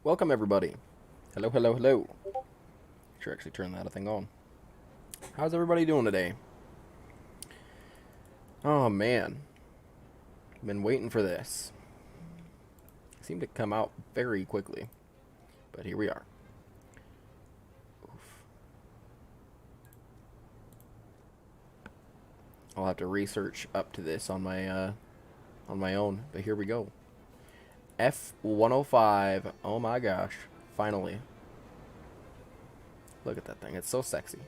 Welcome everybody. Hello, hello, hello. Should actually turn that thing on. How's everybody doing today? Oh man, been waiting for this. It seemed to come out very quickly, but here we are. Oof. I'll have to research up to this on my own, but here we go. F-105. Oh my gosh, finally. Look at that thing. It's so sexy.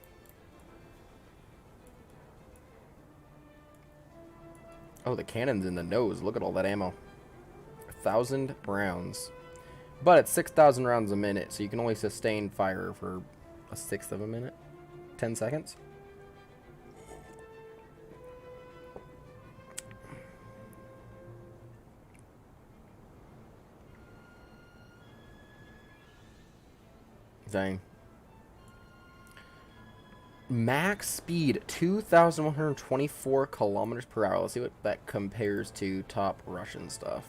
Oh, the cannon's in the nose. Look at all that ammo. 1,000 rounds. But it's 6,000 rounds a minute, so you can only sustain fire for a sixth of a minute. 10 seconds. Dang. Max speed 2,124 kilometers per hour. Let's see what that compares to top Russian stuff.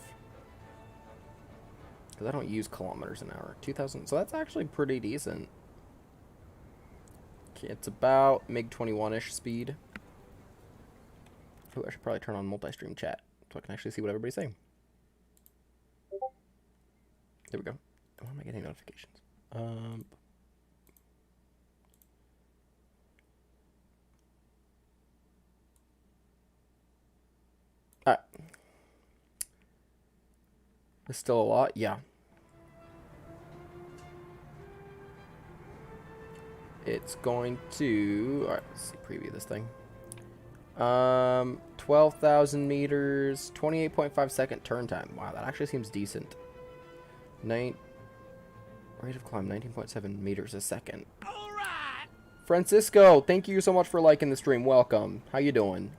Because I don't use kilometers an hour. 2,000. So that's actually pretty decent. Okay, it's about MiG-21-ish speed. Oh, I should probably turn on multi-stream chat so I can actually see what everybody's saying. There we go. Why am I getting notifications? Alright. There's still a lot? Yeah. It's going to... Alright, let's see, preview this thing. 12,000 meters, 28.5 second turn time. Wow, that actually seems decent. Rate of climb, 19.7 meters a second. Alright! Francisco, thank you so much for liking the stream. Welcome. How you doing?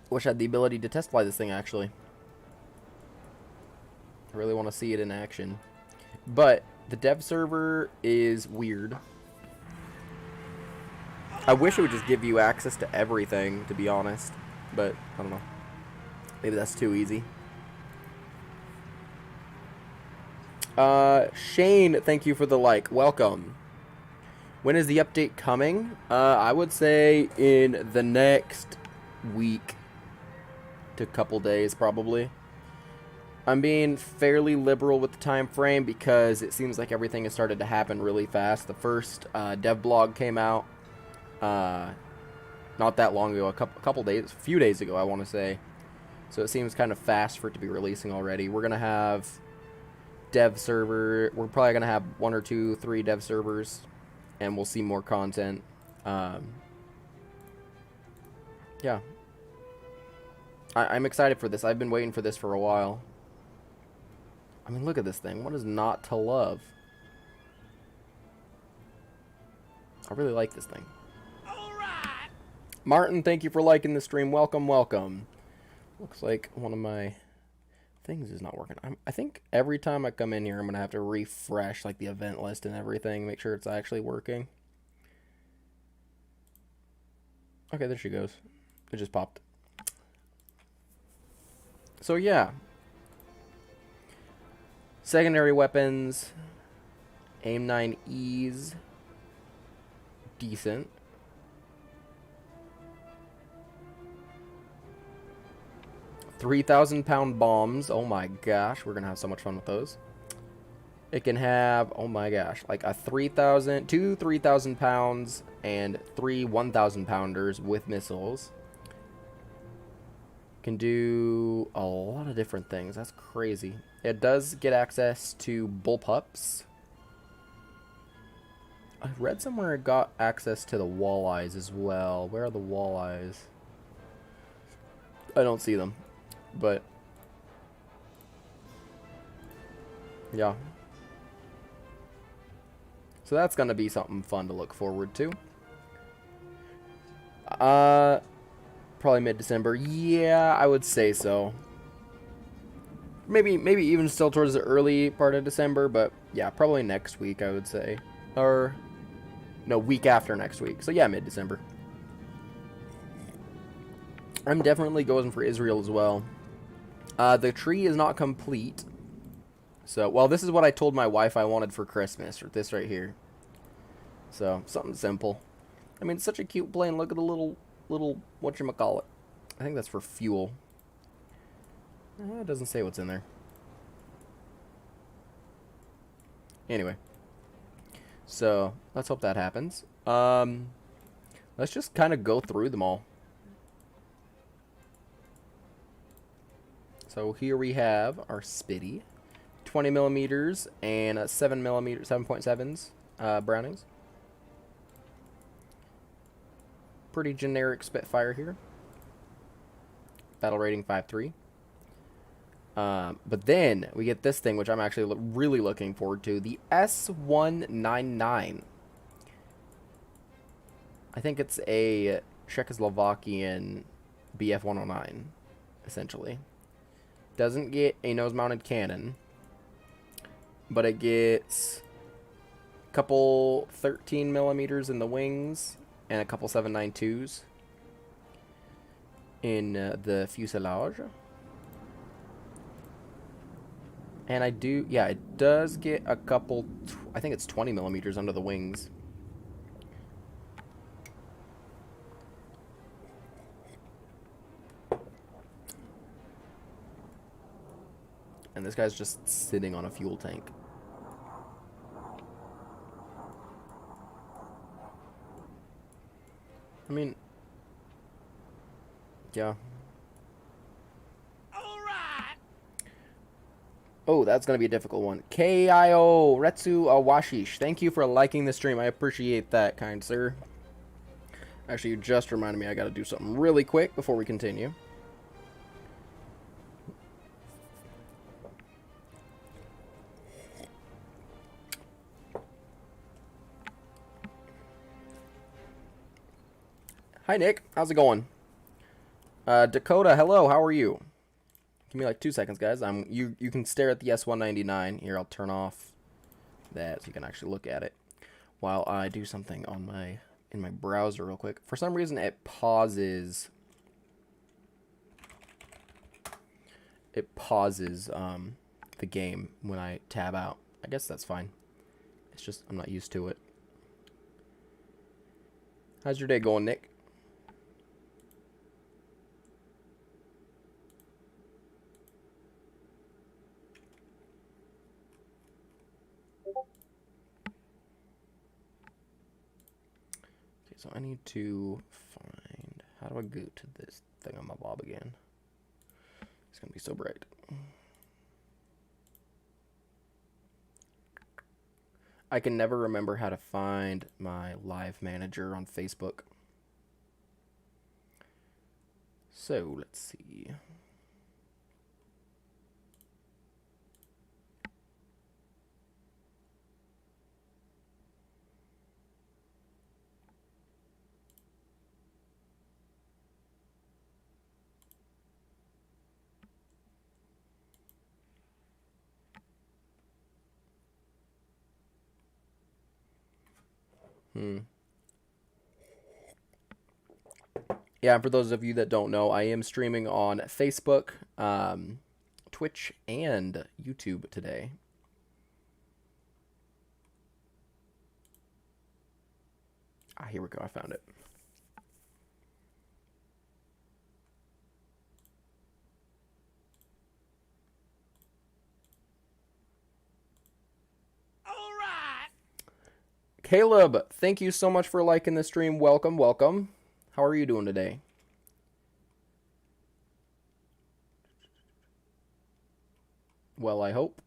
Wish I had the ability to test fly this thing, actually. I really want to see it in action. But the dev server is weird. I wish it would just give you access to everything, to be honest. But, I don't know. Maybe that's too easy. Shane, thank you for the like. Welcome. When is the update coming? I would say in the next week to couple days, probably. I'm being fairly liberal with the time frame because it seems like everything has started to happen really fast. The first dev blog came out not that long ago, a few days ago, I want to say. So it seems kind of fast for it to be releasing already. We're gonna have dev server. We're probably gonna have 1 or 2, 3 dev servers, and we'll see more content. Yeah. I'm excited for this. I've been waiting for this for a while. I mean, look at this thing. What is not to love? I really like this thing. All right. Martin, thank you for liking the stream. Welcome, welcome. Looks like one of my things is not working. I think every time I come in here, I'm going to have to refresh like the event list and everything. Make sure it's actually working. Okay, there she goes. It just popped. So yeah, secondary weapons, aim 9Es, decent. £3,000 bombs. Oh my gosh, we're gonna have so much fun with those. It can have, oh my gosh, like a 2 3,000 pounds and 3 1,000 pounders with missiles. Can do a lot of different things. That's crazy. It does get access to bullpups. I read somewhere it got access to the walleyes as well. Where are the walleyes? I don't see them. But yeah. So that's gonna be something fun to look forward to. Probably mid-December. Yeah, I would say so. Maybe even still towards the early part of December, but yeah, probably next week, I would say. Or, no, week after next week. So yeah, mid-December. I'm definitely going for Israel as well. The tree is not complete. So, well, this is what I told my wife I wanted for Christmas, or this right here. So, something simple. I mean, it's such a cute plane. Look at the little, whatchamacallit. I think that's for fuel. It doesn't say what's in there. Anyway. So, let's hope that happens. Let's just kind of go through them all. So here we have our Spitty. 20 millimeters and 7 millimeter, 7.7s Brownings. Pretty generic Spitfire here. Battle rating 5.3. But then we get this thing, which I'm actually really looking forward to. The S-199. I think it's a Czechoslovakian Bf-109, essentially. Doesn't get a nose-mounted cannon, but it gets a couple 13 millimeters in the wings and a couple 7.92s in the fuselage. And it does get a couple, I think it's 20 millimeters under the wings. And this guy's just sitting on a fuel tank. I mean, yeah. Oh, that's going to be a difficult one. K-I-O Retsu Awashish. Thank you for liking the stream. I appreciate that, kind sir. Actually, you just reminded me I got to do something really quick before we continue. Hi, Nick. How's it going? Dakota, hello. How are you? Give me like 2 seconds, guys. You can stare at the S-199. Here, I'll turn off that so you can actually look at it while I do something on in my browser real quick. For some reason, it pauses. It pauses the game when I tab out. I guess that's fine. It's just I'm not used to it. How's your day going, Nick? So I need to find, how do I go to this thing on my bob again? It's going to be so bright. I can never remember how to find my live manager on Facebook. So let's see. Yeah, for those of you that don't know, I am streaming on Facebook, Twitch, and YouTube today. Ah, here we go. I found it. Caleb, thank you so much for liking the stream. Welcome, welcome. How are you doing today? Well, I hope.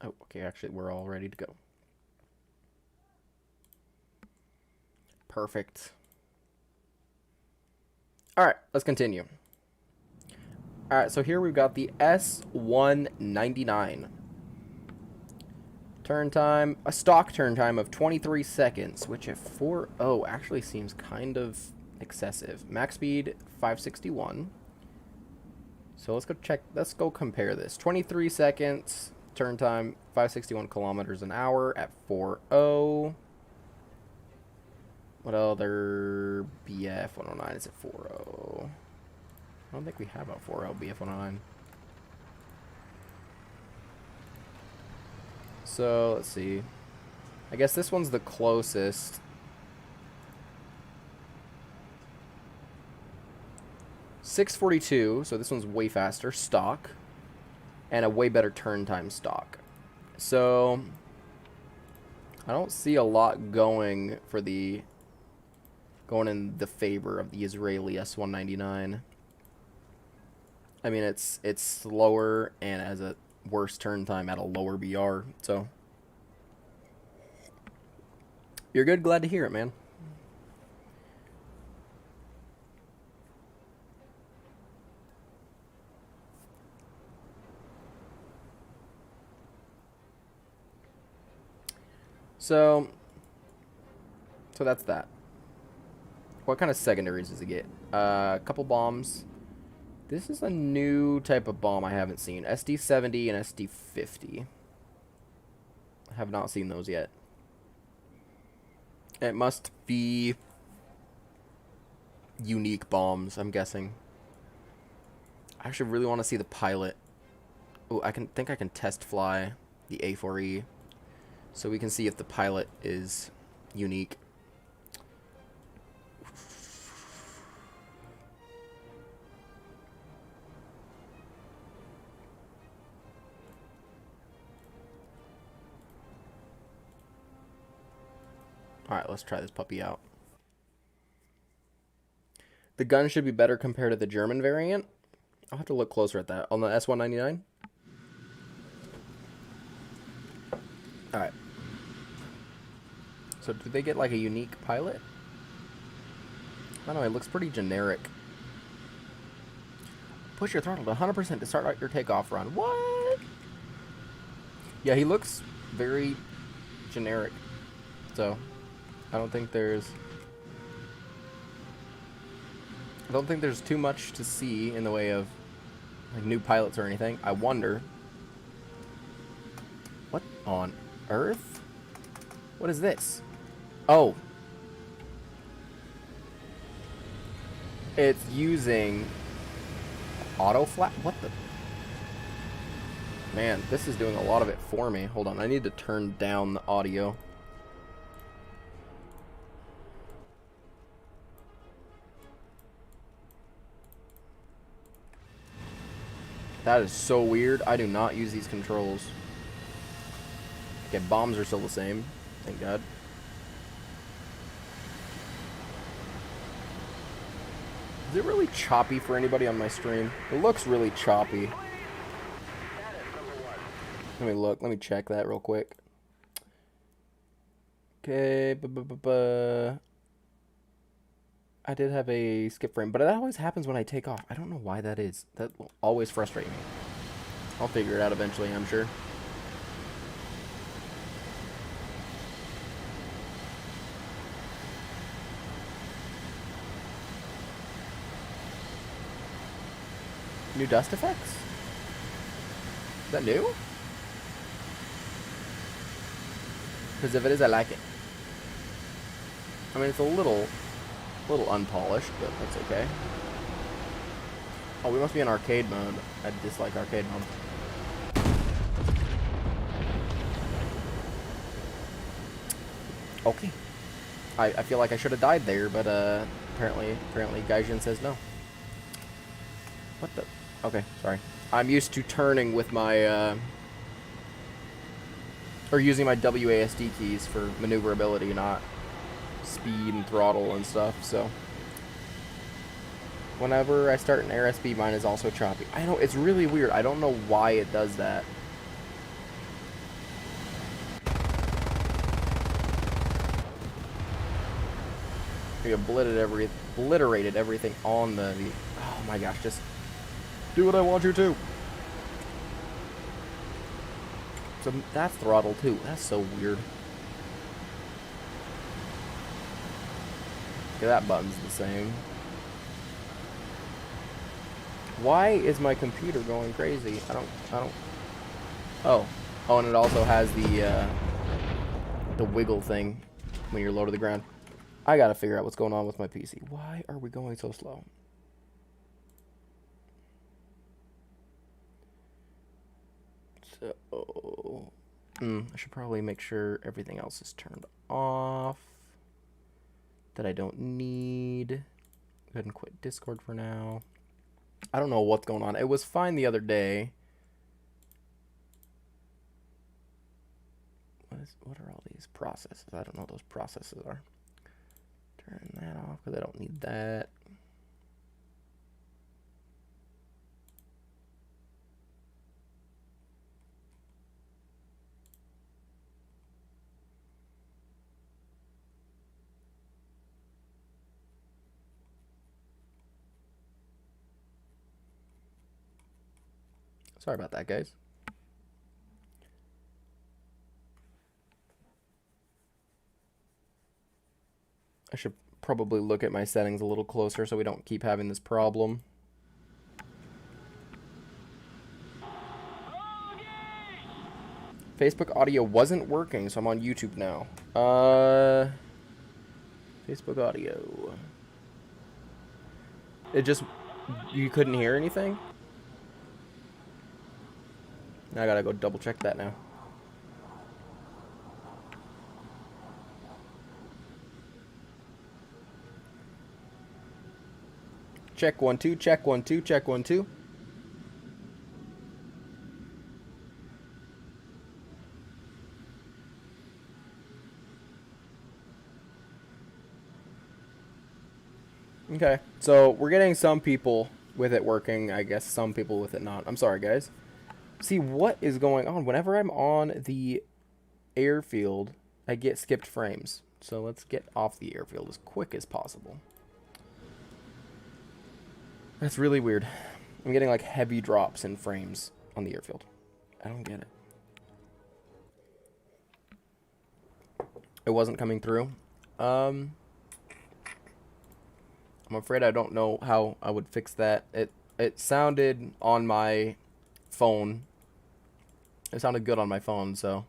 Oh, okay, actually, we're all ready to go. Perfect. All right, let's continue. All right, so here we've got the S-199. Turn time, a stock turn time of 23 seconds, which at 4.0 actually seems kind of excessive. Max speed, 561. So let's go check, let's go compare this. 23 seconds, turn time, 561 kilometers an hour at 4.0. What other BF 109 is it? 40. I don't think we have a 40 BF 109. So let's see. I guess this one's the closest. .642, so this one's way faster, stock, and a way better turn time stock. So I don't see a lot going in the favor of the Israeli S-199. I mean, it's slower and has a worse turn time at a lower BR. So you're good. Glad to hear it, man. So that's that. What kind of secondaries does it get? A couple bombs. This is a new type of bomb I haven't seen. SD-70 and SD-50. I have not seen those yet. It must be unique bombs, I'm guessing. I actually really want to see the pilot. Oh, I think I can test fly the A4e. So we can see if the pilot is unique. Alright, let's try this puppy out. The gun should be better compared to the German variant. I'll have to look closer at that. On the S-199? Alright. So do they get like a unique pilot? I don't know, it looks pretty generic. Push your throttle to 100% to start out your takeoff run. What? Yeah, he looks very generic. So I don't think there's too much to see in the way of like new pilots or anything. I wonder what on earth? What is this? Oh. It's using auto flat. What the? Man, this is doing a lot of it for me. Hold on, I need to turn down the audio. That is so weird. I do not use these controls. Okay, bombs are still the same. Thank God. Is it really choppy for anybody on my stream? It looks really choppy. Let me look. Let me check that real quick. Okay. I did have a skip frame, but that always happens when I take off. I don't know why that is. That will always frustrate me. I'll figure it out eventually, I'm sure. New dust effects? Is that new? Because if it is, I like it. I mean, it's a little unpolished, but that's okay. Oh, we must be in arcade mode. I dislike arcade mode. Okay. I feel like I should have died there, but apparently Gaijin says no. What the? Okay, sorry. I'm used to turning with my or using my WASD keys for maneuverability, not speed and throttle and stuff, so whenever I start an AirSB, mine is also choppy. I know, it's really weird. I don't know why it does that. We obliterated everything on the oh my gosh, just do what I want you to. So that's throttle too. That's so weird. Okay, that button's the same. Why is my computer going crazy? I don't. Oh, and it also has the wiggle thing when you're low to the ground. I gotta figure out what's going on with my PC. Why are we going so slow? So, I should probably make sure everything else is turned off that I don't need. Go ahead and quit Discord for now. I don't know what's going on. It was fine the other day. What are all these processes? I don't know what those processes are. Turn that off because I don't need that. Sorry about that, guys. I should probably look at my settings a little closer so we don't keep having this problem. Facebook audio wasn't working, so I'm on YouTube now. Facebook audio. It just... You couldn't hear anything? I gotta go double check that now. Check 1 2, check 1 2, check 1 2. Okay, so we're getting some people with it working, I guess some people with it not. I'm sorry, guys. See, what is going on? Whenever I'm on the airfield, I get skipped frames. So let's get off the airfield as quick as possible. That's really weird. I'm getting like heavy drops in frames on the airfield. I don't get it. It wasn't coming through. I'm afraid I don't know how I would fix that. It sounded on my phone. It sounded good on my phone, so.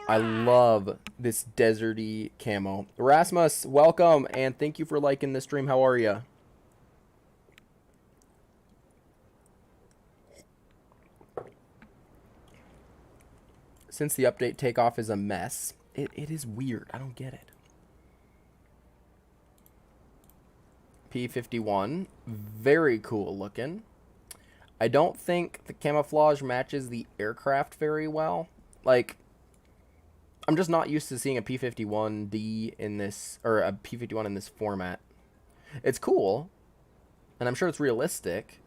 I love this deserty camo. Erasmus, welcome, and thank you for liking the stream. How are you? Since the update takeoff is a mess, it is weird. I don't get it. P-51, very cool looking. I don't think the camouflage matches the aircraft very well. Like, I'm just not used to seeing a P-51D in this, or a P-51 in this format. It's cool, and I'm sure it's realistic,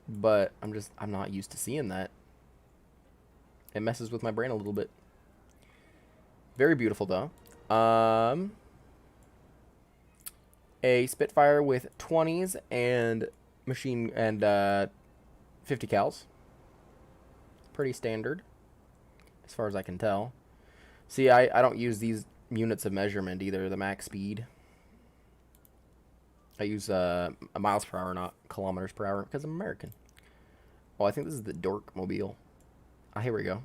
but I'm not used to seeing that. It messes with my brain a little bit. Very beautiful, though. A Spitfire with 20s and machine and 50 cals. Pretty standard, as far as I can tell. See, I don't use these units of measurement either, the max speed. I use miles per hour, not kilometers per hour, because I'm American. Oh, I think this is the Dork Mobile. Ah, here we go.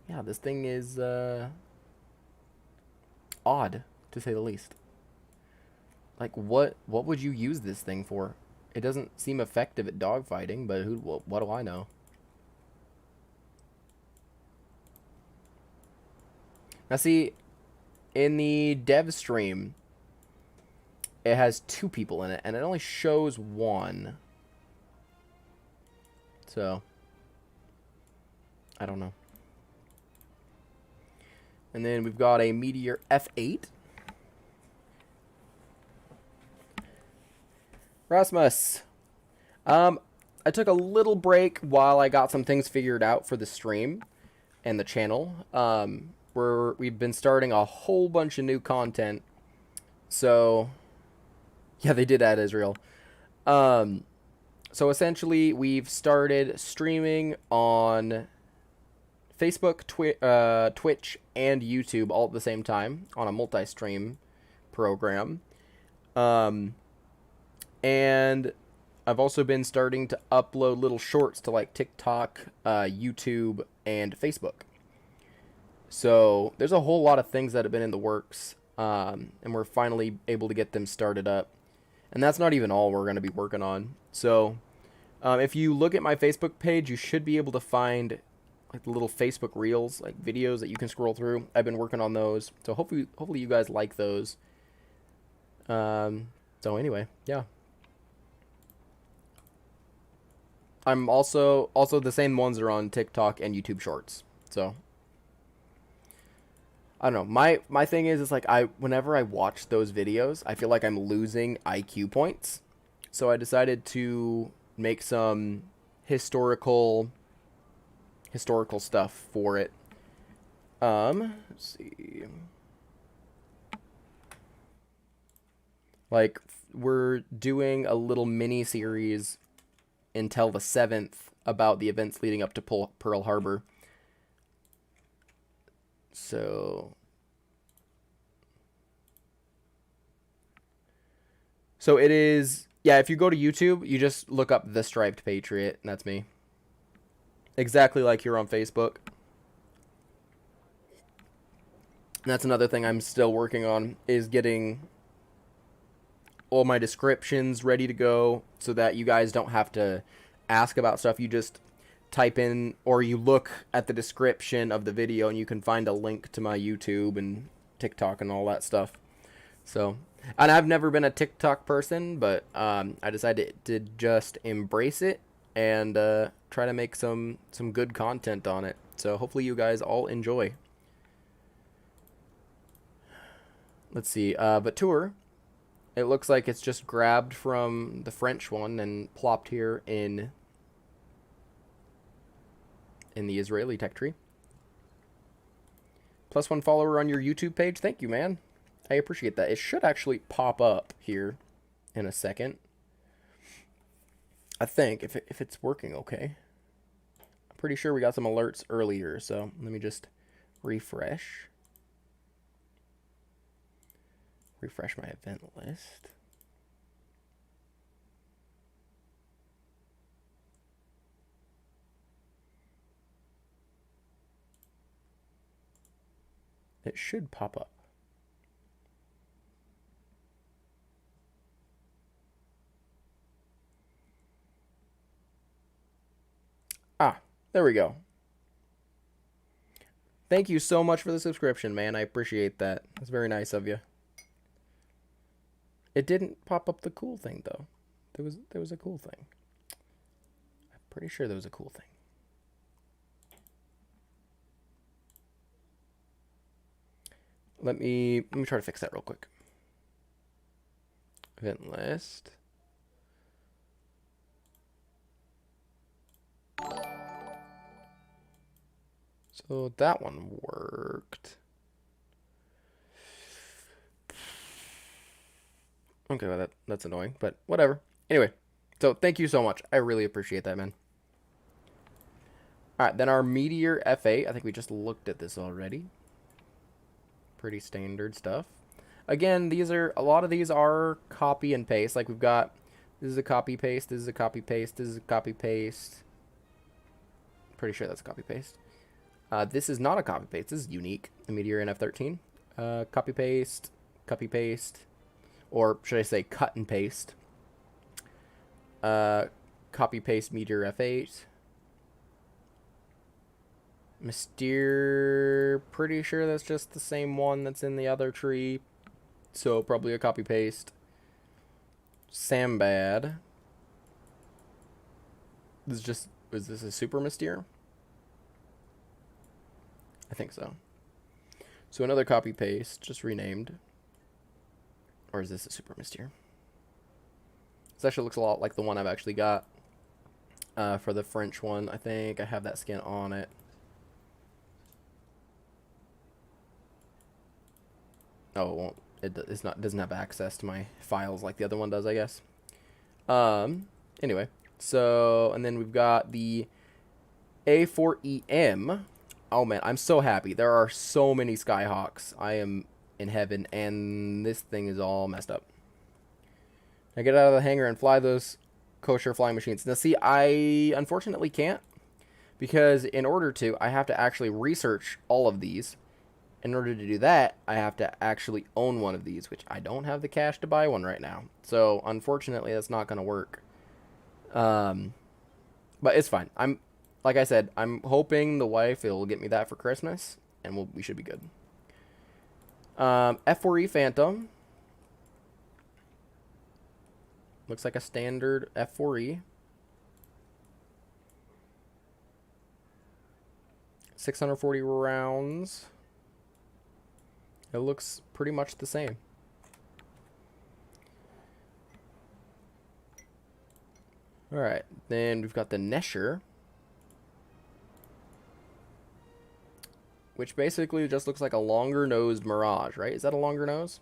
Yeah, this thing is odd, to say the least. Like, what would you use this thing for? It doesn't seem effective at dogfighting, but what do I know? Now, see, in the dev stream, it has 2 people in it, and it only shows 1. So, I don't know. And then we've got a Meteor F8. Rasmus. I took a little break while I got some things figured out for the stream and the channel. We've been starting a whole bunch of new content. So, yeah, they did add Israel. So essentially, we've started streaming on Facebook, Twitch, and YouTube all at the same time on a multi-stream program. And I've also been starting to upload little shorts to like TikTok, YouTube, and Facebook. So there's a whole lot of things that have been in the works, and we're finally able to get them started up. And that's not even all we're going to be working on. So if you look at my Facebook page, you should be able to find like the little Facebook reels, like videos that you can scroll through. I've been working on those, so hopefully you guys like those. So anyway, yeah. I'm also the same ones are on TikTok and YouTube Shorts. So I don't know. My thing is like whenever I watch those videos, I feel like I'm losing IQ points. So I decided to make some historical stuff for it. Let's see. Like we're doing a little mini series until the 7th about the events leading up to Pearl Harbor. So it is, yeah, if you go to YouTube, you just look up The Striped Patriot, and that's me. Exactly like you're on Facebook. And that's another thing I'm still working on, is getting all my descriptions ready to go so that you guys don't have to ask about stuff. You just type in, or you look at the description of the video and you can find a link to my YouTube and TikTok and all that stuff. So, and I've never been a TikTok person, but I decided to just embrace it and try to make some good content on it. So hopefully you guys all enjoy. Let's see, Vautour. It looks like it's just grabbed from the French one and plopped here in the Israeli tech tree. +1 follower on your YouTube page. Thank you, man. I appreciate that. It should actually pop up here in a second. I think, if it's working okay. I'm pretty sure we got some alerts earlier, so let me just refresh. Refresh my event list. It should pop up. Ah, there we go. Thank you so much for the subscription, man. I appreciate that. That's very nice of you. It didn't pop up the cool thing, though. There was a cool thing. I'm pretty sure there was a cool thing. Let me try to fix that real quick. Event list. So that one worked. Okay, well that's annoying, but whatever. Anyway, so thank you so much. I really appreciate that, man. All right, then our Meteor F8. I think we just looked at this already. Pretty standard stuff. Again, a lot of these are copy and paste. Like we've got, this is a copy paste, this is a copy paste, this is a copy paste. Pretty sure that's a copy paste. This is not a copy paste. This is unique. The Meteor in F13. Copy paste, or should I say cut and paste. Copy paste Meteor F8. Mystere, pretty sure that's just the same one that's in the other tree. So probably a copy paste. Sambad. Is this a super Mystere? I think so. So another copy paste, just renamed. Or is this a super Mystere? This actually looks a lot like the one I've actually got for the French one. I think I have that skin on it. Oh, it won't. It doesn't have access to my files like the other one does, I guess. Anyway, so, and then we've got the A4EM. Oh man, I'm so happy. There are so many Skyhawks. I am in heaven, and this thing is all messed up. I get out of the hangar and fly those kosher flying machines. Now, see, I unfortunately can't, Because in order to, I have to actually research all of these. In order to do that, I have to actually own one of these, which I don't have the cash to buy one right now. So, unfortunately, that's not going to work. But it's fine. Like I said, I'm hoping the wife will get me that for Christmas, and we should be good. F4e Phantom. Looks like a standard F4e. 640 rounds. It looks pretty much the same. Alright, then we've got the Nesher, which basically just looks like a longer nosed Mirage, right? Is that a longer nose?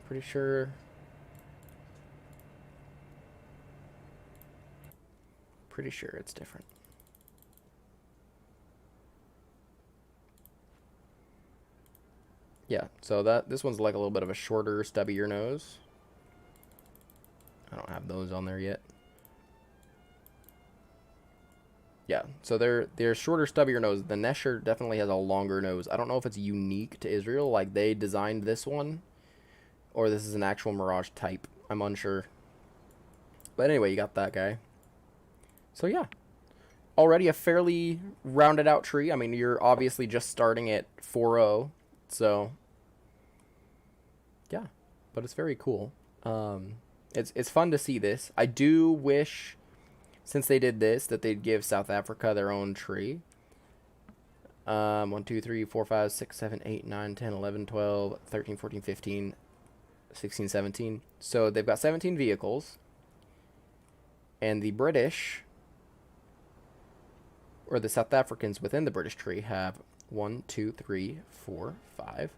Pretty sure. Pretty sure it's different. Yeah, so this one's like a little bit of a shorter, stubbier nose. I don't have those on there yet. Yeah, so they're shorter, stubbier nose. The Nesher definitely has a longer nose. I don't know if it's unique to Israel, like they designed this one, or this is an actual Mirage type. I'm unsure. But anyway, you got that guy. So yeah, already a fairly rounded out tree. I mean, you're obviously just starting at 4.0, so yeah, but it's very cool. It's fun to see this. I do wish, since they did this, that they'd give South Africa their own tree. 1, 2, 3, 4, 5, 6, 7, 8, 9, 10, 11, 12, 13, 14, 15, 16, 17. So they've got 17 vehicles. And the British, or the South Africans within the British tree, have 1, 2, 3, 4, 5,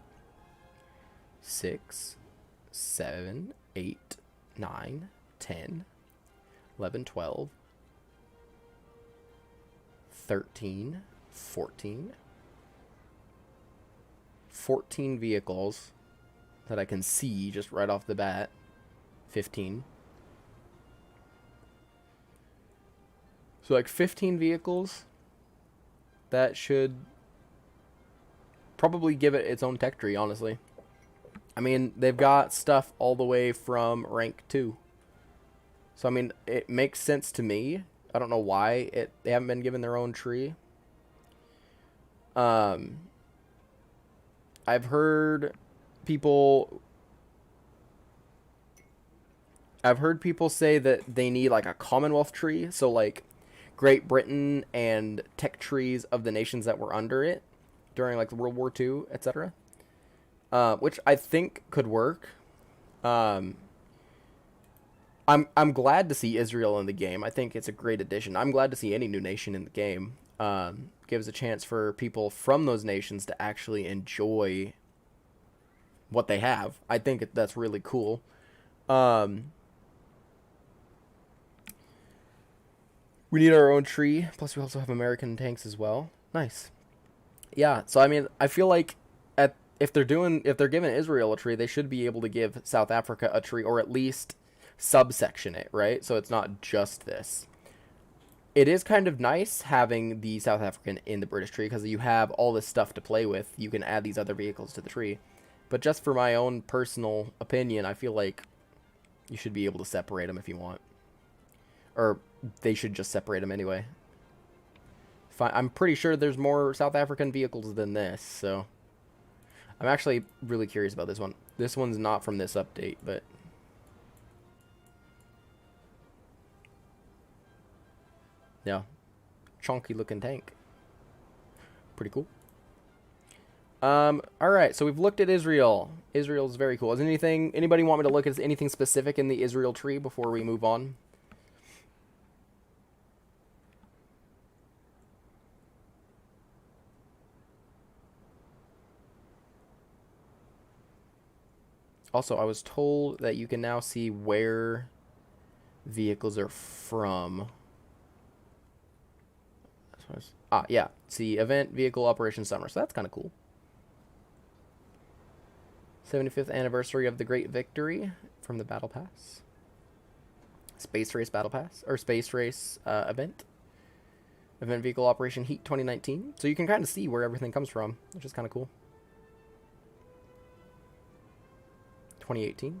6, 7, 8, 9, 10, 11, 12, 13, 14. 14 vehicles that I can see just right off the bat. 15. So like 15 vehicles. That should probably give it its own tech tree, honestly. I mean, they've got stuff all the way from rank 2. So, I mean, it makes sense to me. I don't know why they haven't been given their own tree. I've heard people say that they need like a Commonwealth tree, so like Great Britain and tech trees of the nations that were under it during like World War II, etc. Which I think could work. I'm glad to see Israel in the game. I think it's a great addition. I'm glad to see any new nation in the game. Gives a chance for people from those nations to actually enjoy what they have. I think that's really cool. We need our own tree. Plus, we also have American tanks as well. Nice. Yeah. So I mean, I feel like if they're giving Israel a tree, they should be able to give South Africa a tree, or at least subsection it, right? So it's not just this. It is kind of nice having the South African in the British tree because you have all this stuff to play with. You can add these other vehicles to the tree. But just for my own personal opinion, I feel like you should be able to separate them if you want. Or they should just separate them anyway. I'm pretty sure there's more South African vehicles than this, so I'm actually really curious about this one. This one's not from this update, but yeah, chunky looking tank. Pretty cool. All right, so we've looked at Israel. Israel's very cool. Is anybody want me to look at anything specific in the Israel tree before we move on? Also, I was told that you can now see where vehicles are from. Yeah. See, event, vehicle, operation, summer. So that's kind of cool. 75th anniversary of the Great Victory from the Battle Pass. Space Race Battle Pass, or Space Race event. Event Vehicle Operation Heat 2019. So you can kind of see where everything comes from, which is kind of cool. 2018.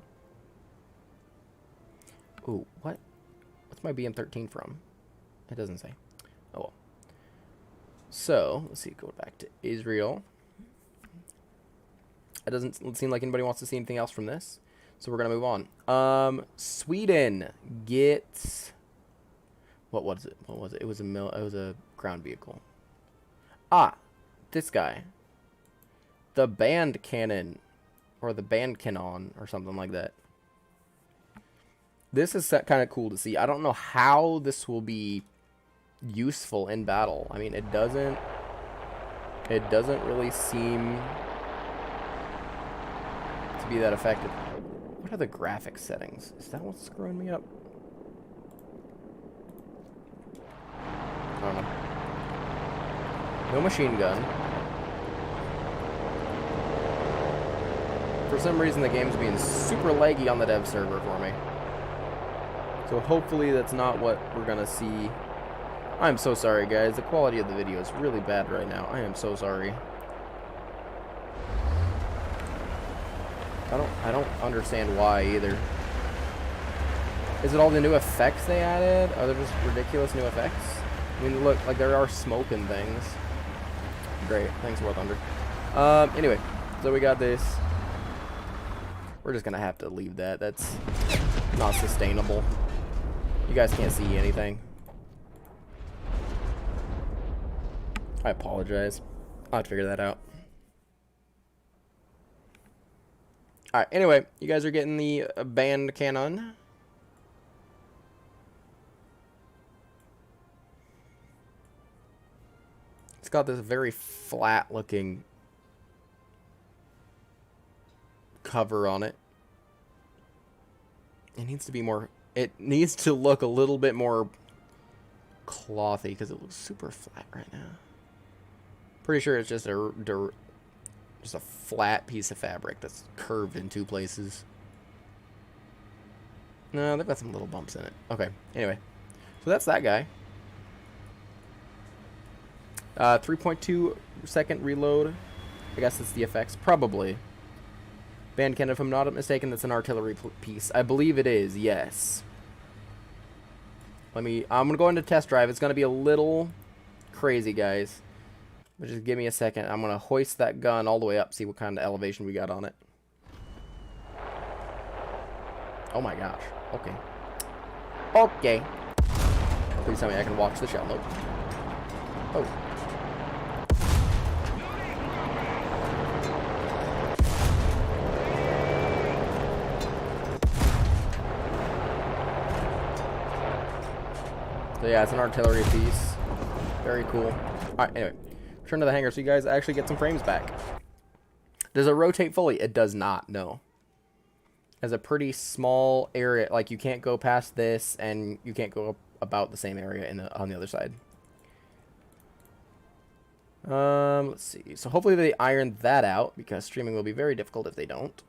Ooh, what? What's my BM13 from? It doesn't say. Oh well. So, let's see, go back to Israel. It doesn't seem like anybody wants to see anything else from this. So we're going to move on. Sweden gets... What was it? What was it? It was a ground vehicle. Ah, this guy. The band cannon. Or the band cannon, or something like that. This is kind of cool to see. I don't know how this will be useful in battle. I mean, it doesn't really seem to be that effective. What are the graphics settings? Is that what's screwing me up? I don't know. No machine gun. For some reason, the game's being super laggy on the dev server for me. So hopefully that's not what we're gonna see. I'm so sorry, guys. The quality of the video is really bad right now. I am so sorry. I don't understand why either. Is it all the new effects they added? Are there just ridiculous new effects? I mean, look, like there are smoke and things. Great. Thanks, War Thunder. Anyway, so we got this. We're just gonna have to leave that. That's not sustainable. You guys can't see anything. I apologize. I'll have to figure that out. Alright, anyway, you guys are getting the band cannon. It's got this very flat looking cover on it. It needs to be more... It needs to look a little bit more clothy because it looks super flat right now. Pretty sure it's just a flat piece of fabric that's curved in two places. No, they've got some little bumps in it. Okay, anyway. So that's that guy. 3.2 second reload. I guess it's the effects. Probably. Band cannon, if I'm not mistaken, that's an artillery piece. I believe it is, yes. I'm going to go into test drive. It's going to be a little crazy, guys. But just give me a second. I'm going to hoist that gun all the way up, see what kind of elevation we got on it. Oh my gosh. Okay. Okay. Please tell me I can watch the shell. Nope. Oh. So yeah, it's an artillery piece. Very cool. Alright, anyway. Return to the hangar so you guys actually get some frames back. Does it rotate fully? It does not, no. It has a pretty small area. Like, you can't go past this, and you can't go about the same area on the other side. Let's see. So hopefully they iron that out, because streaming will be very difficult if they don't.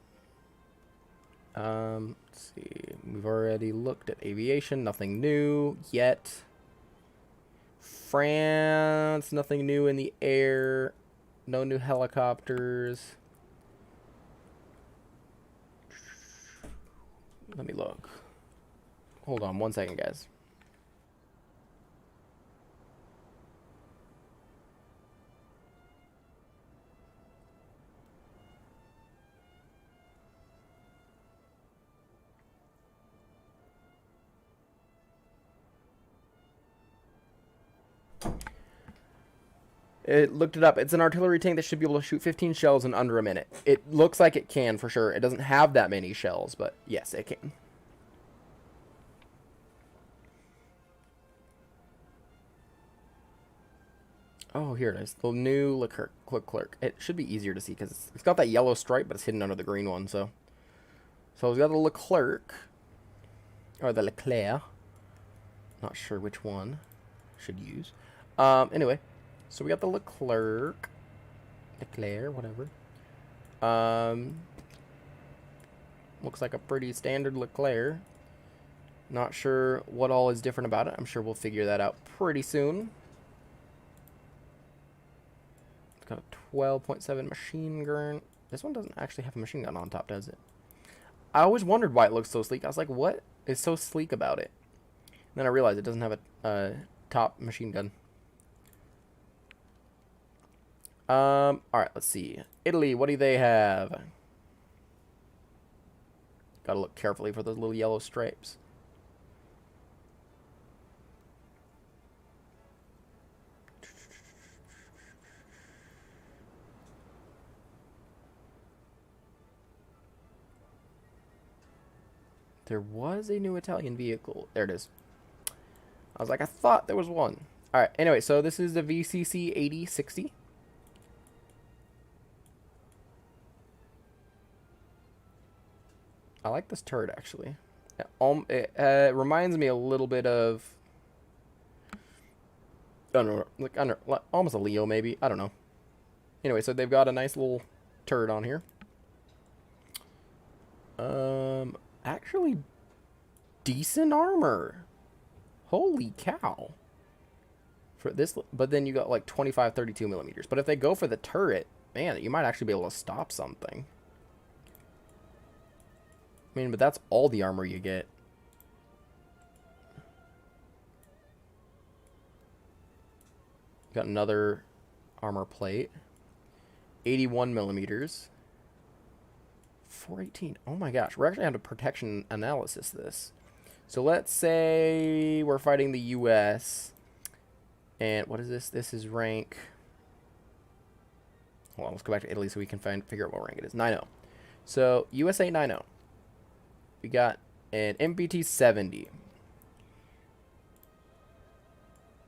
Let's see. We've already looked at aviation. Nothing new yet. France. Nothing new in the air. No new helicopters. Let me look. Hold on 1 second, guys. It looked it up. It's an artillery tank that should be able to shoot 15 shells in under a minute. It looks like it can for sure. It doesn't have that many shells, but yes, it can. Oh, here it is. The new Leclerc. It should be easier to see because it's got that yellow stripe, but it's hidden under the green one. So it's got the Leclerc. Or the Leclerc. Not sure which one I should use. Anyway. So we got the Leclerc, whatever. Looks like a pretty standard Leclerc. Not sure what all is different about it. I'm sure we'll figure that out pretty soon. It's got a 12.7 machine gun. This one doesn't actually have a machine gun on top, does it? I always wondered why it looks so sleek. I was like, what is so sleek about it? And then I realized it doesn't have a top machine gun. Alright, let's see. Italy, what do they have? Gotta look carefully for those little yellow stripes. There was a new Italian vehicle. There it is. I was like, I thought there was one. Alright, anyway, so this is the VCC 8060. I like this turret, actually. It reminds me a little bit of... I don't know, like, almost a Leo, maybe. I don't know. Anyway, so they've got a nice little turret on here. Actually, decent armor. Holy cow. For this, but then you got like 25, 32 millimeters. But if they go for the turret, man, you might actually be able to stop something. I mean, but that's all the armor you get. Got another armor plate. 81 millimeters. 418. Oh my gosh. We're actually having to protection analysis this. So let's say we're fighting the U.S. And what is this? This is rank... Hold on, let's go back to Italy so we can figure out what rank it is. 9-0. So, USA 9-0. We got an MBT 70.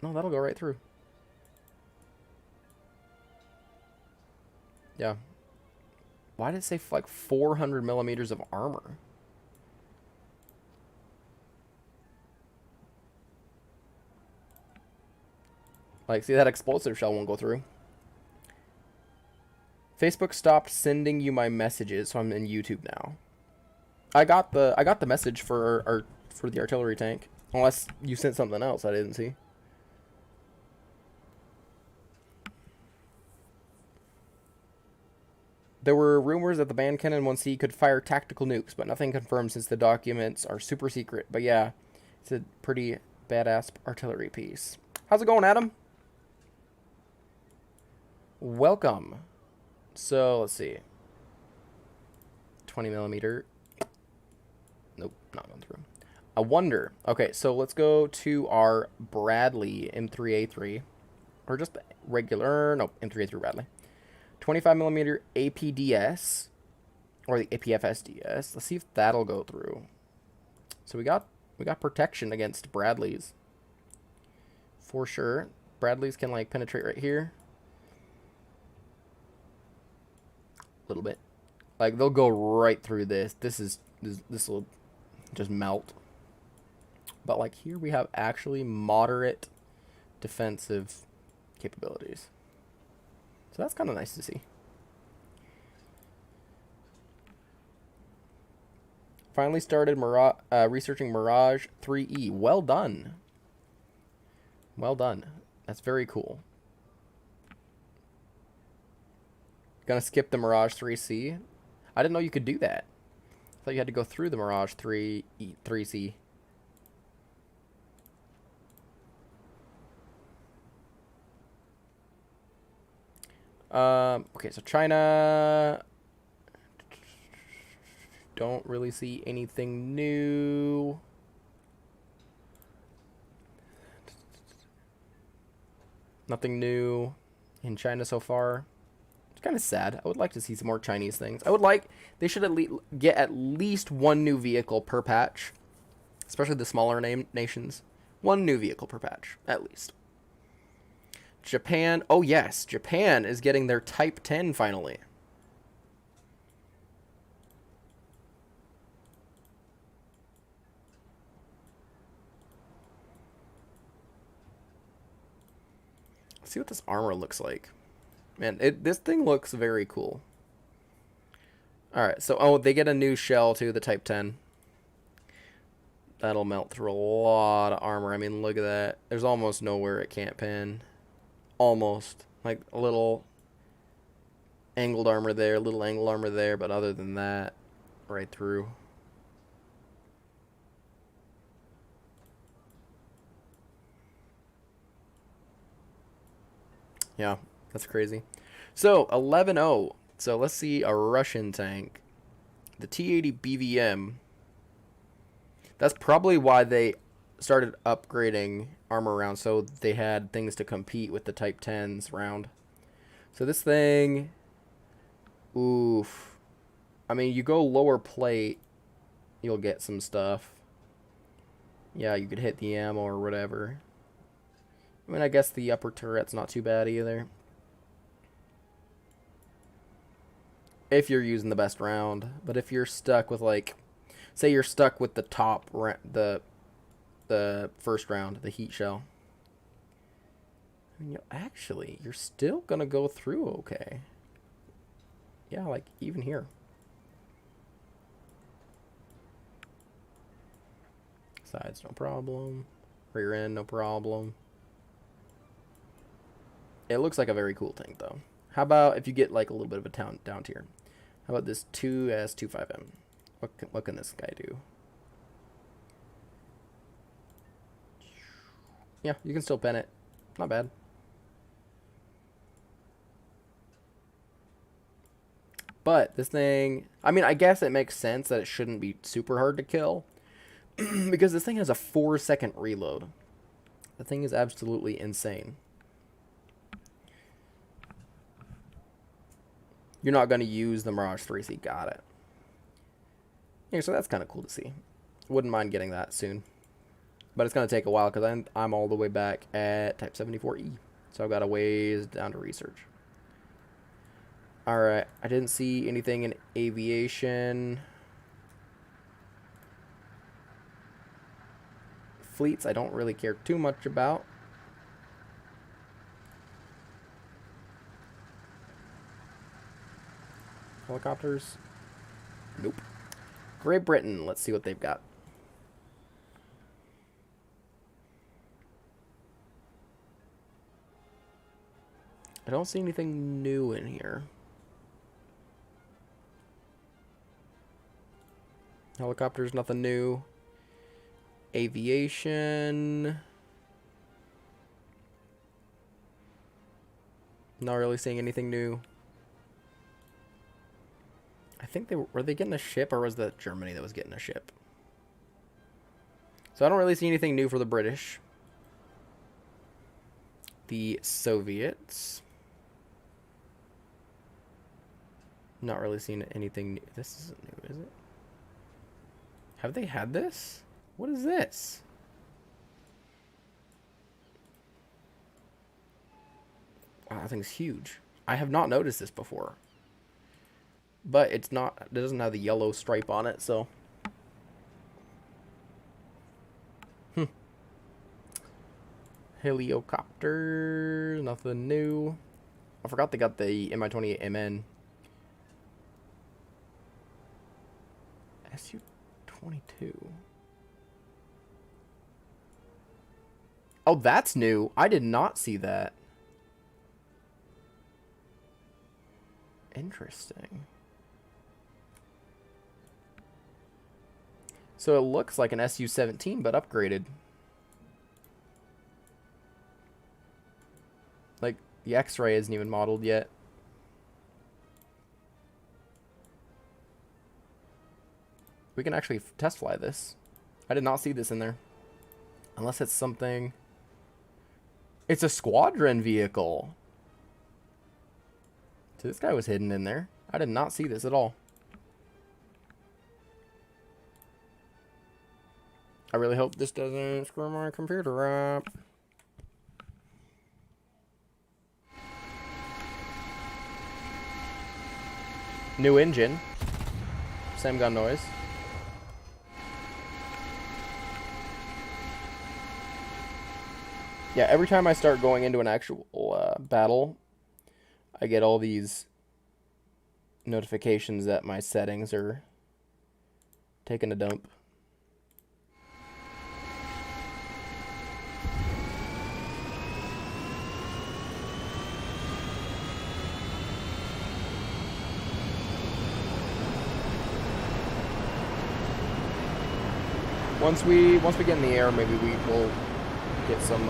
No, that'll go right through. Yeah. Why did it say like 400 millimeters of armor? Like, see, that explosive shell won't go through. Facebook stopped sending you my messages, so I'm in YouTube now. I got the message for the artillery tank. Unless you sent something else I didn't see. There were rumors that the band cannon 1C could fire tactical nukes, but nothing confirmed since the documents are super secret. But yeah, it's a pretty badass artillery piece. How's it going, Adam? Welcome. So, let's see. 20 millimeter. Nope, not going through. I wonder. Okay, so let's go to our Bradley M3A3. Or just regular, no, M3A3 Bradley. 25 millimeter APDS. Or the APFSDS. Let's see if that'll go through. So we got protection against Bradleys. For sure. Bradleys can like penetrate right here. A little bit. Like they'll go right through this. This will just melt. But like here we have actually moderate defensive capabilities. So that's kind of nice to see. Finally started researching Mirage 3E. Well done. Well done. That's very cool. Gonna skip the Mirage 3C. I didn't know you could do that. I thought you had to go through the Mirage 3C. Okay, so China... Don't really see anything new. Nothing new in China so far. It's kind of sad. I would like to see some more Chinese things. They should get at least one new vehicle per patch. Especially the smaller nations. One new vehicle per patch, at least. Japan. Oh yes, Japan is getting their Type 10 finally. Let's see what this armor looks like. Man, this thing looks very cool. Alright, so, oh, they get a new shell too, the Type 10. That'll melt through a lot of armor. I mean, look at that. There's almost nowhere it can't pin. Almost. Like a little angled armor there, a little angled armor there, but other than that, right through. Yeah, that's crazy. So, 11-0. So, let's see a Russian tank. The T-80 BVM. That's probably why they started upgrading armor rounds, so they had things to compete with the Type 10s round. So this thing, oof. I mean, you go lower plate, you'll get some stuff. Yeah, you could hit the ammo or whatever. I mean, I guess the upper turret's not too bad either. If you're using the best round. But if you're stuck with, like, say you're stuck with the top, the first round, the heat shell. I mean, actually, you're still going to go through okay. Yeah, like, even here. Sides, no problem. Rear end, no problem. It looks like a very cool tank, though. How about if you get, like, a little bit of a down tier? How about this 2S25M? What can this guy do? Yeah, you can still pen it. Not bad. But this thing, I mean, I guess it makes sense that it shouldn't be super hard to kill. Because this thing has a 4-second reload. The thing is absolutely insane. You're not going to use the Mirage 3C. Got it. Yeah, so that's kind of cool to see. Wouldn't mind getting that soon. But it's going to take a while because I'm all the way back at Type 74E. So I've got a ways down to research. Alright, I didn't see anything in aviation. Fleets I don't really care too much about. Helicopters? Nope. Great Britain, let's see what they've got. I don't see anything new in here. Helicopters, nothing new. Aviation. Not really seeing anything new. I think were they getting a ship, or was that Germany that was getting a ship? So I don't really see anything new for the British. The Soviets. Not really seeing anything new. This isn't new, is it? Have they had this? What is this? Wow, that thing's huge. I have not noticed this before. But it's not, it doesn't have the yellow stripe on it, so. Heliocopter, nothing new. I forgot they got the Mi-28MN. Su-22. Oh, that's new. I did not see that. Interesting. So it looks like an Su-17, but upgraded. Like, the X-ray isn't even modeled yet. We can actually test fly this. I did not see this in there. Unless it's something... It's a squadron vehicle. So this guy was hidden in there. I did not see this at all. I really hope this doesn't screw my computer up. New engine. Same gun noise. Yeah, every time I start going into an actual battle, I get all these notifications that my settings are taking a dump. Once we get in the air, maybe we will get some.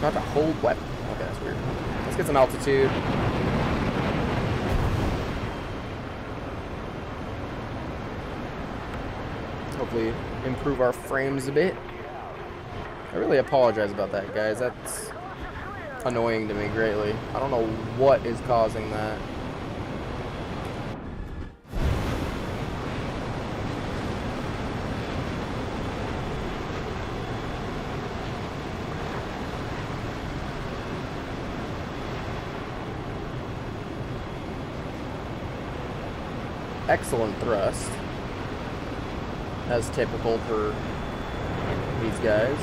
Not to hold weapon. Okay, that's weird. Let's get some altitude. Hopefully improve our frames a bit. I really apologize about that, guys. That's annoying to me greatly. I don't know what is causing that. Excellent thrust, as typical for these guys.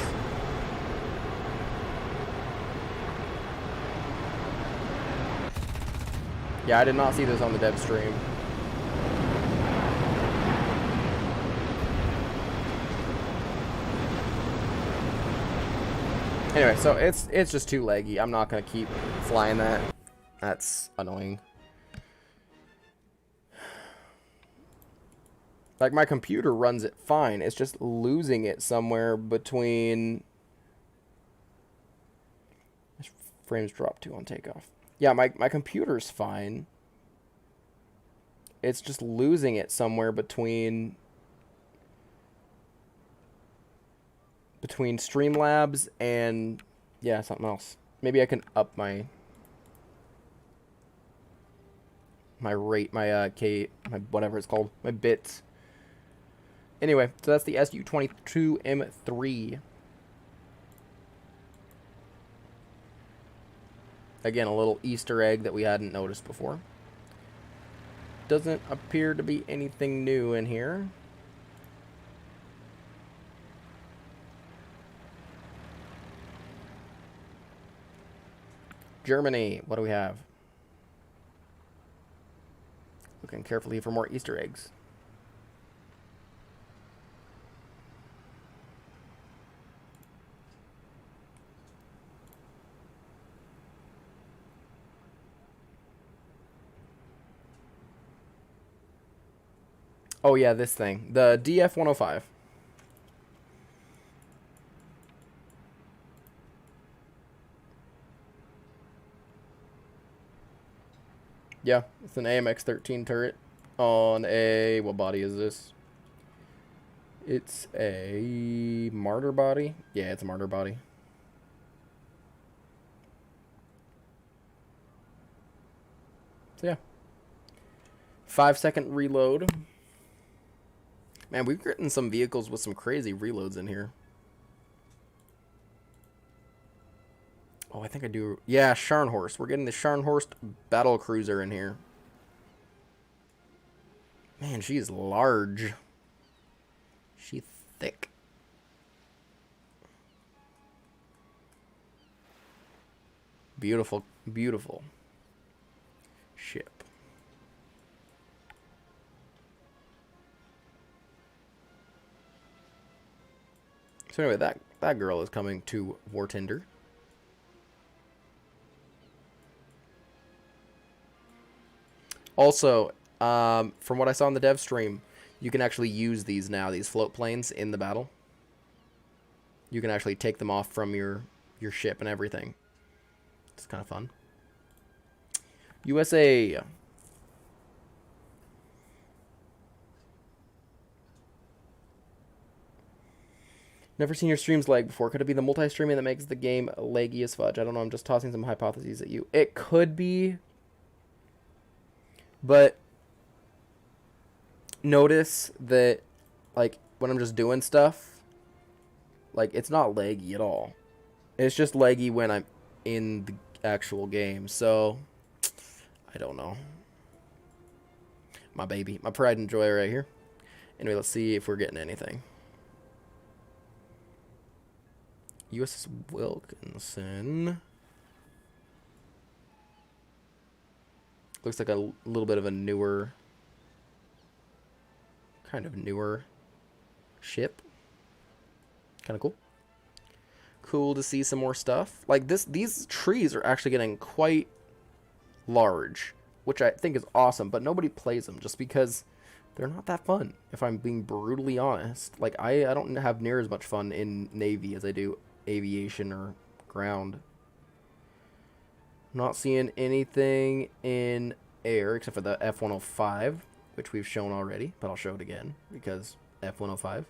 Yeah, I did not see this on the dev stream. Anyway, so it's just too laggy. I'm not gonna keep flying that. That's annoying. Like, my computer runs it fine. It's just losing it somewhere between... Frames drop to on takeoff. Yeah, my computer's fine. It's just losing it somewhere between Streamlabs and, yeah, something else. Maybe I can up my rate, my whatever it's called, my bits. Anyway, so that's the SU-22M3. Again, a little Easter egg that we hadn't noticed before. Doesn't appear to be anything new in here. Germany, what do we have? Looking carefully for more Easter eggs. Oh yeah, this thing. The F-105. Yeah, it's an AMX-13 turret on a... What body is this? It's a Martyr body. Yeah, it's a Martyr body. So yeah. 5-second reload. Man, we've written some vehicles with some crazy reloads in here. Oh, I think I do. Yeah, Scharnhorst. We're getting the Scharnhorst battle cruiser in here. Man, she is large. She's thick. Beautiful, beautiful ship. So anyway, that girl is coming to Wartinder. Also, from what I saw in the dev stream, you can actually use these now, these float planes, in the battle. You can actually take them off from your ship and everything. It's kind of fun. USA. Never seen your streams lag before. Could it be the multi-streaming that makes the game laggy as fudge? I don't know. I'm just tossing some hypotheses at you. It could be. But notice that, like, when I'm just doing stuff, like, it's not laggy at all. It's just laggy when I'm in the actual game. So, I don't know. My baby. My pride and joy right here. Anyway, let's see if we're getting anything. USS Wilkinson. Looks like a little bit of a newer, kind of newer ship. Kind of cool. Cool to see some more stuff. Like this, these trees are actually getting quite large. which I think is awesome, but nobody plays them just because they're not that fun, if I'm being brutally honest. Like, I don't have near as much fun in Navy as I do Aviation or Ground. Not seeing anything in air except for the F-105, which we've shown already, but I'll show it again because F-105.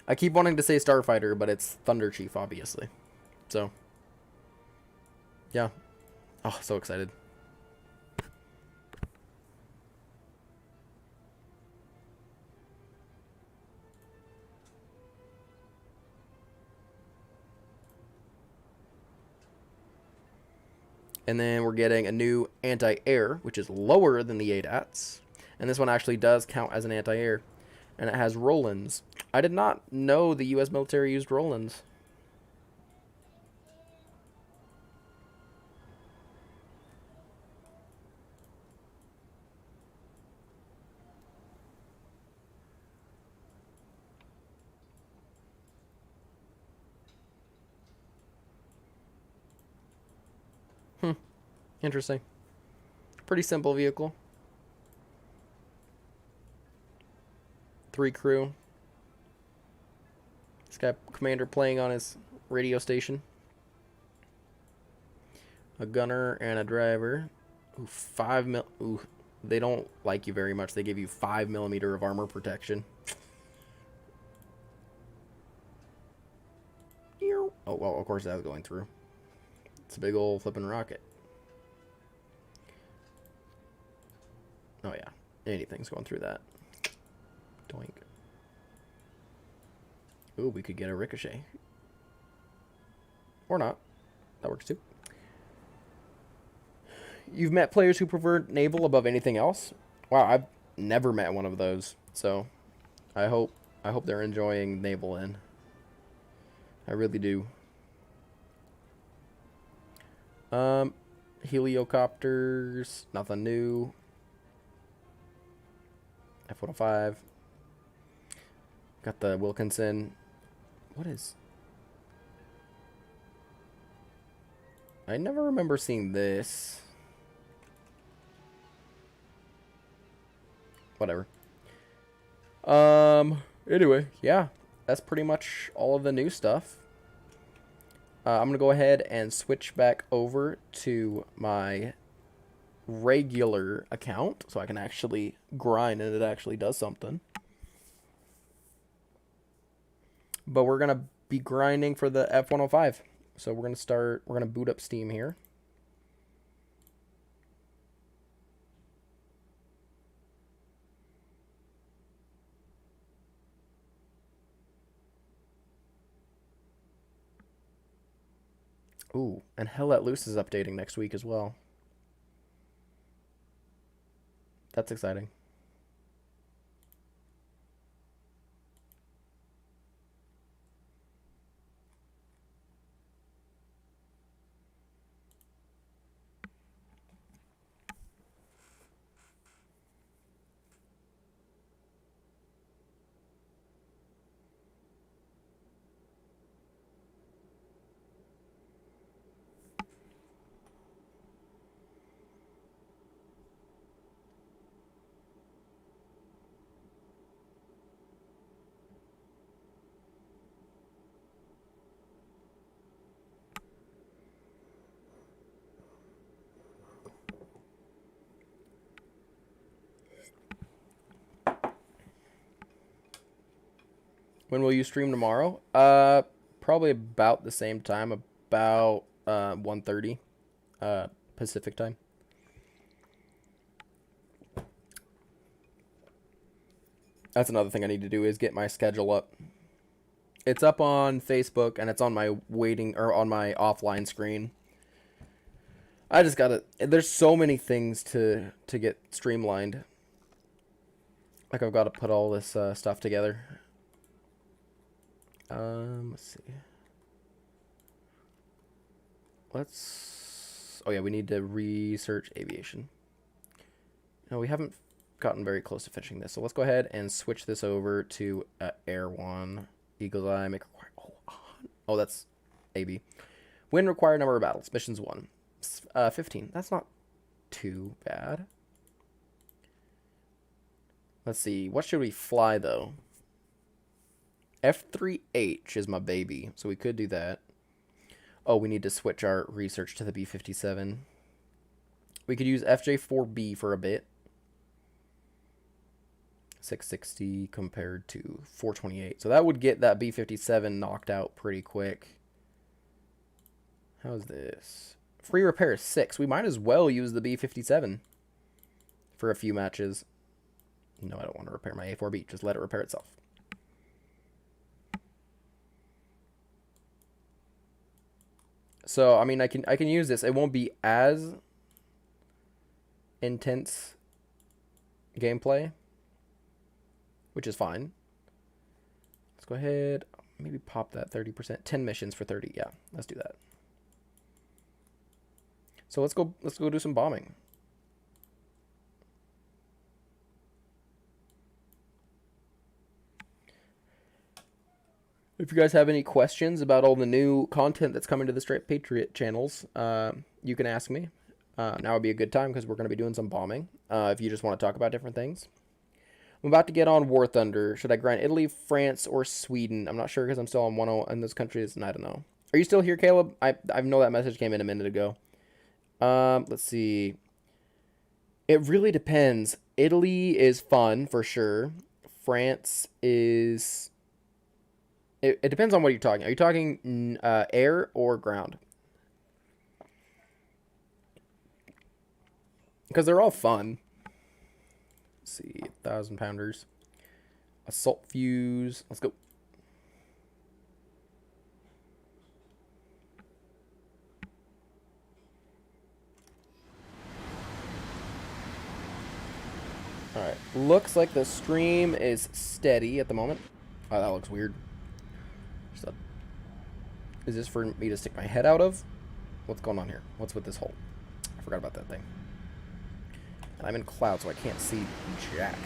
I keep wanting to say Starfighter, but it's Thunder Chief, obviously. So, yeah. Oh, so excited. And then we're getting a new anti-air, which is lower than the ADATs. And this one actually does count as an anti-air. And it has roll-ins. I did not know the U.S. military used roll-ins. Interesting. Pretty simple vehicle. 3 crew. It's got commander playing on his radio station. A gunner and a driver. Ooh, 5 mil. Ooh, they don't like you very much. They give you 5mm of armor protection. Oh, well, of course that was going through. It's a big old flipping rocket. Oh, yeah. Anything's going through that. Doink. Ooh, we could get a ricochet. Or not. That works too. You've met players who prefer naval above anything else? Wow, I've never met one of those. So, I hope they're enjoying naval in. I really do. Heliocopters, nothing new. F-105. Got the Wilkinson. What is... I never remember seeing this. Whatever. Anyway, yeah. That's pretty much all of the new stuff. I'm going to go ahead and switch back over to my regular account so I can actually grind and it actually does something. But we're going to be grinding for the F-105. So we're going to boot up Steam here. Ooh, and Hell Let Loose is updating next week as well. That's exciting. When will you stream tomorrow? Probably about the same time, about 1:30 Pacific time. That's another thing I need to do is get my schedule up. It's up on Facebook and it's on my on my offline screen. I just gotta. There's so many things to get streamlined. Like I've got to put all this stuff together. Let's see. Oh yeah, we need to research aviation. No, we haven't gotten very close to finishing this, so let's go ahead and switch this over to Air 1. Eagle's Eye, make require. That's AB. Win required number of battles. Missions 1. 15. That's not too bad. Let's see. What should we fly, though? F4e is my baby, so we could do that. Oh, we need to switch our research to the B-57. We could use FJ4B for a bit. 660 compared to 428. So that would get that B-57 knocked out pretty quick. How's this? Free repair is 6. We might as well use the B-57 for a few matches. No, I don't want to repair my A4B. Just let it repair itself. So, I mean, I can use this. It won't be as intense gameplay, which is fine. Let's go ahead. Maybe pop that 30%. 10 missions for 30. Yeah, let's do that. So let's go do some bombing. If you guys have any questions about all the new content that's coming to the Straight Patriot channels, you can ask me. Now would be a good time because we're going to be doing some bombing. If you just want to talk about different things. I'm about to get on War Thunder. Should I grind Italy, France, or Sweden? I'm not sure because I'm still on 1 in those countries, and I don't know. Are you still here, Caleb? I know that message came in a minute ago. Let's see. It really depends. Italy is fun, for sure. France is... It depends on what you're talking. Are you talking air or ground? Because they're all fun. Let's see, 1,000 pounders. Assault fuse. Let's go. Alright. Looks like the stream is steady at the moment. Oh, that looks weird. Is this for me to stick my head out of? What's going on here? What's with this hole? I forgot about that thing. I'm in cloud, so I can't see jack.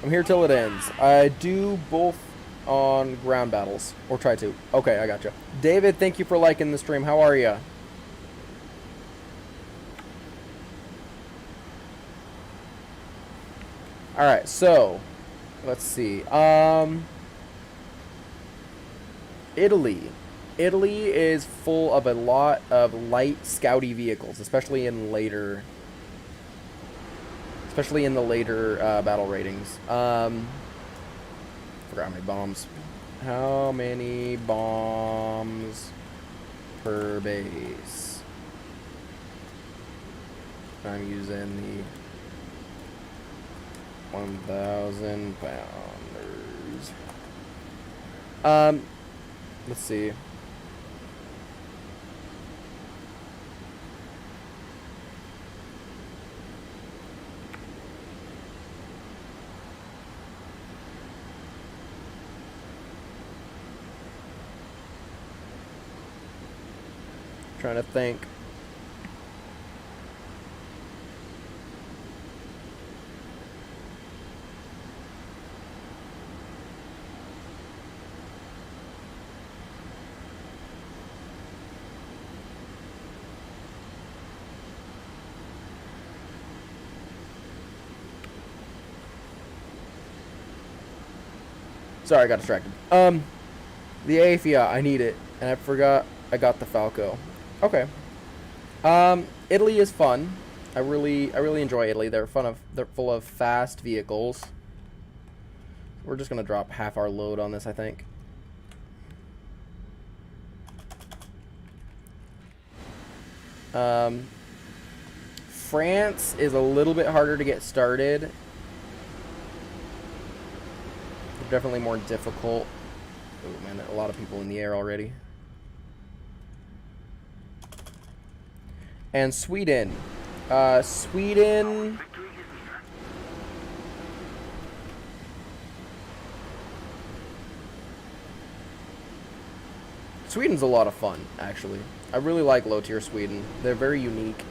I'm here till it ends. I do both on ground battles. Or try to. Okay, I gotcha. David, thank you for liking the stream. How are you? Alright, so... Let's see. Italy. Italy is full of a lot of light scouty vehicles, especially in the later battle ratings. Forgot how many bombs. How many bombs per base? I'm using the 1,000 pounders. Let's see. Trying to think. Sorry, I got distracted. The Afia, I need it, and I forgot I got the Falco. Okay. Italy is fun. I really enjoy Italy. They're full of fast vehicles. We're just gonna drop half our load on this, I think. France is a little bit harder to get started. Definitely more difficult. Oh man, a lot of people in the air already. And Sweden. Sweden's a lot of fun, actually. I really like low-tier Sweden. They're very unique.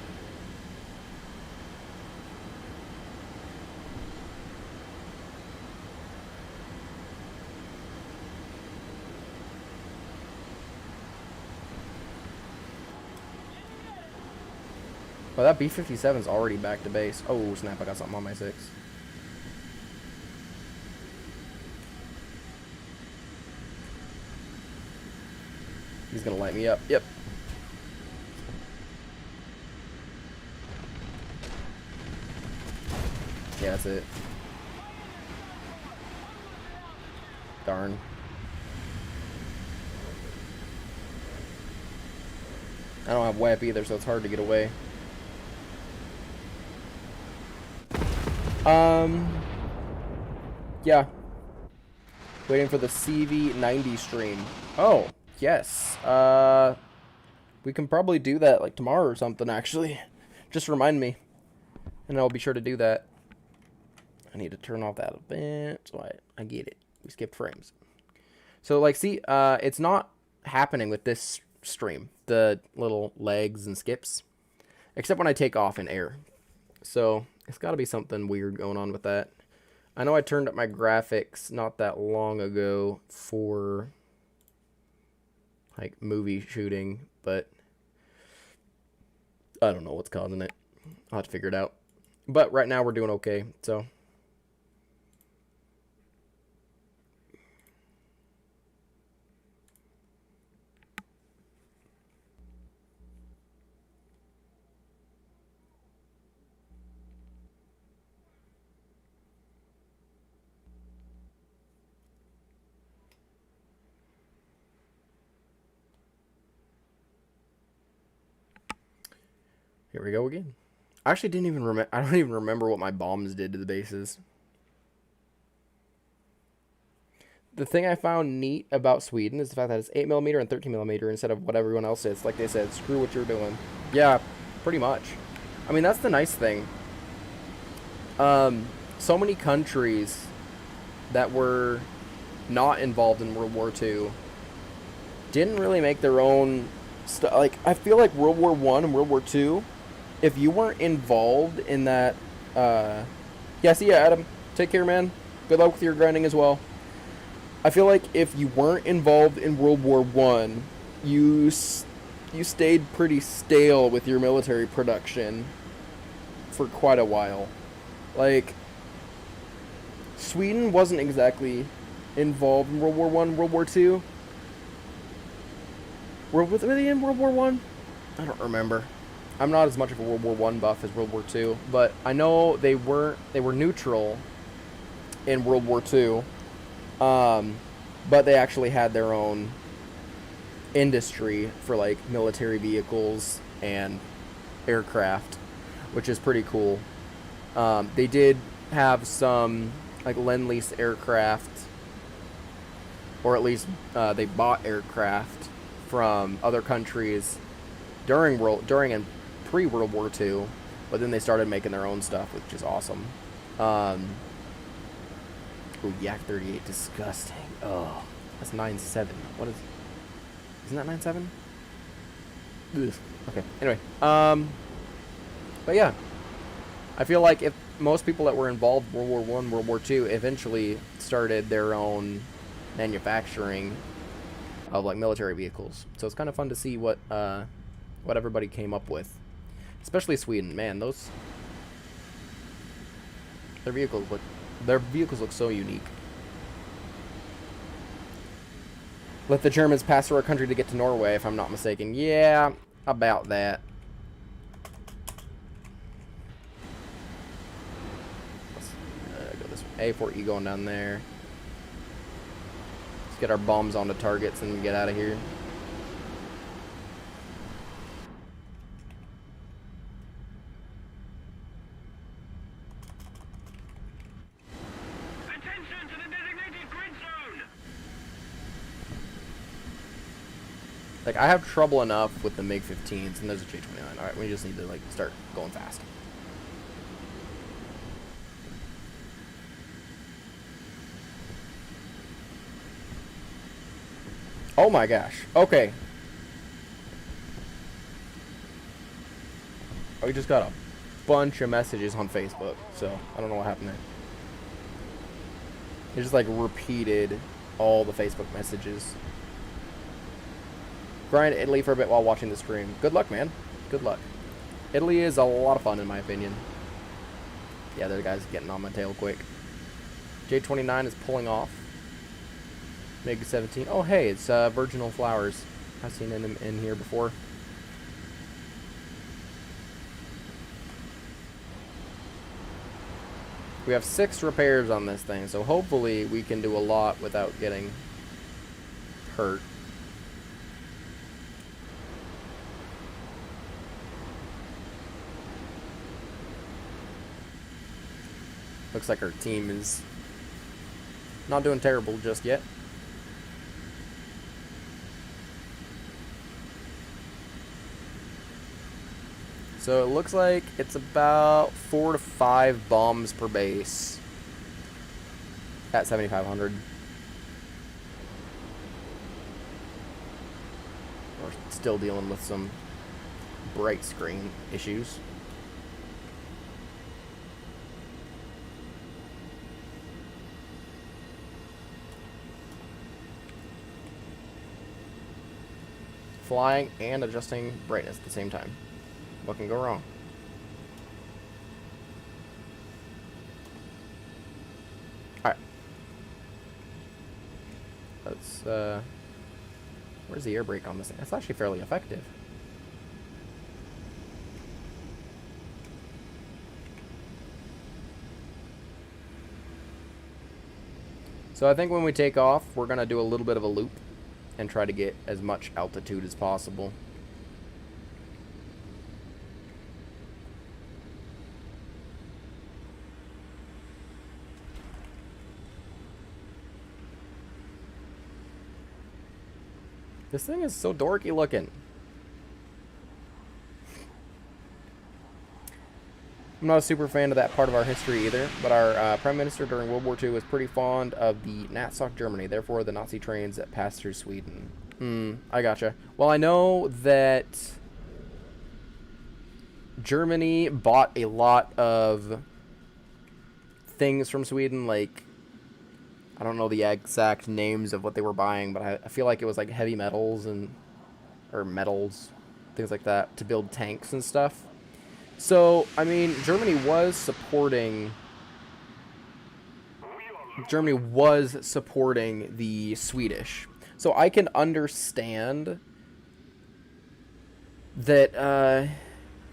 Oh, that B-57's already back to base. Oh, snap, I got something on my 6. He's gonna light me up. Yep. Yeah, that's it. Darn. I don't have WEP either, so it's hard to get away. Yeah. Waiting for the CV90 stream. Oh, yes. We can probably do that like tomorrow or something, actually. Just remind me. And I'll be sure to do that. I need to turn off that event. So I get it. We skipped frames. So, like, see, it's not happening with this stream. The little legs and skips. Except when I take off in air. So, it's got to be something weird going on with that. I know I turned up my graphics not that long ago for, like, movie shooting, but I don't know what's causing it. I'll have to figure it out. But right now we're doing okay, so. Here we go again. I actually didn't even remember. I don't even remember what my bombs did to the bases. The thing I found neat about Sweden is the fact that it's 8mm and 13mm instead of what everyone else is. Like they said, screw what you're doing. Yeah, pretty much. I mean, that's the nice thing. So many countries that were not involved in World War II didn't really make their own stuff. Like, I feel like World War I and World War II, if you weren't involved in that, yeah, see ya, Adam. Take care, man. Good luck with your grinding as well. I feel like if you weren't involved in World War I, you stayed pretty stale with your military production for quite a while. Like, Sweden wasn't exactly involved in World War I, World War II. Were they in World War I? I don't remember. I'm not as much of a World War I buff as World War II, but I know they were neutral in World War II. But they actually had their own industry for like military vehicles and aircraft, which is pretty cool. They did have some like Lend-Lease aircraft, or at least they bought aircraft from other countries during and pre-World War II, but then they started making their own stuff, which is awesome. Ooh, Yak 38, disgusting. Oh, that's 9.7. What is? Isn't that 9.7? Ugh. Okay. Anyway, but yeah, I feel like if most people that were involved in World War I, World War II, eventually started their own manufacturing of like military vehicles. So it's kind of fun to see what everybody came up with, especially Sweden. Man, their vehicles look so unique. Let the Germans pass through our country to get to Norway, if I'm not mistaken. Yeah, about that. Let's go this way. A4e going down there. Let's get our bombs onto targets and get out of here. Like, I have trouble enough with the MiG-15s, and there's a J-29. Alright, we just need to, like, start going fast. Oh my gosh. Okay. We just got a bunch of messages on Facebook, so I don't know what happened there. It just, like, repeated all the Facebook messages. Grind Italy for a bit while watching the stream. Good luck, man. Good luck. Italy is a lot of fun in my opinion. Yeah, the guy's getting on my tail quick. J29 is pulling off. MiG 17. Oh, hey, it's virginal flowers. I've seen them in here before. We have 6 repairs on this thing, so hopefully we can do a lot without getting hurt. Looks like our team is not doing terrible just yet. So it looks like it's about 4 to 5 bombs per base at 7,500. We're still dealing with some bright screen issues. Flying and adjusting brightness at the same time. What can go wrong? Alright. Let's, where's the air brake on this thing? That's actually fairly effective. So I think when we take off, we're going to do a little bit of a loop and try to get as much altitude as possible. This thing is so dorky looking. I'm not a super fan of that part of our history either, but our Prime Minister during World War II was pretty fond of the Nazi Germany, therefore the Nazi trains that passed through Sweden. I gotcha. Well, I know that Germany bought a lot of things from Sweden, like, I don't know the exact names of what they were buying, but I feel like it was like heavy metals or metals, things like that, to build tanks and stuff. So, I mean, Germany was supporting the Swedish. So I can understand that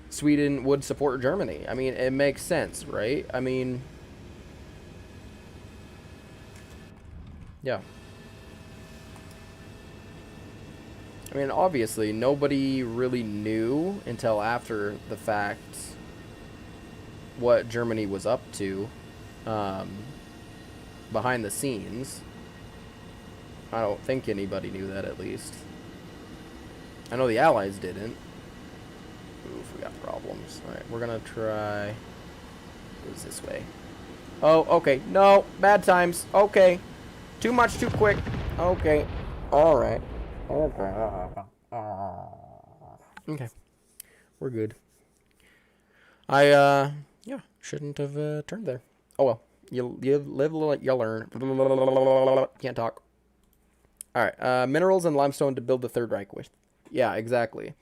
Sweden would support Germany. I mean, it makes sense, right? I mean, yeah. I mean, obviously, nobody really knew until after the fact what Germany was up to behind the scenes. I don't think anybody knew that, at least. I know the Allies didn't. Oof, we got problems. Alright, we're gonna try... It was this way. Oh, okay. No, bad times. Okay. Too much, too quick. Okay. Alright. Okay. We're good. Yeah, shouldn't have turned there. Oh well. You live, you learn. Can't talk. Alright, minerals and limestone to build the Third Reich with. Yeah, exactly.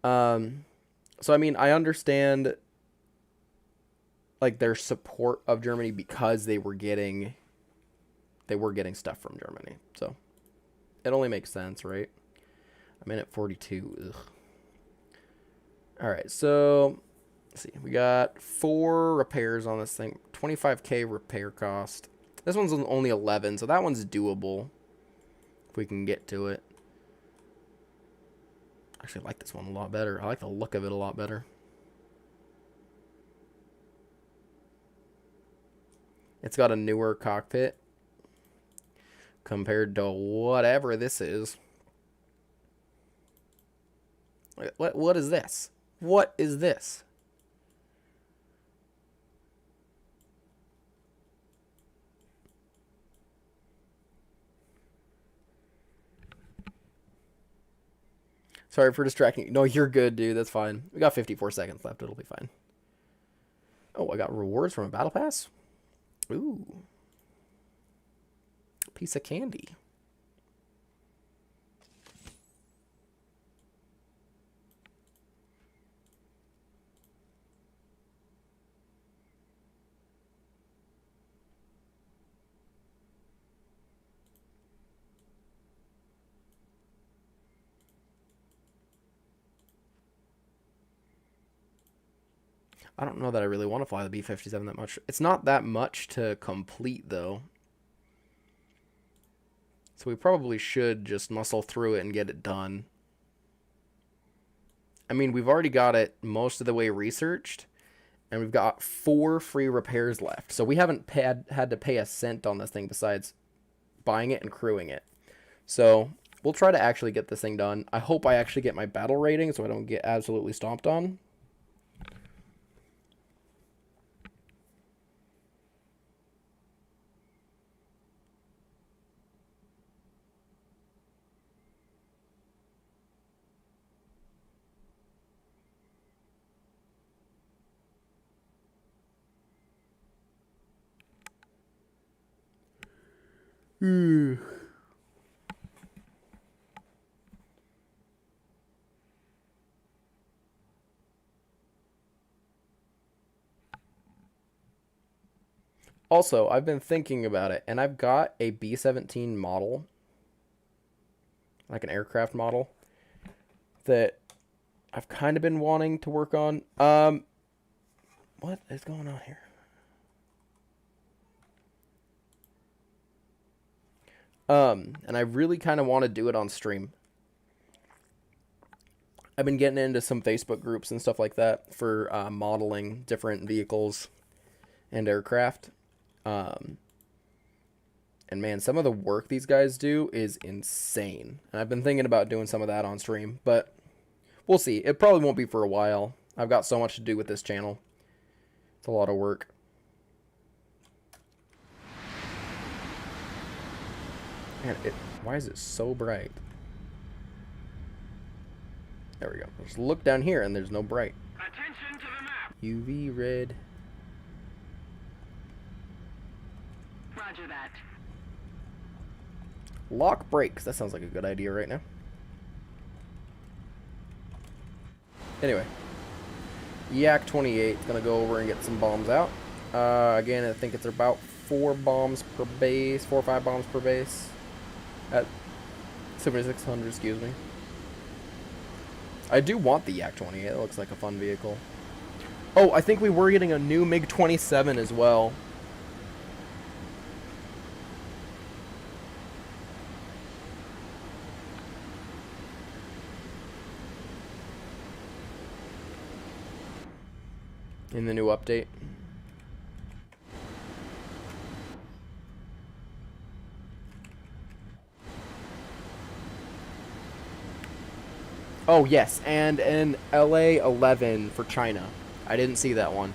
So I mean, I understand like their support of Germany because they were getting stuff from Germany. So it only makes sense, right? I'm in at 42. Ugh. All right, so let's see. We got 4 repairs on this thing. 25k repair cost. This one's only 11, so that one's doable if we can get to it. Actually, I like this one a lot better. I like the look of it a lot better. It's got a newer cockpit compared to whatever this is. What is this? What is this? Sorry for distracting you. No, you're good, dude. That's fine. We got 54 seconds left. It'll be fine. Oh, I got rewards from a battle pass? Ooh. Piece of candy. I don't know that I really want to fly the B-57 that much. It's not that much to complete, though. So we probably should just muscle through it and get it done. I mean, we've already got it most of the way researched, and we've got 4 free repairs left. So we haven't had to pay a cent on this thing besides buying it and crewing it. So we'll try to actually get this thing done. I hope I actually get my battle rating so I don't get absolutely stomped on. Also, I've been thinking about it, and I've got a B-17 model, like an aircraft model, that I've kind of been wanting to work on. What is going on here? And I really kind of want to do it on stream. I've been getting into some Facebook groups and stuff like that for modeling different vehicles and aircraft. And man, some of the work these guys do is insane. And I've been thinking about doing some of that on stream, but we'll see. It probably won't be for a while. I've got so much to do with this channel. It's a lot of work. Man, why is it so bright? There we go. Just look down here and there's no bright. Attention to the map. UV red. Roger that. Lock brakes. That sounds like a good idea right now. Anyway. Yak 28 is going to go over and get some bombs out. Again, I think it's about 4 bombs per base. 4 or 5 bombs per base. At 7600, excuse me. I do want the Yak 28. It looks like a fun vehicle. Oh, I think we were getting a new MiG-27 as well. In the new update. Oh, yes, and an LA-11 for China. I didn't see that one.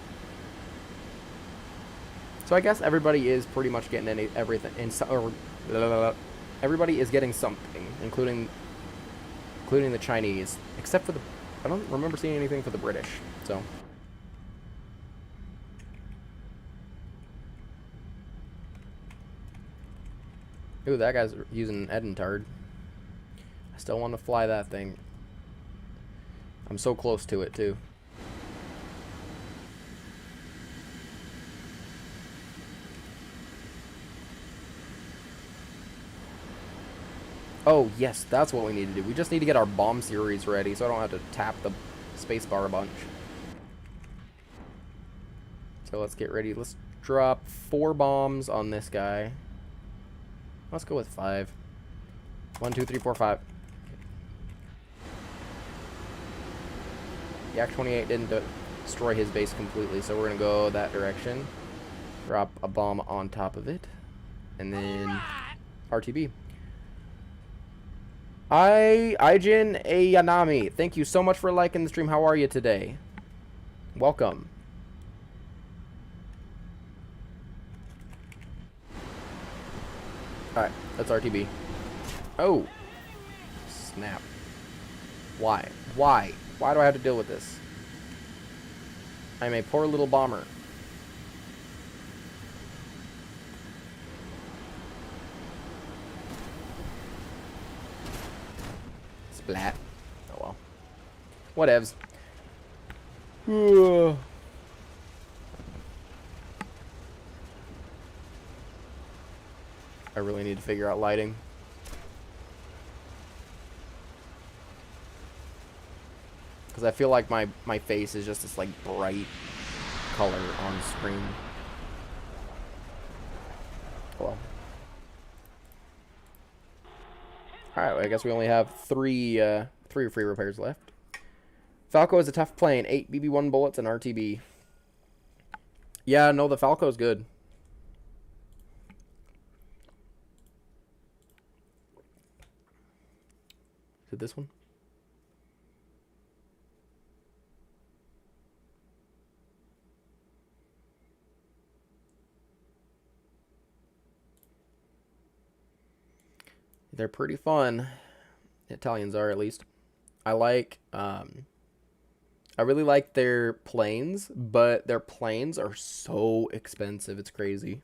So I guess everybody is pretty much getting everything. Everybody is getting something, including the Chinese. Except for the... I don't remember seeing anything for the British, so... Ooh, that guy's using an Edentard. I still want to fly that thing. I'm so close to it, too. Oh, yes, that's what we need to do. We just need to get our bomb series ready so I don't have to tap the spacebar a bunch. So let's get ready. Let's drop 4 bombs on this guy. Let's go with 5. 1, 2, 3, 4, 5. Yak 28 didn't destroy his base completely, so we're going to go that direction. Drop a bomb on top of it. And then RTB. Aijin Ayanami, thank you so much for liking the stream. How are you today? Welcome. Alright, that's RTB. Oh. Snap. Why? Why? Why do I have to deal with this? I'm a poor little bomber. Splat. Oh well. Whatevs. I really need to figure out lighting. Because I feel like my face is just this like bright color on screen. Well. Alright, well, I guess we only have three free repairs left. Falco is a tough plane. 8 BB-1 bullets and RTB. Yeah, no, the Falco's good. Is it this one? They're pretty fun. Italians are, at least. I really like their planes, but their planes are so expensive. It's crazy.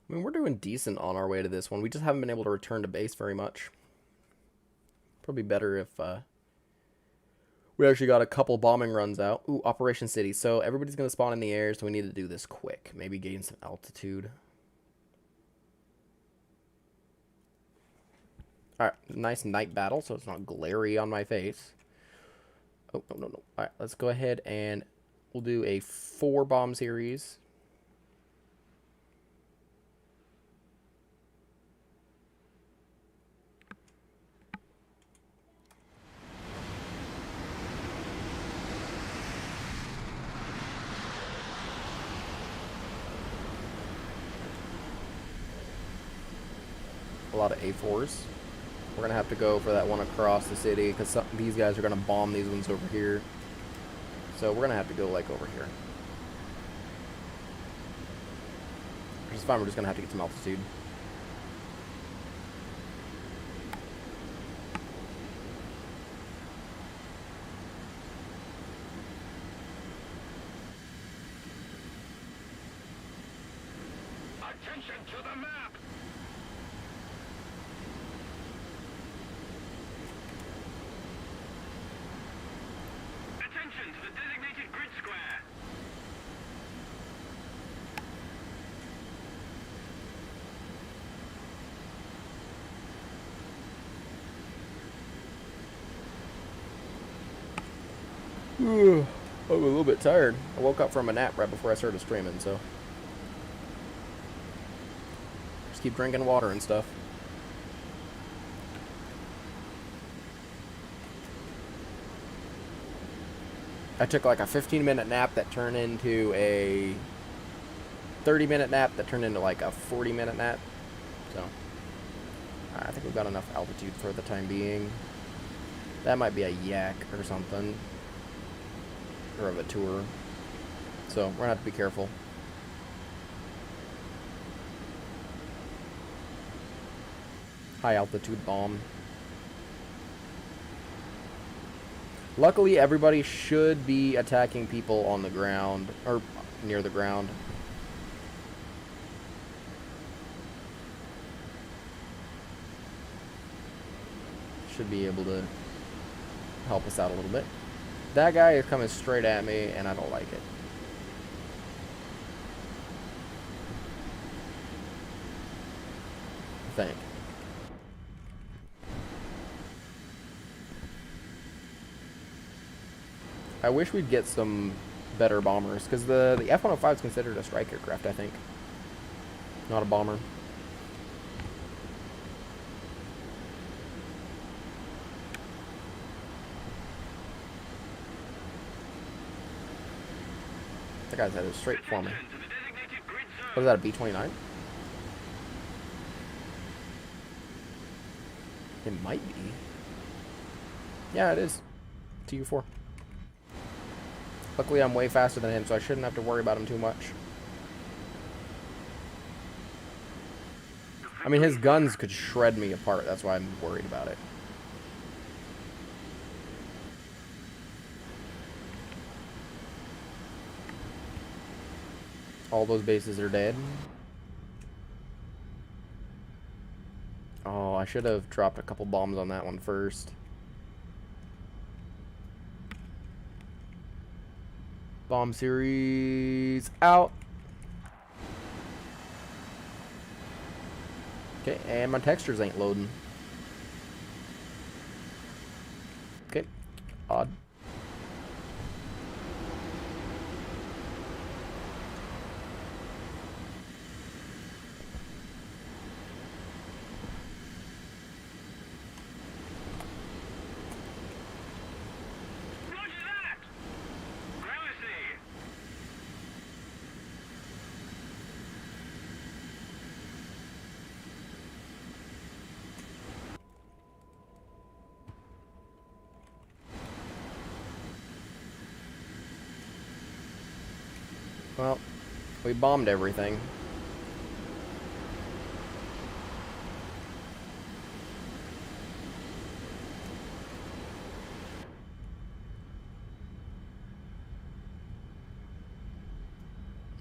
I mean, we're doing decent on our way to this one. We just haven't been able to return to base very much. Probably better if we actually got a couple bombing runs out. Ooh, Operation City. So everybody's going to spawn in the air, so we need to do this quick. Maybe gain some altitude. Alright, nice night battle, so it's not glary on my face. Oh, no. Alright, let's go ahead and we'll do a 4-bomb series. A lot of A4s. We're going to have to go for that one across the city because these guys are going to bomb these ones over here. So we're going to have to go, like, over here. Which is fine. We're just going to have to get some altitude. Attention to the map! Attention to the designated grid square! I'm a little bit tired. I woke up from a nap right before I started streaming, so just keep drinking water and stuff. I took like a 15-minute nap that turned into a 30-minute nap that turned into like a 40-minute nap. So I think we've got enough altitude for the time being. That might be a yak or something. Or of a tour. So we're gonna have to be careful. High altitude bomb. Luckily, everybody should be attacking people on the ground, or near the ground. Should be able to help us out a little bit. That guy is coming straight at me, and I don't like it. I think. I wish we'd get some better bombers, because the F-105 is considered a strike aircraft, I think. Not a bomber. That guy's headed straight for me. What is that, a B-29? It might be. Yeah, it is. TU-4. Luckily, I'm way faster than him, so I shouldn't have to worry about him too much. I mean, his guns could shred me apart. That's why I'm worried about it. All those bases are dead. Oh, I should have dropped a couple bombs on that one first. Bomb series out. Okay, and my textures ain't loading. Okay, odd. Roger that! Gravity! Well, we bombed everything.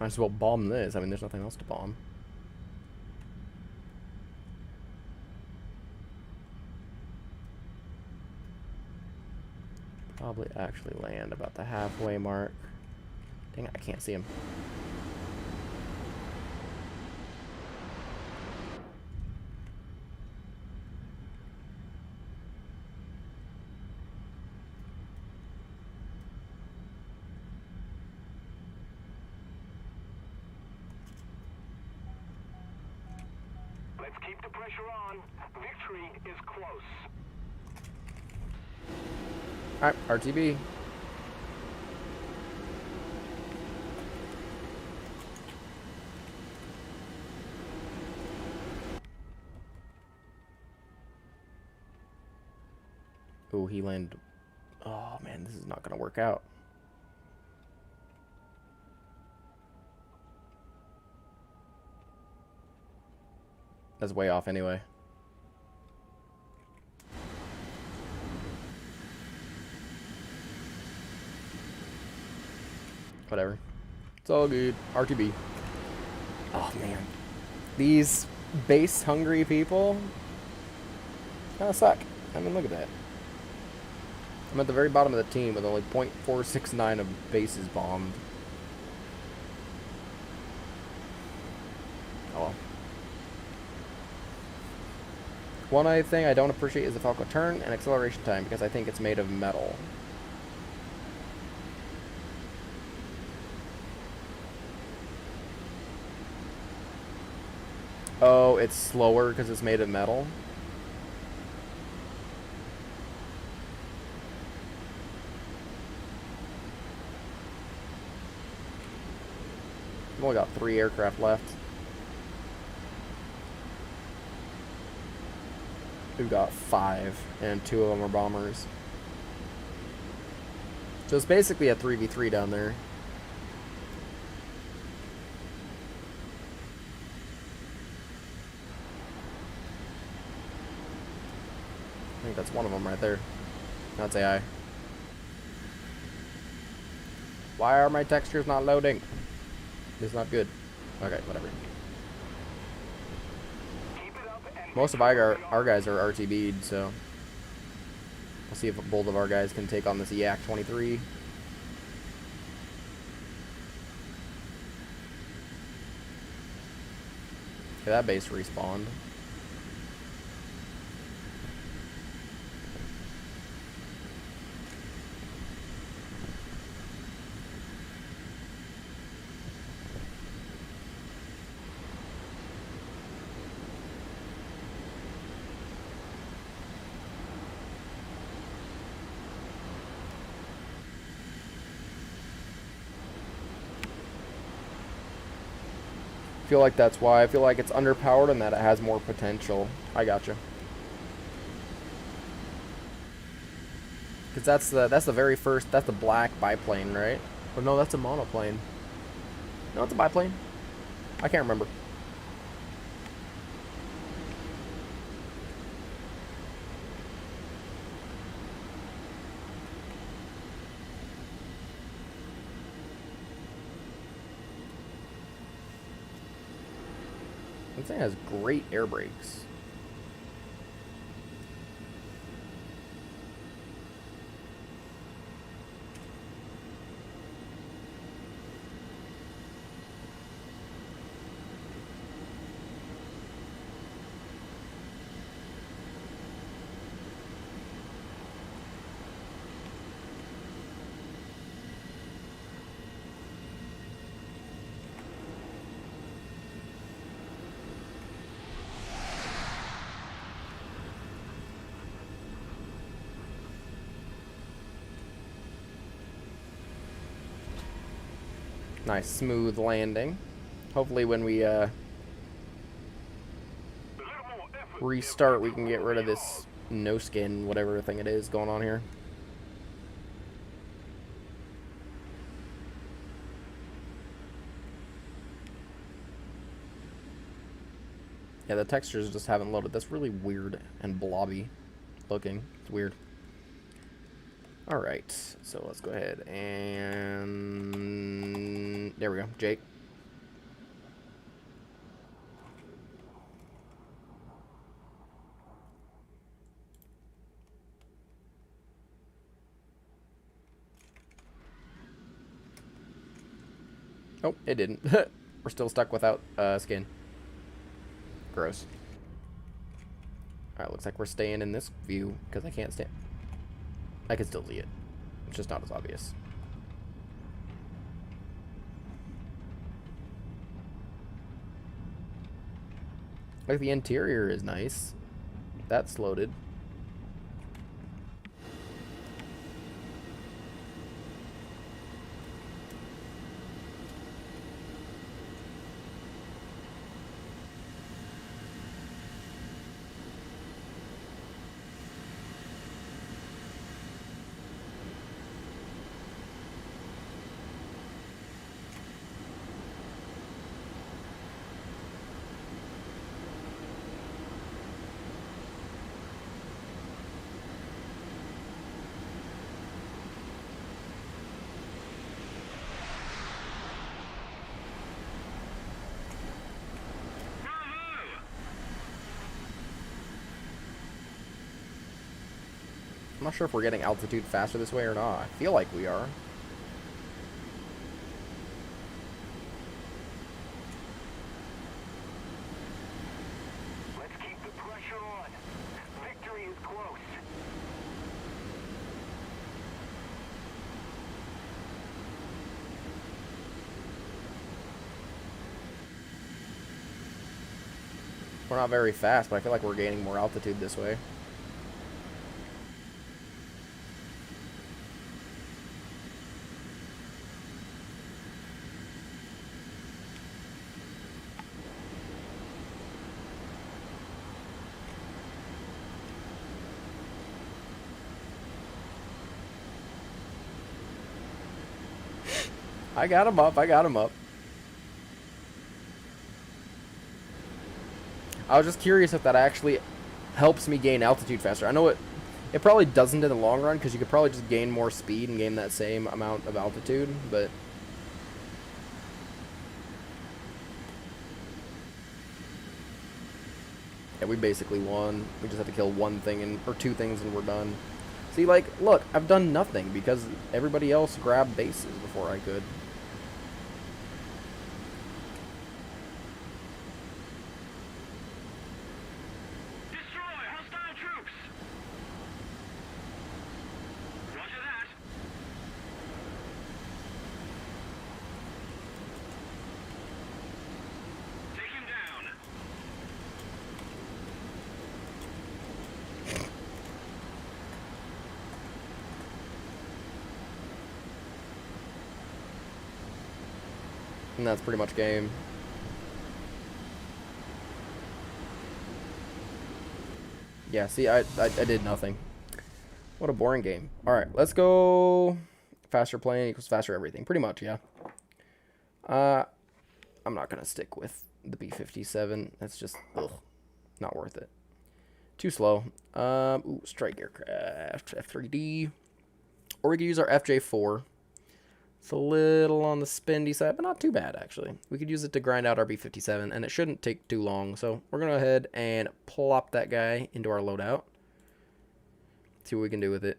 Might as well bomb this. I mean, there's nothing else to bomb. Probably actually land about the halfway mark. Dang it, I can't see him. Let's keep the pressure on. Victory is close. Alright, RTB. Ooh, he landed. Oh man, this is not gonna work out. That's way off anyway. Whatever. It's all good. RTB. Oh man. These base hungry people kinda suck. I mean, look at that. I'm at the very bottom of the team with only .469 of bases bombed. Oh well. One thing I don't appreciate is the Falco turn and acceleration time because I think it's made of metal. Oh, it's slower because it's made of metal? I've only got 3 aircraft left. We've got 5, and 2 of them are bombers. So it's basically a 3v3 down there. I think that's one of them right there. That's AI. Why are my textures not loading? It's not good. Okay, whatever. Most of our guys are RTB'd, so we'll see if both of our guys can take on this Yak 23. Okay, that base respawned. I feel like that's why. I feel like it's underpowered and that it has more potential. I gotcha. Because that's the very first, that's the black biplane, right? Or no, that's a monoplane. No, it's a biplane. I can't remember. This thing has great air brakes. Nice smooth landing. Hopefully when we restart we can get rid of this no skin whatever thing it is going on here. Yeah, the textures just haven't loaded. That's really weird and blobby looking. It's weird. Alright, so let's go ahead and... There we go, Jake. Oh, it didn't. We're still stuck without skin. Gross. Alright, looks like we're staying in this view because I can't stand... I can still see it. It's just not as obvious. Like the interior is nice. That's loaded. I'm not sure if we're getting altitude faster this way or not. I feel like we are. Let's keep the pressure on. Victory is close. We're not very fast, but I feel like we're gaining more altitude this way. I got him up. I got him up. I was just curious if that actually helps me gain altitude faster. I know it probably doesn't in the long run because you could probably just gain more speed and gain that same amount of altitude, but yeah, we basically won. We just have to kill one thing and or two things and we're done. See, like, look, I've done nothing because everybody else grabbed bases before I could. And that's pretty much game. Yeah, see, I did nothing. What a boring game. Alright, let's go. Faster plane equals faster everything. Pretty much, yeah. I'm not going to stick with the B-57. That's just, ugh, not worth it. Too slow. Ooh, strike aircraft, F3D. Or we could use our FJ4. It's a little on the spendy side, but not too bad, actually. We could use it to grind out our B-57, and it shouldn't take too long. So we're going to go ahead and plop that guy into our loadout. See what we can do with it.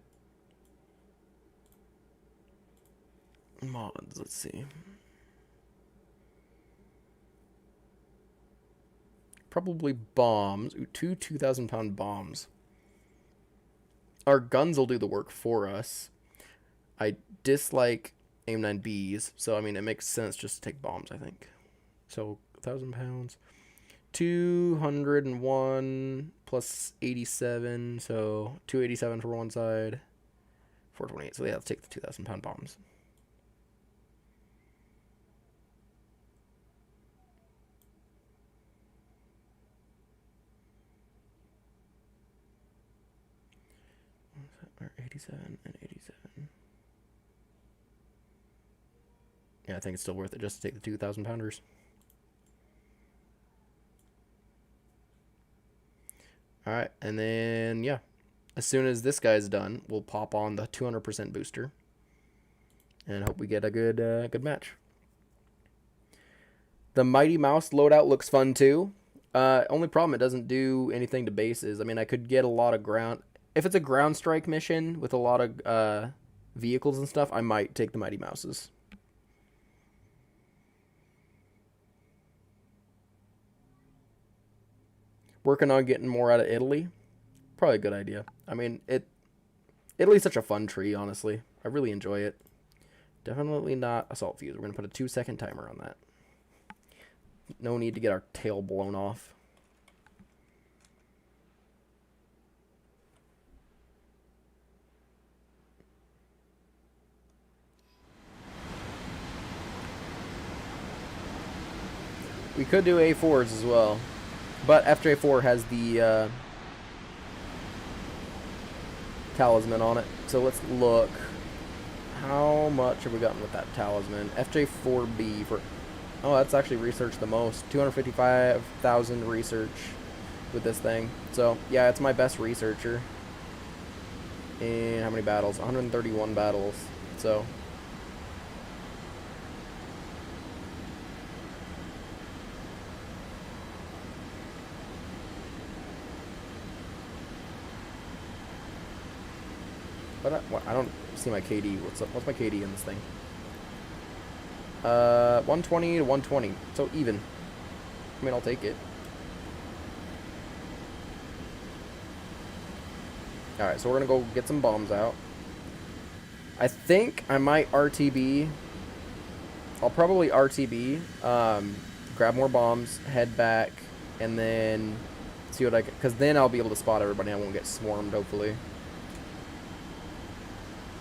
Mods, let's see. Probably bombs. Ooh, two 2,000-pound bombs. Our guns will do the work for us. I dislike AIM-9Bs, so I mean it makes sense just to take bombs, I think. So 1,000 pounds. 201 plus 87, so 287 for one side. 428, so yeah, let's take the 2,000-pound bombs. Or 87 and 87. Yeah, I think it's still worth it just to take the 2,000 pounders. Alright, and then, yeah. As soon as this guy's done, we'll pop on the 200% booster. And hope we get a good match. The Mighty Mouse loadout looks fun too. Only problem, it doesn't do anything to bases. I mean, I could get a lot of ground... If it's a ground strike mission with a lot of vehicles and stuff, I might take the Mighty Mouses. Working on getting more out of Italy. Probably a good idea. I mean, Italy's such a fun tree, honestly. I really enjoy it. Definitely not assault fuse. We're going to put a 2-second timer on that. No need to get our tail blown off. We could do A4s as well, but FJ4 has the talisman on it. So let's look. How much have we gotten with that talisman? FJ4B for... Oh, that's actually researched the most. 255,000 research with this thing. So, yeah, it's my best researcher. And how many battles? 131 battles. So... But I don't see my KD. What's my KD in this thing? 120 to 120. So even. I mean, I'll take it. Alright, so we're going to go get some bombs out. I think I might RTB. I'll probably RTB. Grab more bombs, head back, and then see what I can... Because then I'll be able to spot everybody. I won't get swarmed, hopefully.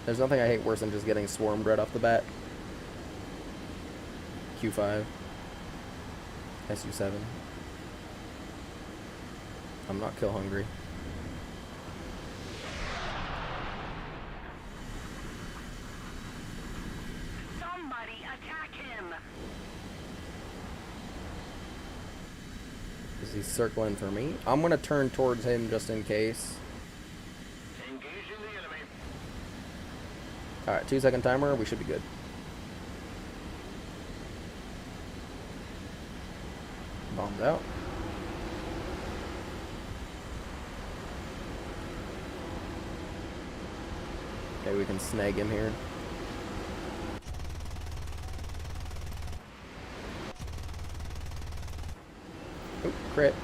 There's nothing I hate worse than just getting swarmed right off the bat. Q5. SU7. I'm not kill hungry. Somebody attack him! Is he circling for me? I'm gonna turn towards him just in case. Engaging the enemy. Alright, 2-second timer, we should be good. Bombs out. Okay, we can snag him here. Oop, crit.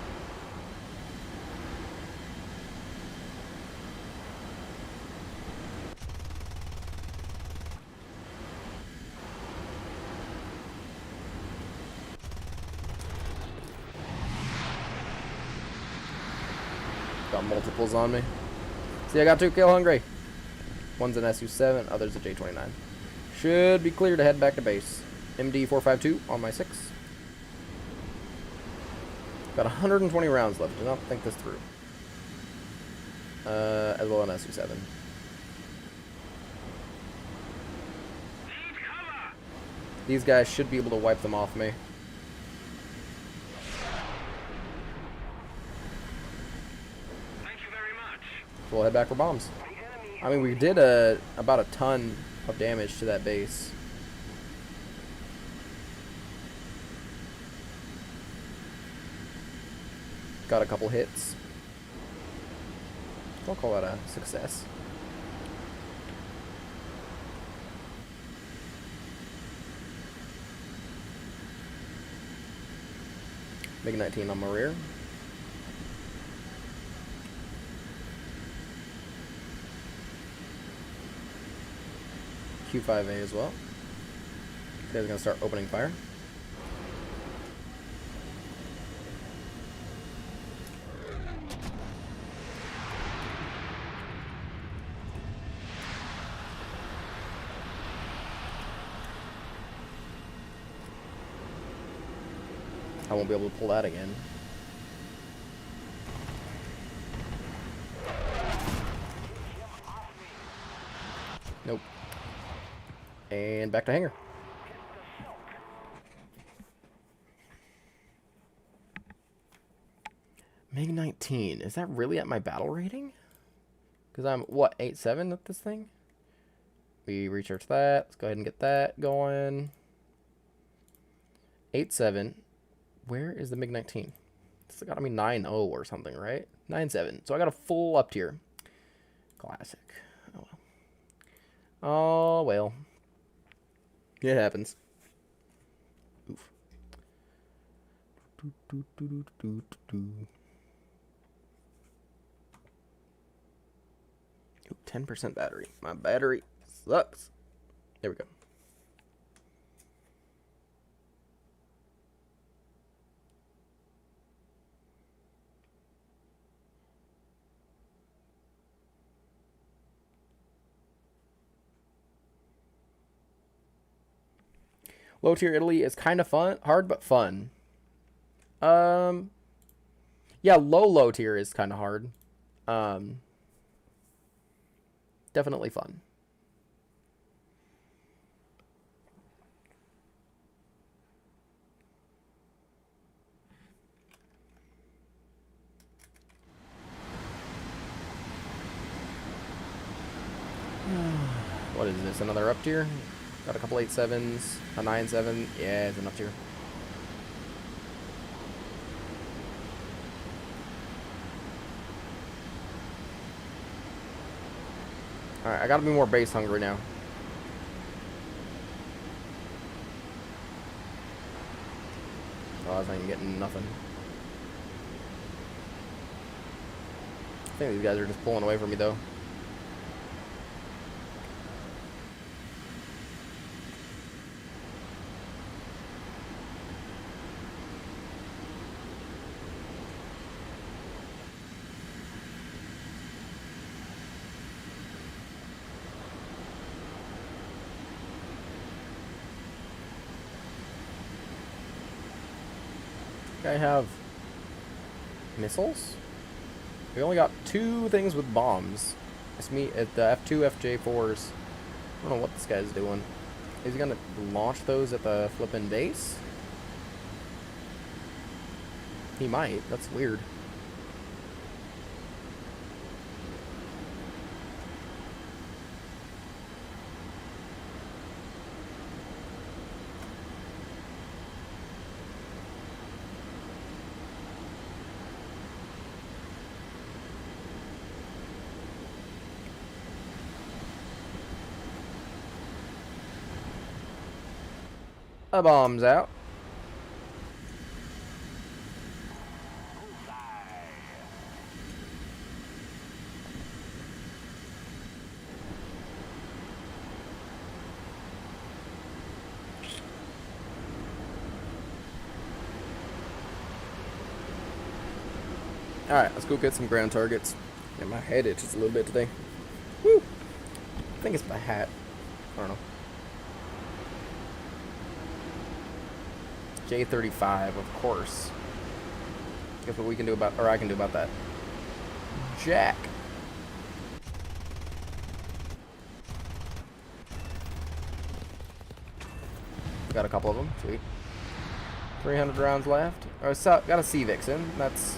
Got multiples on me. See, I got 2 kill hungry. One's an SU7, other's a J29. Should be clear to head back to base. MD452 on my 6. Got 120 rounds left. Do not think this through. As well an SU7. These guys should be able to wipe them off me. We'll head back for bombs. I mean, we did about a ton of damage to that base. Got a couple hits. I'll call that a success. MiG-19 on my rear. Q-5A as well. This guy's gonna start opening fire. I won't be able to pull that again. Nope. And back to hangar. MiG-19. Is that really at my battle rating? Because I'm, what, 8.7 with this thing? We research that. Let's go ahead and get that going. 8.7. Where is the MiG-19? It's got to be 9.0 or something, right? 9.7. So I got a full up tier. Classic. Oh, well. Oh, well. It happens. Oof. 10% battery. My battery sucks. There we go. Low tier Italy is kind of fun, hard but fun. Yeah, low tier is kind of hard. Definitely fun. What is this? Another up tier? Got a couple 8.7s, a 9.7. Yeah, it's an up tier. Alright, I gotta be more base hungry now. Oh, I was not getting nothing. I think these guys are just pulling away from me, though. I have missiles. We only got 2 things with bombs. It's me at the F2 FJ4s. I don't know what this guy's doing. Is he gonna launch those at the flippin' base? He might. That's weird. A bomb's out. Alright, let's go get some ground targets. Yeah, my head itches a little bit today. Woo! I think it's my hat. I don't know. J35, of course. Guess what we can do about, or I can do about that. Jack. Got a couple of them. Sweet. 300 rounds left. Oh, so, got a C Vixen. That's,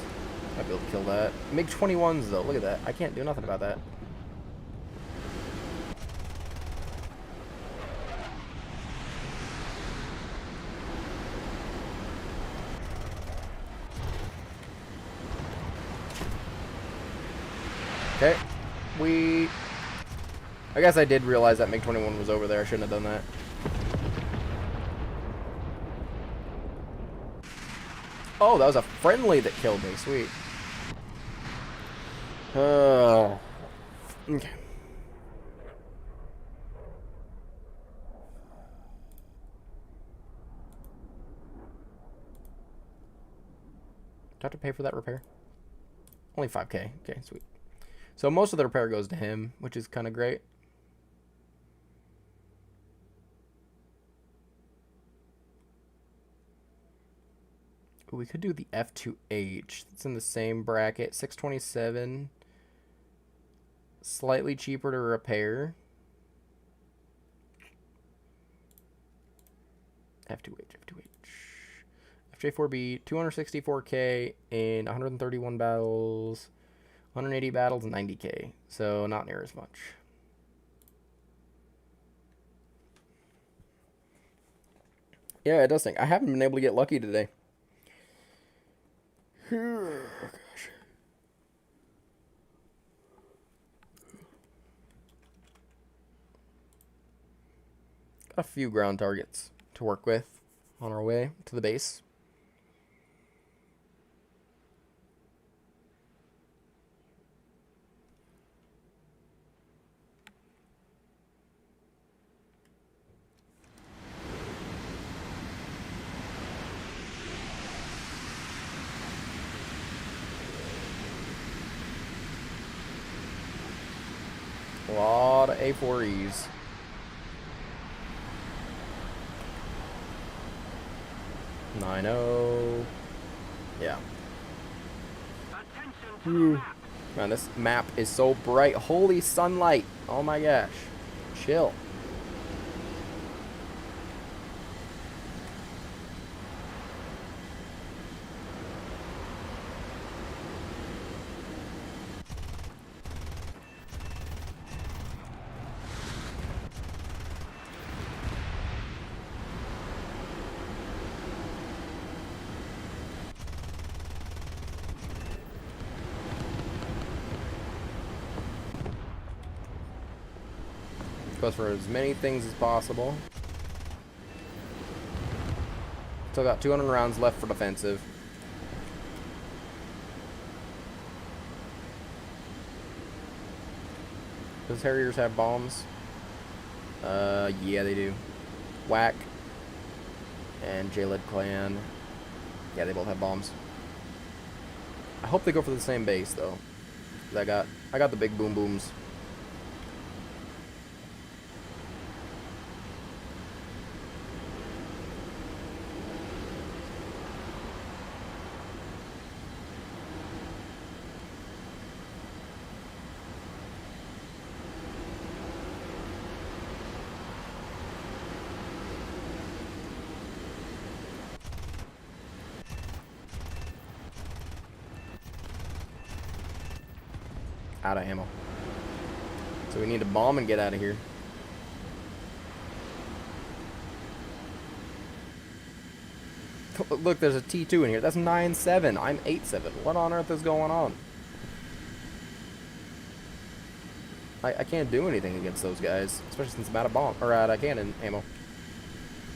I'd be able to kill that. MiG-21s though. Look at that. I can't do nothing about that. Okay. I guess I did realize that MiG-21 was over there. I shouldn't have done that. Oh, that was a friendly that killed me. Sweet. Oh. Okay. Do I have to pay for that repair? Only 5K. Okay, sweet. So most of the repair goes to him, which is kind of great. Ooh, we could do the F4e. It's in the same bracket. 627. Slightly cheaper to repair. F4e. F4b, 264K in 131 battles, 180 battles, 90K. So not near as much. Yeah, it does think. I haven't been able to get lucky today. Oh, gosh. Got a few ground targets to work with on our way to the base. A lot of A4Es. I know. Yeah. Man, this map is so bright. Holy sunlight. Oh my gosh. Chill. Goes for as many things as possible. Still got 200 rounds left for defensive. Does Harriers have bombs? Yeah, they do. Whack and Jaled Clan. Yeah, they both have bombs. I hope they go for the same base though. 'Cause I got the big boom booms. Out of ammo. So we need to bomb and get out of here. Look, there's a T2 in here. That's 9-7. I'm 8-7. What on earth is going on? I can't do anything against those guys, especially since I'm out of bomb or out of cannon ammo.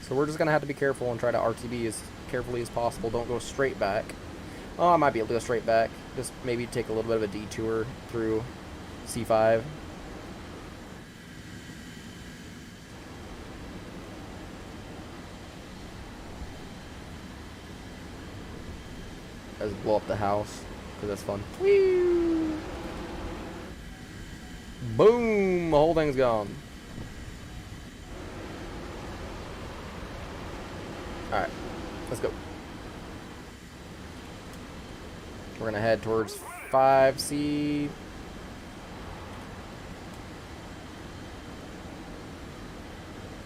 So we're just gonna have to be careful and try to RTB as carefully as possible. Don't go straight back. Oh, I might be able to go straight back. Just maybe take a little bit of a detour through C5. Let's blow up the house, because that's fun. Whee! Boom! The whole thing's gone. Alright, let's go. We're gonna head towards 5C.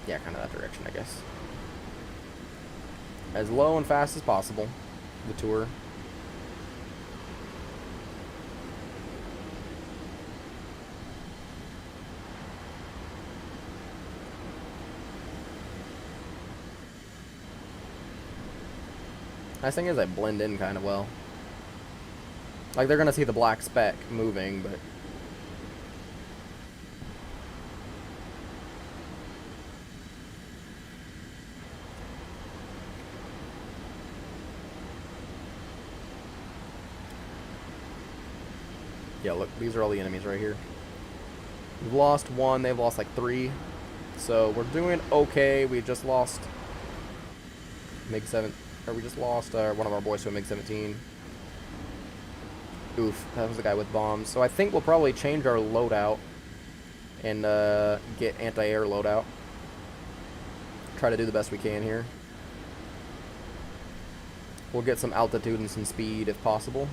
Yeah, kind of that direction, I guess. As low and fast as possible. The tour. Nice thing is I blend in kind of well. Like, they're gonna see the black speck moving, but Yeah, look, these are all the enemies right here. We've lost one, they've lost like 3. So we're doing okay. We just lost MiG-7, or we just lost one of our boys to a MiG-17. Oof, that was the guy with bombs. So I think we'll probably change our loadout and get anti-air loadout. Try to do the best we can here. We'll get some altitude and some speed if possible.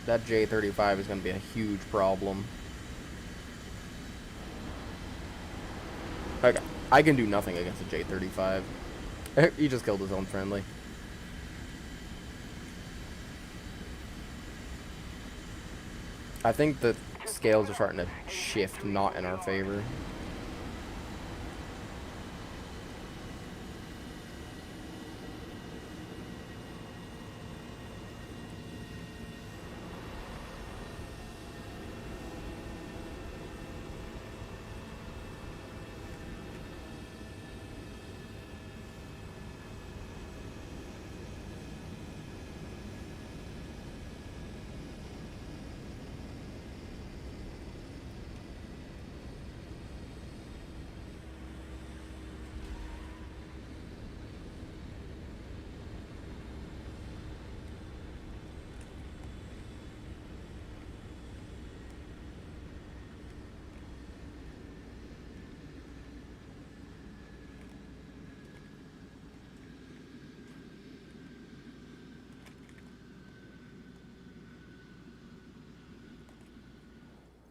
That J-35 is going to be a huge problem. Okay, I can do nothing against a J-35. He just killed his own friendly. I think the scales are starting to shift not in our favor.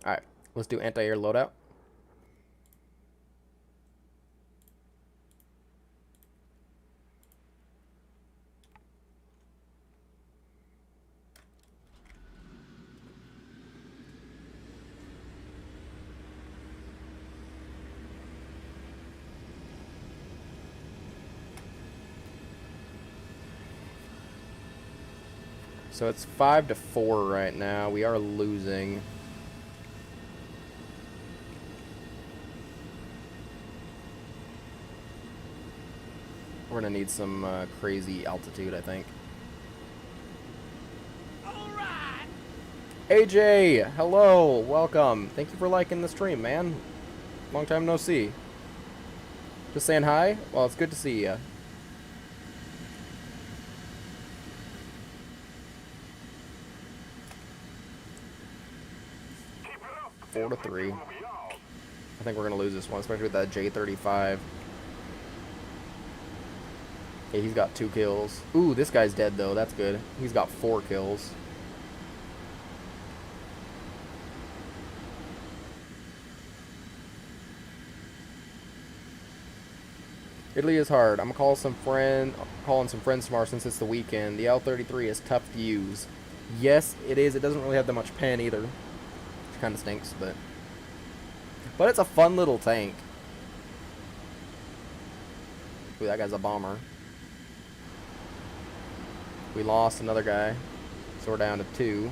Alright, let's do anti-air loadout. So it's 5-4 right now. We are losing. We're gonna need some crazy altitude, I think. Alright! AJ, hello, welcome. Thank you for liking the stream, man. Long time no see. Just saying hi? Well, it's good to see ya. Keep it up! 4-3. I think we're gonna lose this one, especially with that J-35. Yeah, he's got 2 kills. Ooh, this guy's dead though. That's good. He's got 4 kills. Italy is hard. I'm gonna calling some friends tomorrow since it's the weekend. The L-33 is tough to use. Yes, it is. It doesn't really have that much pen either, which kind of stinks, but it's a fun little tank. Ooh, that guy's a bomber. We lost another guy, so we're down to 2.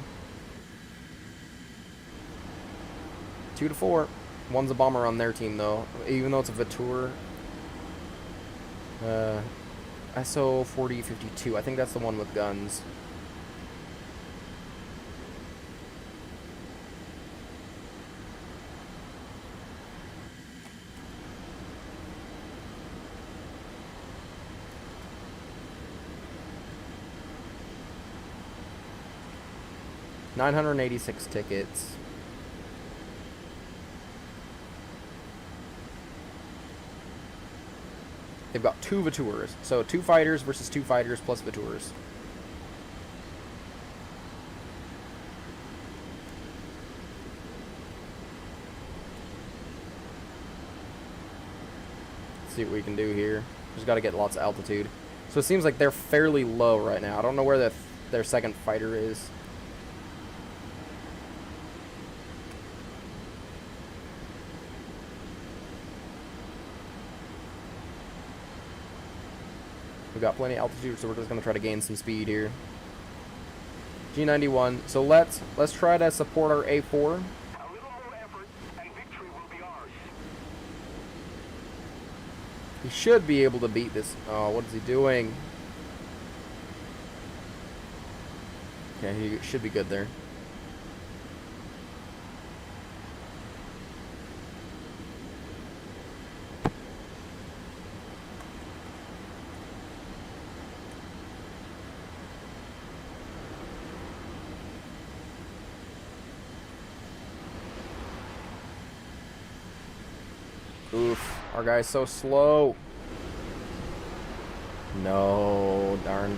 2-4. One's a bomber on their team though, even though it's a Vautour. SO-4e 52. I think that's the one with guns. $986 tickets. They've got 2 Vautours. So 2 fighters versus 2 fighters plus Vautours. Let's see what we can do here. Just got to get lots of altitude. So it seems like they're fairly low right now. I don't know where their second fighter is. We got plenty of altitude, so we're just gonna try to gain some speed here. G91. So let's try to support our A4. A little more effort, and victory will be ours. He should be able to beat this. Oh, what is he doing? Okay, he should be good there. Oof, our guy's so slow. No, darn.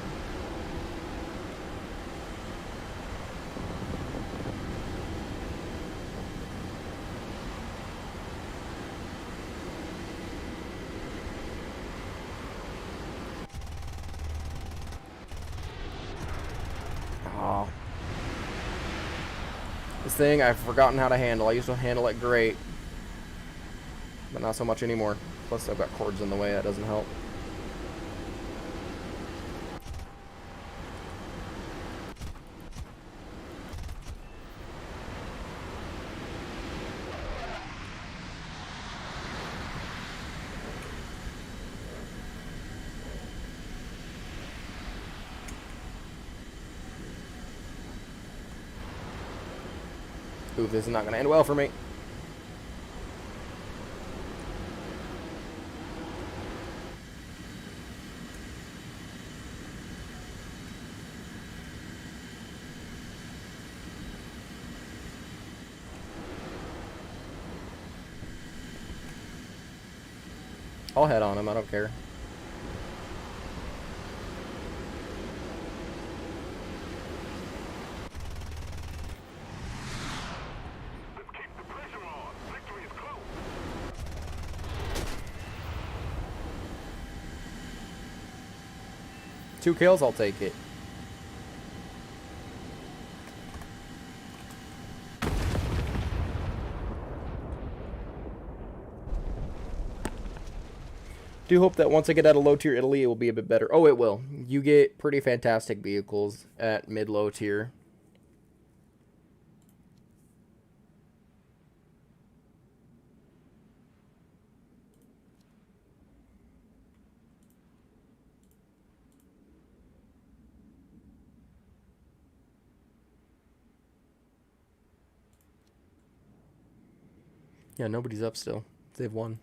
Oh. This thing I've forgotten how to handle. I used to handle it great, but not so much anymore. Plus I've got cords in the way, that doesn't help. Ooh, this is not going to end well for me. I'll head on him, I don't care. Let's keep the pressure on. Victory is close. Two kills, I'll take it. Do hope that once I get out of low tier Italy, it will be a bit better. Oh, it will. You get pretty fantastic vehicles at mid-low tier. Yeah, nobody's up still. They've won.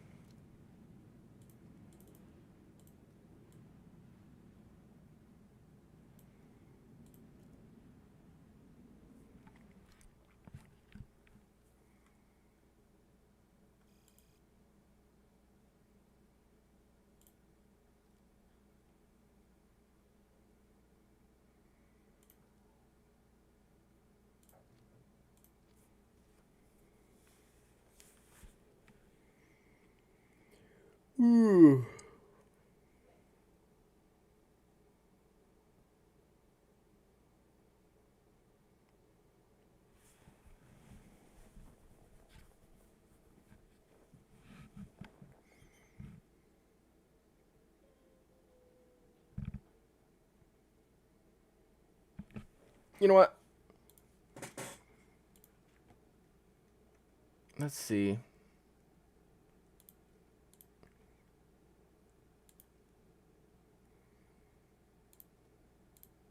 Ooh. You know what? Let's see.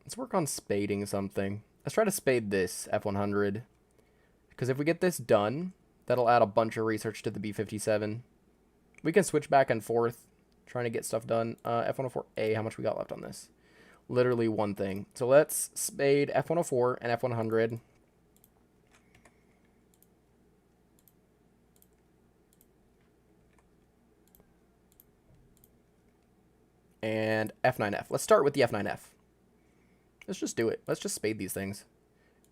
Let's work on spading something. Let's try to spade this F100. Because if we get this done, that'll add a bunch of research to the B-57. We can switch back and forth trying to get stuff done. F-104A, how much we got left on this? Literally one thing. So let's spade F-104 and F-100. And F9F. Let's start with the F9F. Let's just do it. Let's just spade these things.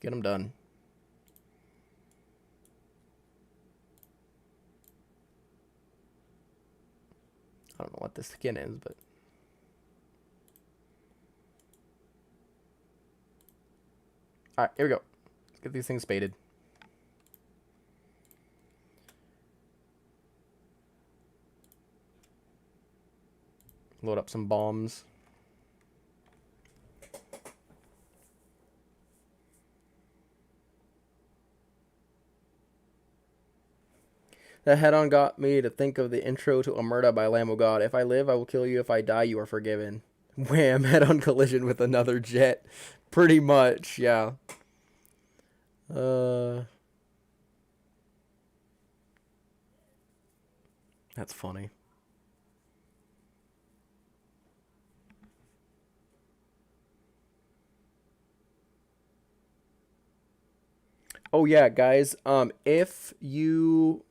Get them done. I don't know what this skin is, but... Alright, here we go. Let's get these things spaded. Load up some bombs. That head-on got me to think of the intro to Omerta by Lamb of God. If I live, I will kill you. If I die, you are forgiven. Wham! Head-on collision with another jet. Pretty much, yeah. That's funny. Oh yeah, guys. If you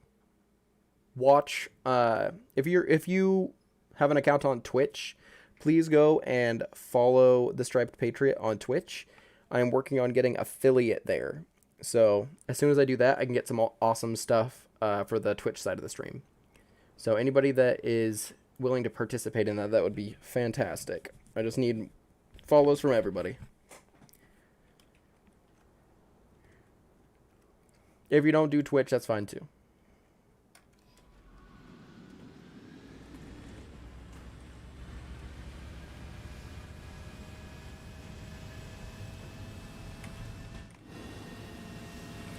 watch, if you have an account on Twitch, please go and follow the Striped Patriot on Twitch. I am working on getting affiliate there. So as soon as I do that, I can get some awesome stuff for the Twitch side of the stream. So anybody that is willing to participate in that, that would be fantastic. I just need follows from everybody. If you don't do Twitch, that's fine too.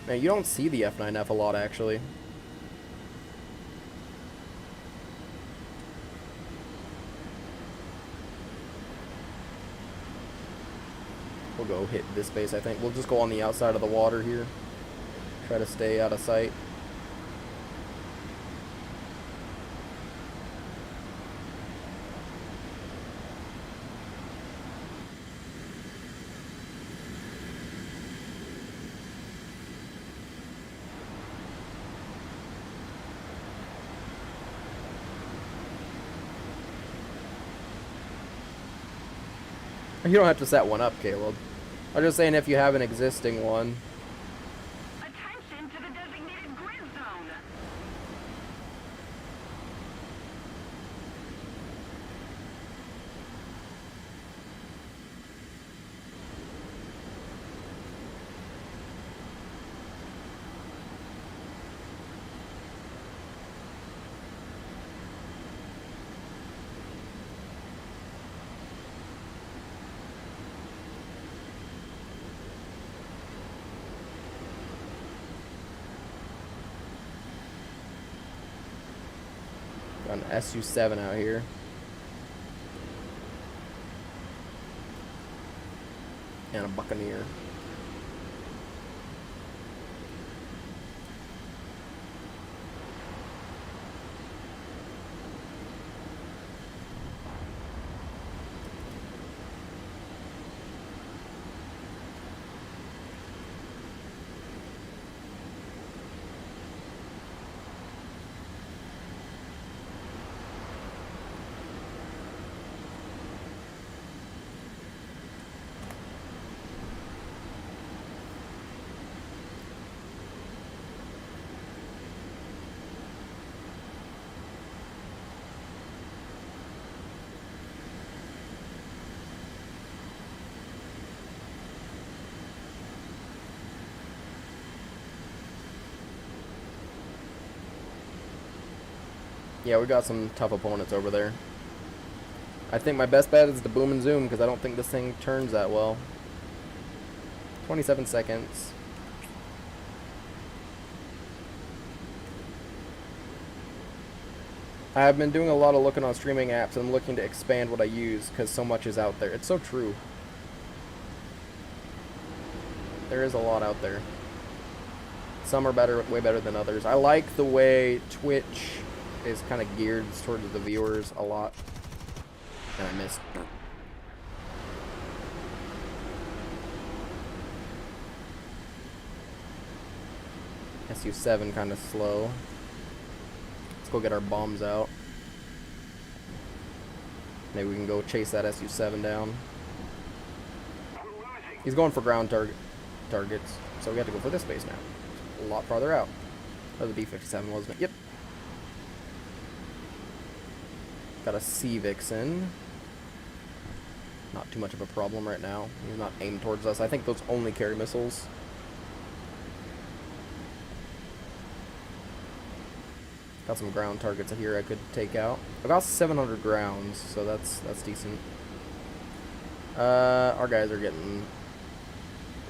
Man, you don't see the F9F a lot, actually. We'll go hit this base, I think. We'll just go on the outside of the water here. Try to stay out of sight. You don't have to set one up, Caleb. I'm just saying if you have an existing one. Attention to the designated grid zone. Got an SU-7 out here. And a Buccaneer. Yeah, we got some tough opponents over there. I think my best bet is the boom and zoom because I don't think this thing turns that well. 27 seconds. I've been doing a lot of looking on streaming apps and looking to expand what I use because so much is out there. It's so true. There is a lot out there. Some are better, way better than others. I like the way Twitch is kind of geared towards the viewers a lot. And I missed. SU-7 kind of slow. Let's go get our bombs out. Maybe we can go chase that SU-7 down. He's going for ground targets, so we have to go for this base now. A lot farther out. Oh, the B-57 wasn't it? Yep. Got a Sea Vixen. Not too much of a problem right now. He's not aimed towards us. I think those only carry missiles. Got some ground targets here I could take out. About 700 grounds, so that's decent. Our guys are getting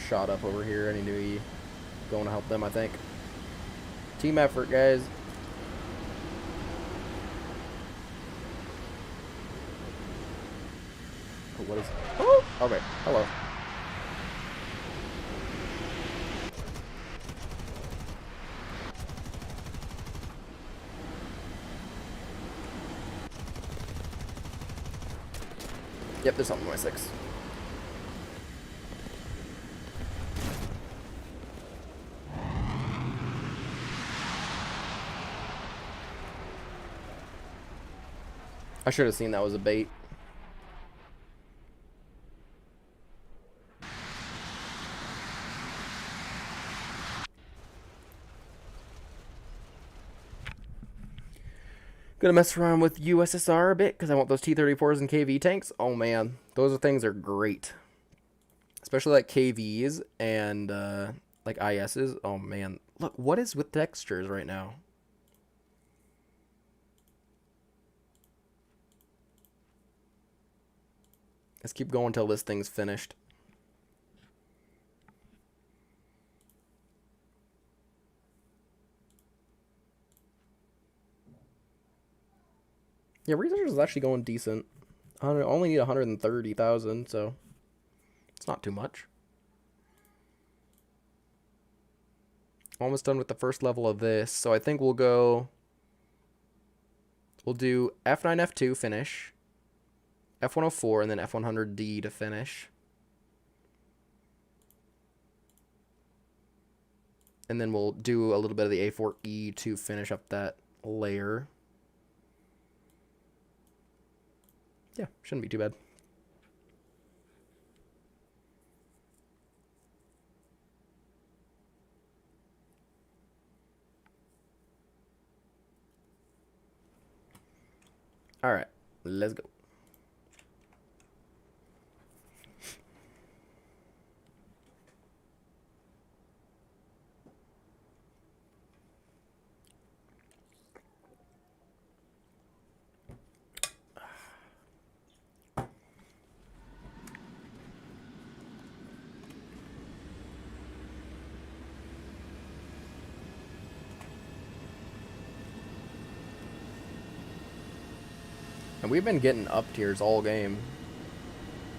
shot up over here. I need to be going to help them, I think. Team effort, guys. Oh, what is... Oh! Okay, hello. Yep, there's something in my 6. I should have seen that was a bait. Gonna mess around with USSR a bit because I want those T-34s and KV tanks. Oh man, those things are great. Especially like KVs and like ISs. Oh man, look, what is with textures right now? Let's keep going until this thing's finished. Yeah, research is actually going decent. I only need 130,000, so it's not too much. Almost done with the first level of this, so I think we'll do F9, F2 finish, F104, and then F100D to finish. And then we'll do a little bit of the A4e to finish up that layer. Yeah, shouldn't be too bad. All right, let's go. And we've been getting up tiers all game.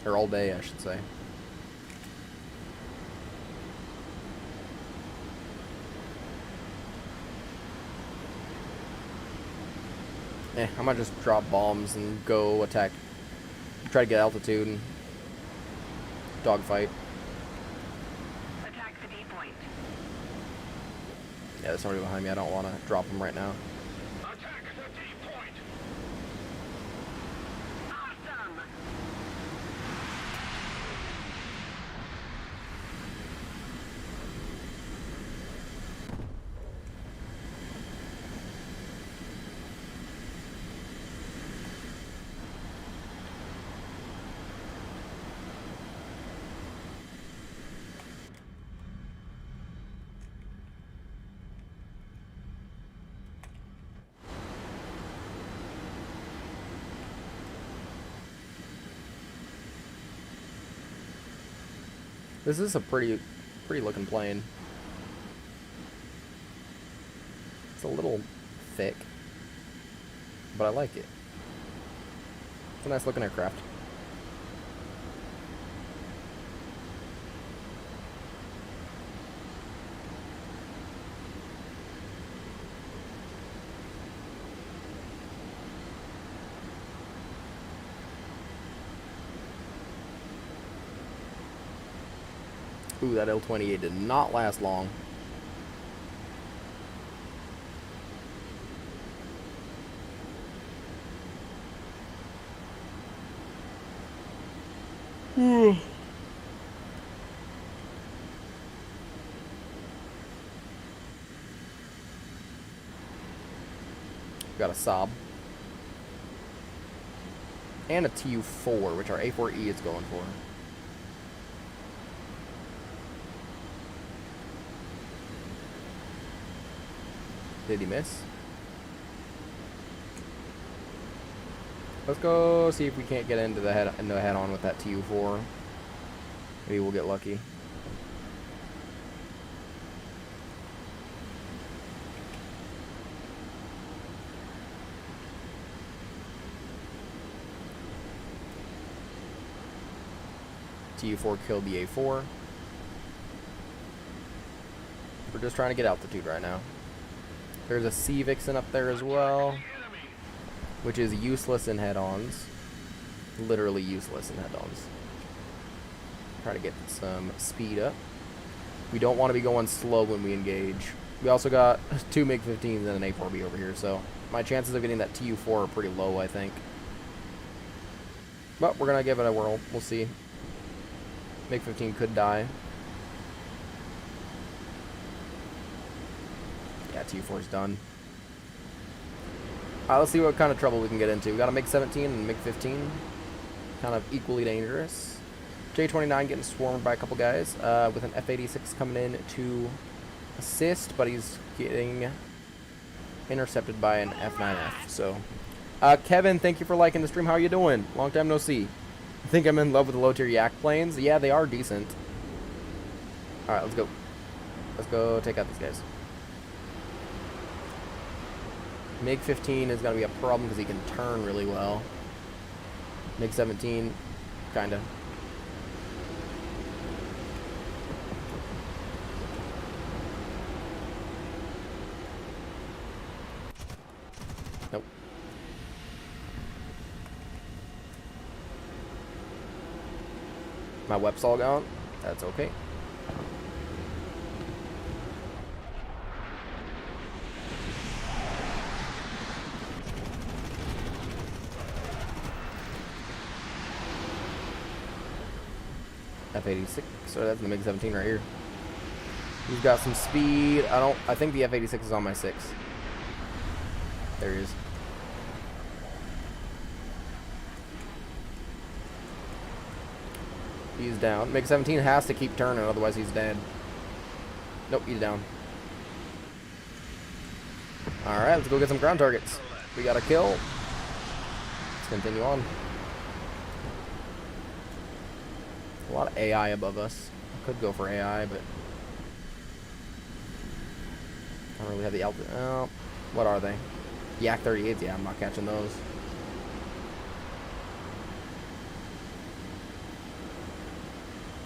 Or all day, I should say. I might just drop bombs and go attack. Try to get altitude and dogfight. Attack the D point. Yeah, there's somebody behind me. I don't want to drop them right now. Attack the D point. Awesome! This is a pretty looking plane. It's a little thick, but I like it. It's a nice looking aircraft. Ooh, that L-28 did not last long. Got a Saab. And a Tu-4, which our A4e is going for. Did he miss? Let's go see if we can't get into the head-on with that Tu-4. Maybe we'll get lucky. Tu-4 killed the A4. We're just trying to get altitude right now. There's a Sea Vixen up there as well, which is useless in head-ons. Literally useless in head-ons. Try to get some speed up. We don't want to be going slow when we engage. We also got 2 MiG-15s and an A4B over here, so my chances of getting that Tu-4 are pretty low, I think. But we're going to give it a whirl. We'll see. MiG-15 could die. Yeah, Tu-4's done. Alright, let's see what kind of trouble we can get into. We got a MiG-17 and a MiG-15. Kind of equally dangerous. J-29 getting swarmed by a couple guys with an F-86 coming in to assist, but he's getting intercepted by an F-9F. So, Kevin, thank you for liking the stream. How you doing? Long time no see. I think I'm in love with the low-tier Yak planes. Yeah, they are decent. Alright, let's go. Let's go take out these guys. MiG-15 is going to be a problem because he can turn really well. MiG-17, kind of. Nope. My web's all gone. That's okay. F-86, so that's the MiG-17 right here. He's got some speed. I think the F-86 is on my 6. There he is. He's down. MiG-17 has to keep turning, otherwise he's dead. Nope, he's down. Alright, let's go get some ground targets. We got a kill. Let's continue on. A lot of AI above us. I could go for AI, but I don't really have the altitude. Oh, what are they? Yak 38s? Yeah, I'm not catching those.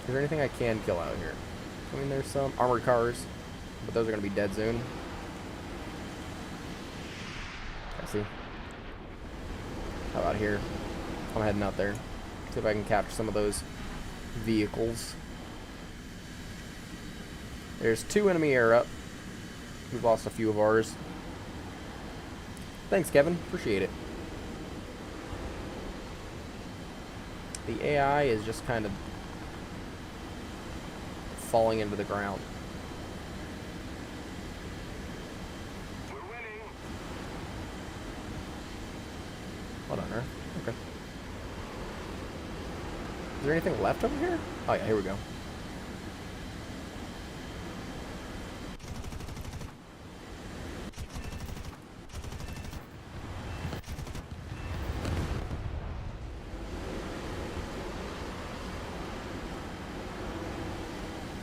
Is there anything I can kill out here? I mean, there's some armored cars, but those are going to be dead soon. I see. How about here? I'm heading out there. See if I can capture some of those vehicles. There's 2 enemy air up. We've lost a few of ours. Thanks, Kevin. Appreciate it. The AI is just kind of falling into the ground. We're winning. What on earth? Okay. Is there anything left over here? Oh yeah, here we go.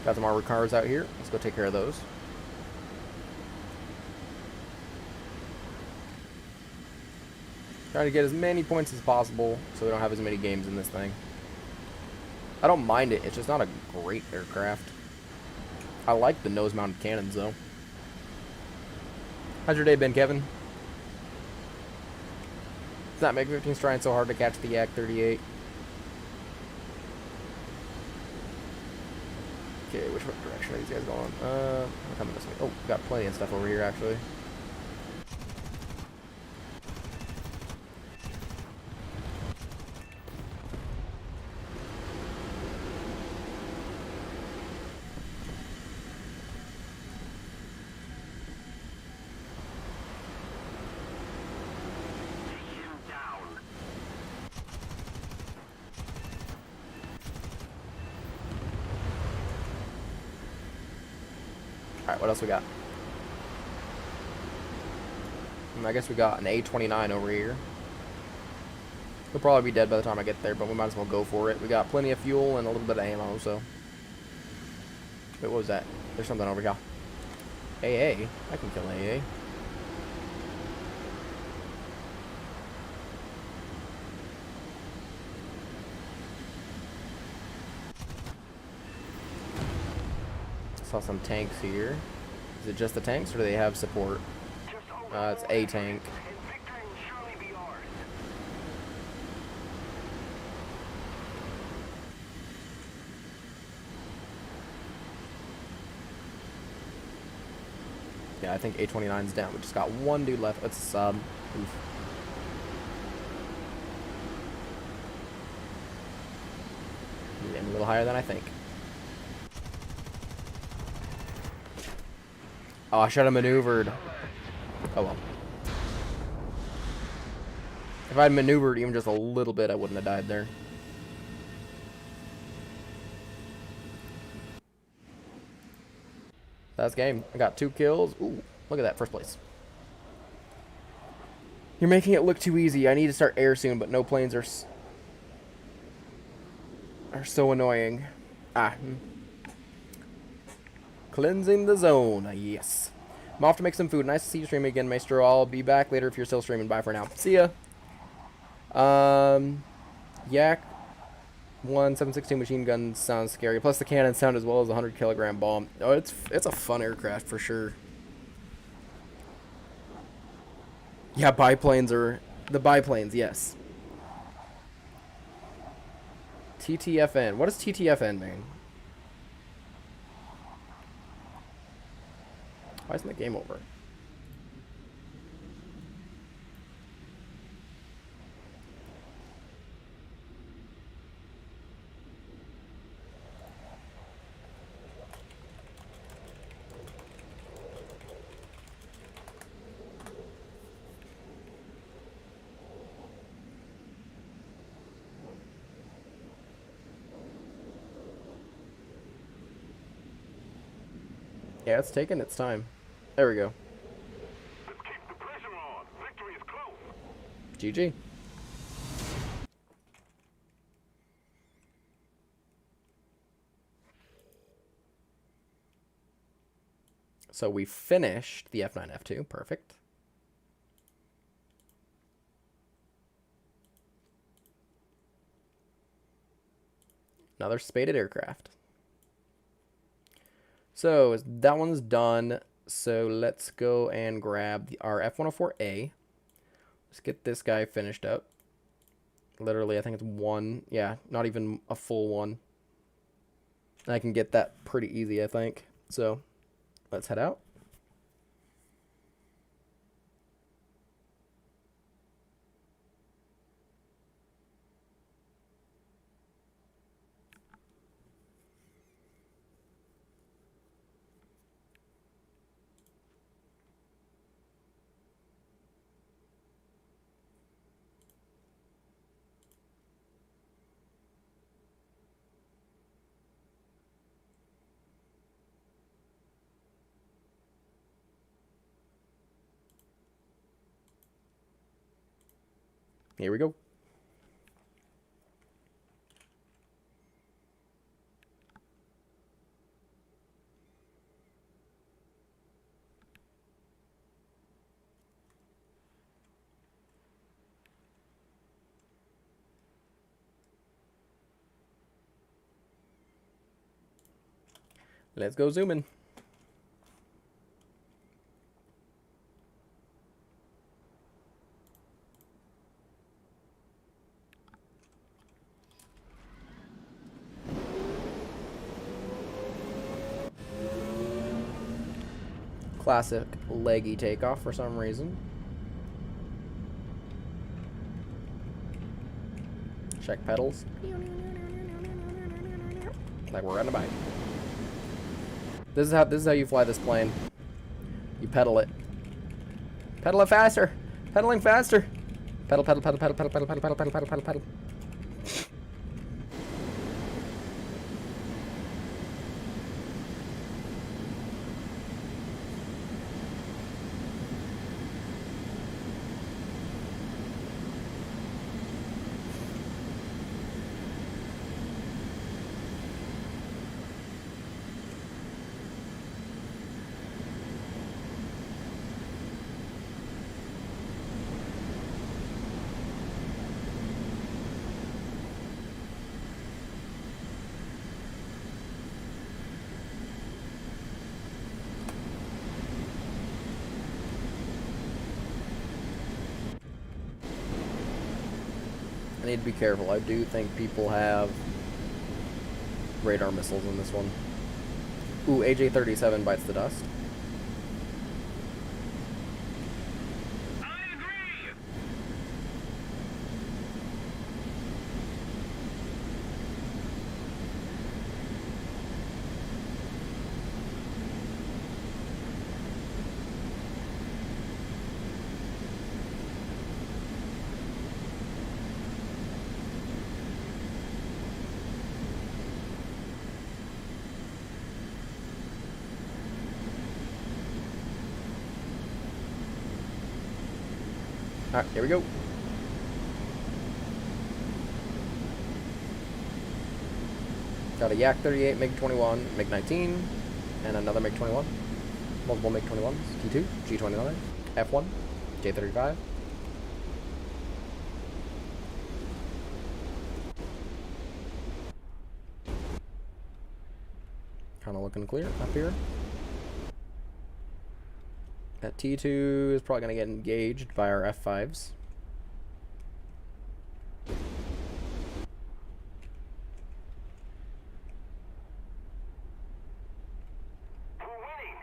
Got some armored cars out here. Let's go take care of those. Try to get as many points as possible so we don't have as many games in this thing. I don't mind it. It's just not a great aircraft. I like the nose-mounted cannons, though. How's your day been, Kevin? It's not MiG-15's trying so hard to catch the Yak 38. Okay, which direction are these guys going? I'm coming this way. Oh, got plenty of stuff over here, actually. Alright, what else we got? I guess we got an A29 over here. He'll probably be dead by the time I get there, but we might as well go for it. We got plenty of fuel and a little bit of ammo, so. Wait, what was that? There's something over here. AA? I can kill AA. Saw some tanks here. Is it just the tanks, or do they have support? It's a tank. And victory will surely be ours. Yeah, I think A-29's down. We just got one dude left. It's a sub. Oof. Aim a little higher than I think. Oh, I should have maneuvered. Oh well. If I'd maneuvered even just a little bit, I wouldn't have died there. That's game. I got 2 kills. Ooh, look at that, first place. You're making it look too easy. I need to start air soon, but no planes are so annoying. Cleansing the zone. Yes. I'm off to make some food. Nice to see you streaming again, Maestro. I'll be back later if you're still streaming. Bye for now. See ya. Yak 7.62 machine gun sounds scary. Plus the cannon sound as well as a 100-kilogram bomb. Oh, it's a fun aircraft for sure. Yeah, biplanes are the biplanes. Yes. TTFN. What does TTFN mean? Why isn't the game over? Yeah, it's taking its time. There we go. Let's keep the pressure on. Victory is close. GG. So we finished the F9, F2. Perfect. Another spaded aircraft. So that one's done. So let's go and grab our F-104A. Let's get this guy finished up. Literally, I think it's one. Yeah, not even a full one. I can get that pretty easy, I think. So let's head out. Here we go. Let's go zooming. Classic leggy takeoff for some reason. Check pedals. Like we're riding a bike. This is how you fly this plane. You pedal it. Pedal it faster. Pedaling faster. Pedal, pedal, pedal, pedal, pedal, pedal, pedal, pedal, pedal, pedal, pedal, pedal. I need to be careful. I do think people have radar missiles in this one. Ooh, AJ-37 bites the dust. I agree! Alright, here we go. Got a Yak-38, MiG-21, MiG-19, and another MiG-21. Multiple MiG-21s. T2, G-29, F1, J-35. Kind of looking clear up here. That T2 is probably going to get engaged by our F5s. We're winning!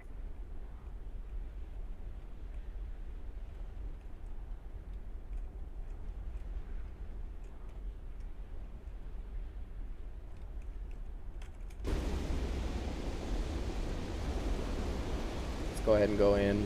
Let's go ahead and go in.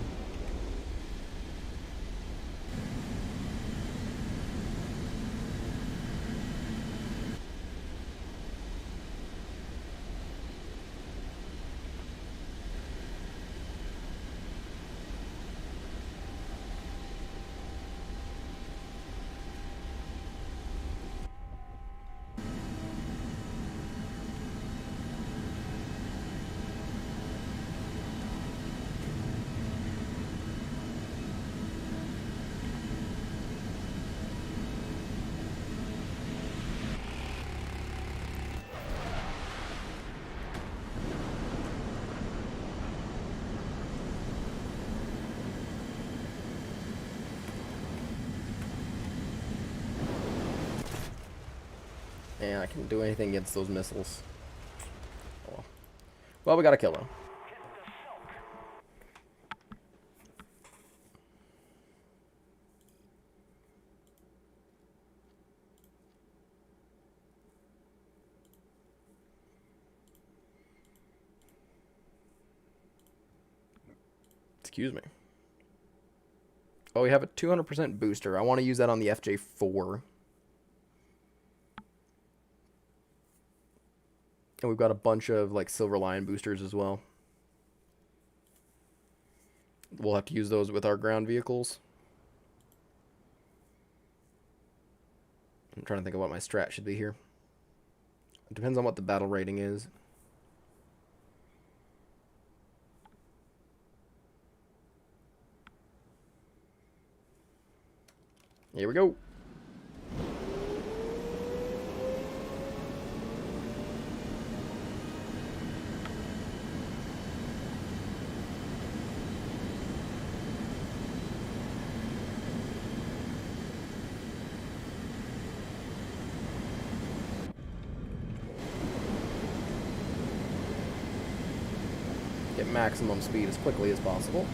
And I can't do anything against those missiles. Oh. Well, we got a kill though. Excuse me. Oh, we have a 200% booster. I want to use that on the FJ4. And we've got a bunch of like Silver Lion boosters as well. We'll have to use those with our ground vehicles. I'm trying to think of what my strat should be here. It depends on what the battle rating is. Here we go. Get maximum speed as quickly as possible.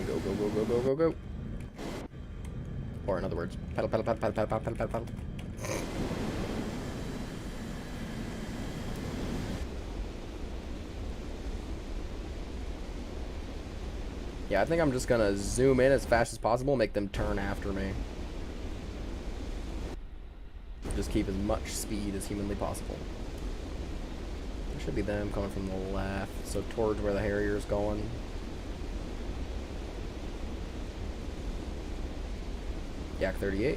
Go, go, go, go, go, go, go. Or in other words, pedal, pedal, pedal, pedal, pedal, pedal, pedal, pedal. Yeah, I think I'm just gonna zoom in as fast as possible, make them turn after me. Just keep as much speed as humanly possible. There should be them coming from the left, so towards where the Harrier's going. Yak-38.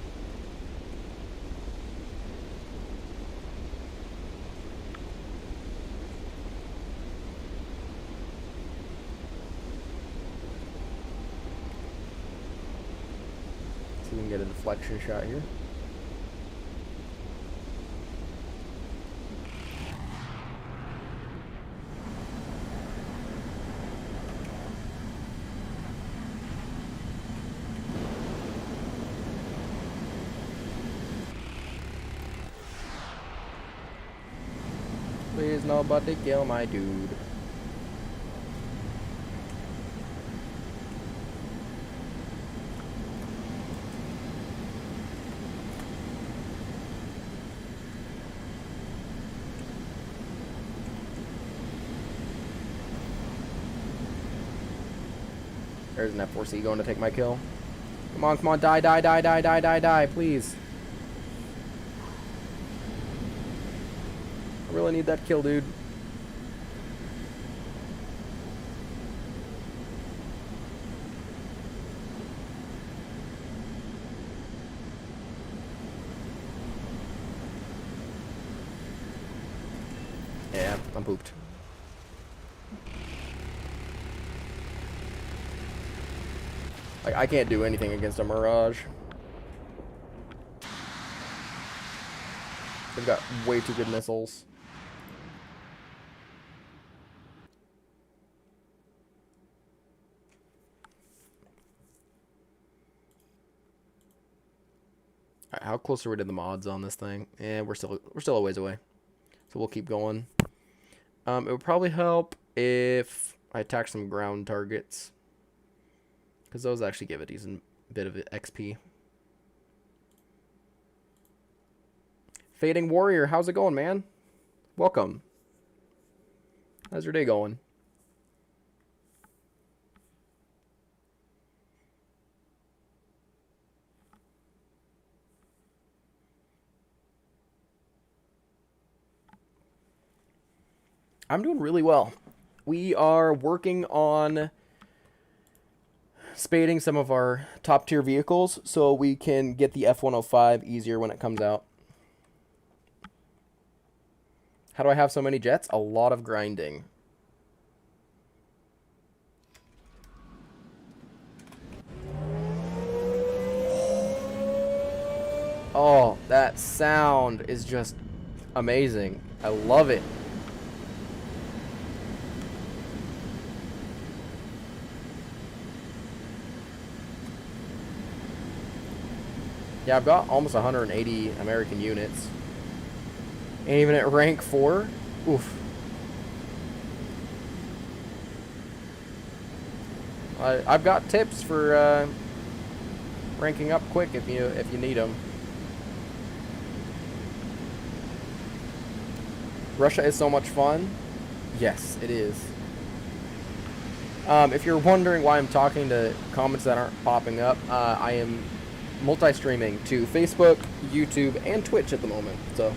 get a deflection shot here. Please nobody kill my dude. There's an F4C going to take my kill. Come on, die, die, die, die, die, die, die, please. I really need that kill, dude. Yeah, I'm pooped. Like, I can't do anything against a Mirage. They've got way too good missiles. Alright, how close are we to the mods on this thing? Yeah, we're still a ways away. So we'll keep going. It would probably help if I attack some ground targets, because those actually give a decent bit of XP. Fading Warrior, how's it going, man? Welcome. How's your day going? I'm doing really well. We are working on spading some of our top tier vehicles so we can get the F-105 easier when it comes out. How do I have so many jets? A lot of grinding. Oh, that sound is just amazing. I love it. Yeah, I've got almost 180 American units. And even at rank 4, oof. I've got tips for ranking up quick if you need them. Russia is so much fun. Yes, it is. If you're wondering why I'm talking to comments that aren't popping up, I am multi-streaming to Facebook, YouTube, and Twitch at the moment, so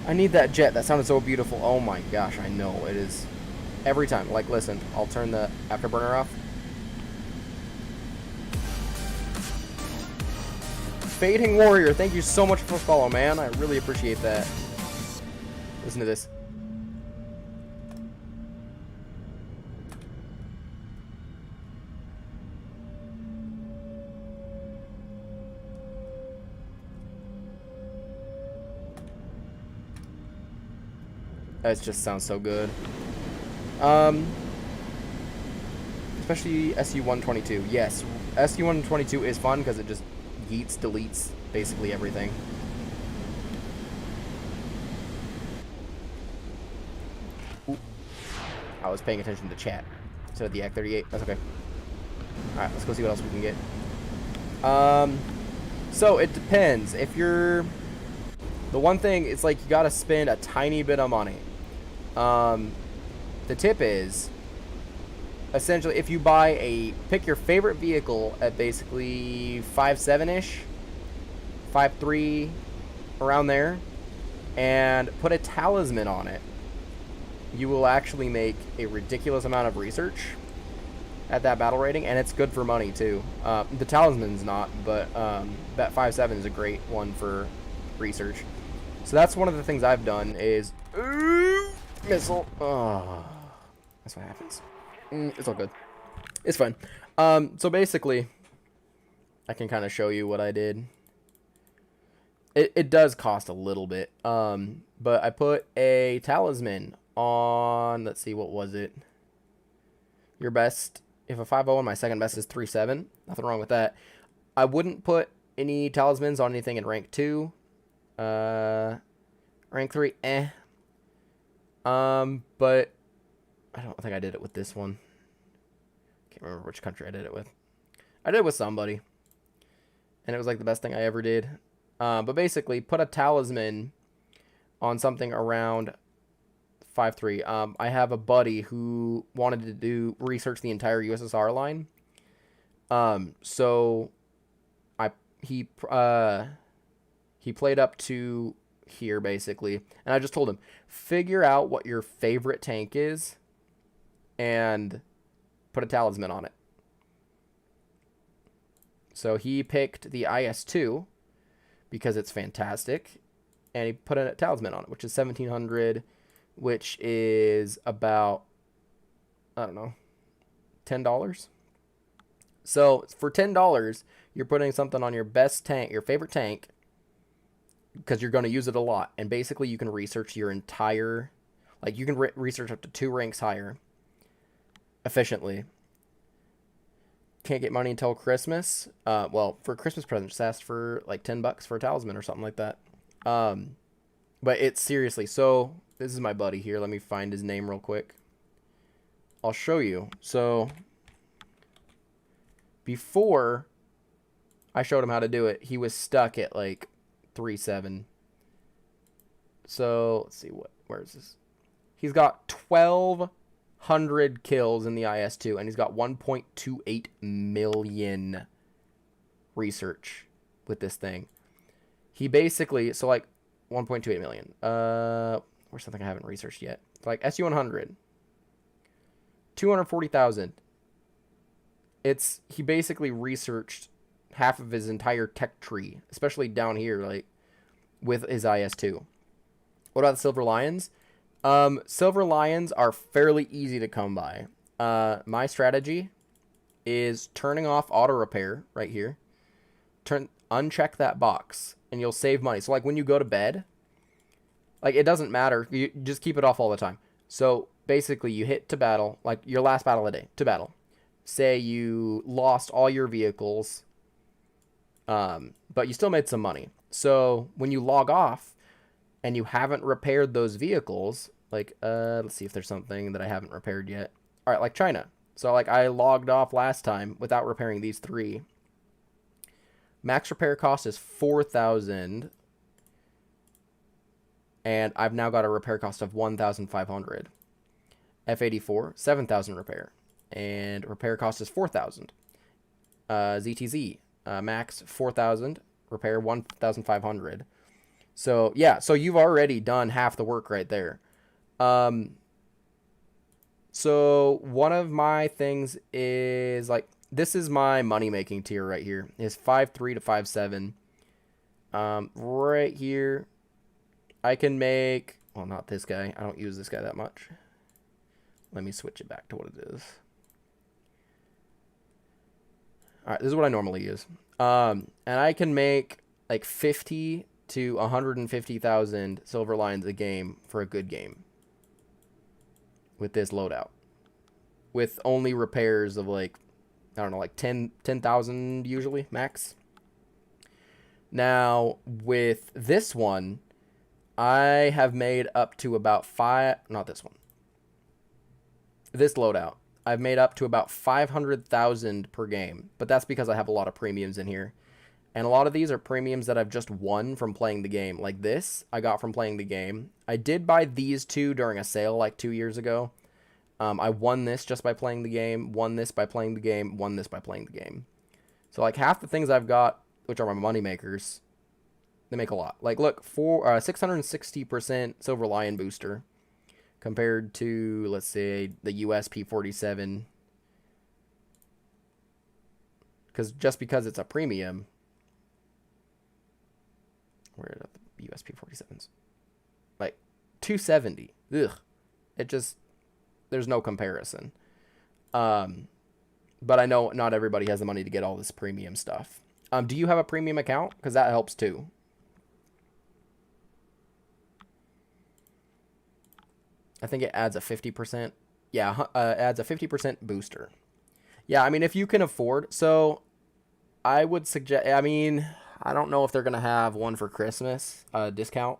I need that jet. That sounded so beautiful. Oh my gosh, I know it is. Every time. Like, listen, I'll turn the afterburner off. Fading Warrior, thank you so much for the follow, man. I really appreciate that. Listen to this. That just sounds so good. Especially SU-122. Yes, SU-122 is fun because it just yeets, deletes basically everything. Ooh. I was paying attention to chat instead of the Yak-38. That's okay. Alright, let's go see what else we can get. So it depends. If you're... The one thing, it's like you gotta spend a tiny bit of money. The tip is, essentially, if you buy pick your favorite vehicle at basically 5.7-ish, 5.3, around there, and put a talisman on it, you will actually make a ridiculous amount of research at that battle rating, and it's good for money too. The talisman's not, but that 5.7 is a great one for research. So that's one of the things I've done is missile. Oh, that's what happens. It's all good. It's fine. So basically, I can kind of show you what I did. It does cost a little bit. But I put a talisman on, let's see, what was it? Your best, if a 5.0 and my second best is 3.7. Nothing wrong with that. I wouldn't put any talismans on anything in rank 2. Rank 3, eh. But I don't think I did it with this one. Can't remember which country I did it with. I did it with somebody. And it was like the best thing I ever did. But basically, put a talisman on something around 5.3. I have a buddy who wanted to research the entire USSR line. So he played up to here basically, and I just told him, figure out what your favorite tank is and put a talisman on it. So he picked the IS-2 because it's fantastic, and he put a talisman on it, which is 1,700, which is about, I don't know, $10. So for $10, you're putting something on your best tank, your favorite tank, because you're going to use it a lot. And basically you can research your entire, like you can research up to 2 ranks higher efficiently. Can't get money until Christmas. Well, for Christmas present, just ask for like $10 for a talisman or something like that. But it's seriously, so this is my buddy here. Let me find his name real quick. I'll show you. So before I showed him how to do it, he was stuck at like 3.7. So let's see, where is this? He's got 1,200 kills in the IS-2, and he's got 1.28 million research with this thing. He basically, so like 1.28 million. Where's something I haven't researched yet? It's like SU-100, 240,000. He basically researched half of his entire tech tree, especially down here, like with his IS-2. What about the Silver Lions? Silver Lions are fairly easy to come by. My strategy is turning off auto repair right here. Uncheck that box, and you'll save money. So like when you go to bed, like it doesn't matter. You just keep it off all the time. So basically you hit to battle, like your last battle of the day, to battle. Say you lost all your vehicles, but you still made some money. So when you log off and you haven't repaired those vehicles, like, let's see if there's something that I haven't repaired yet. All right, like China. So like I logged off last time without repairing these 3. Max repair cost is 4,000. And I've now got a repair cost of 1,500. F-84, 7,000 repair. And repair cost is 4,000. ZTZ, max 4,000. Repair 1,500. So yeah, so you've already done half the work right there. So one of my things is like, this is my money making tier right here. Is 5.3 to 5.7. Right here, I can make, well, not this guy. I don't use this guy that much. Let me switch it back to what it is. All right, this is what I normally use. And I can make like 50 to 150,000 silver lions a game for a good game with this loadout. With only repairs of like, I don't know, like 10,000 usually, max. Now, with this one, I have made up to about not this one. This loadout. I've made up to about 500,000 per game, but that's because I have a lot of premiums in here. And a lot of these are premiums that I've just won from playing the game. Like this, I got from playing the game. I did buy these 2 during a sale like 2 years ago. I won this just by playing the game, won this by playing the game, won this by playing the game. So like half the things I've got, which are my money makers, they make a lot. Like look, 660% Silver Lion booster compared to, let's say, the US P47. Just because it's a premium. Where are the US P47s? Like 270. Ugh. It just, there's no comparison. But I know not everybody has the money to get all this premium stuff. Do you have a premium account? Because that helps too. I think it adds a 50%. Yeah, adds a 50% booster. Yeah, I mean, if you can afford. So I would suggest. I mean, I don't know if they're going to have one for Christmas discount.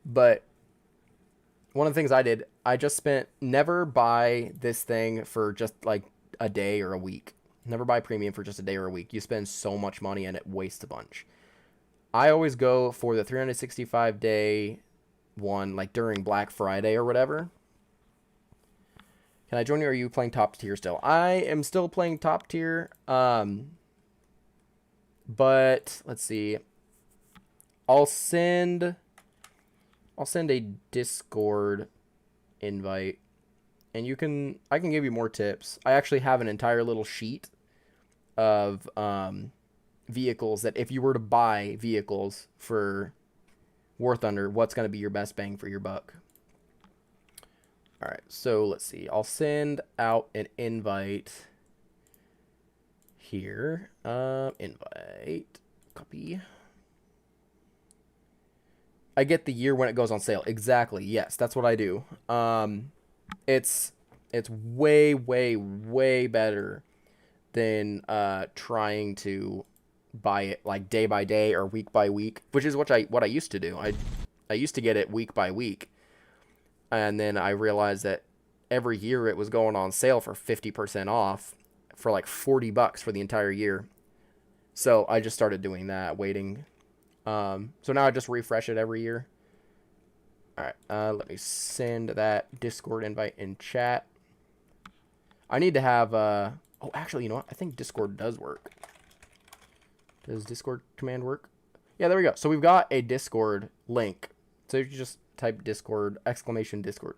But one of the things I did, I just spent. Never buy this thing for just like a day or a week. Never buy premium for just a day or a week. You spend so much money and it wastes a bunch. I always go for the 365-day one, like during Black Friday or whatever. Can I join you, or are you playing top tier still? I am still playing top tier. But let's see. I'll send a Discord invite, and I can give you more tips. I actually have an entire little sheet of vehicles that if you were to buy vehicles for War Thunder, what's going to be your best bang for your buck. All right, so let's see. I'll send out an invite here. Invite, copy. I get the year when it goes on sale. Exactly. Yes, that's what I do. It's way, way, way better than trying to buy it like day by day or week by week, which is what I used to do. I used to get it week by week, and then I realized that every year it was going on sale for 50% off for like $40 for the entire year. So I just started doing that, waiting. So now I just refresh it every year. All right, let me send that Discord invite in chat. I need to have oh, actually, you know what? I think Discord does work. Does Discord command work? Yeah, there we go. So we've got a Discord link. So you just type Discord, !Discord.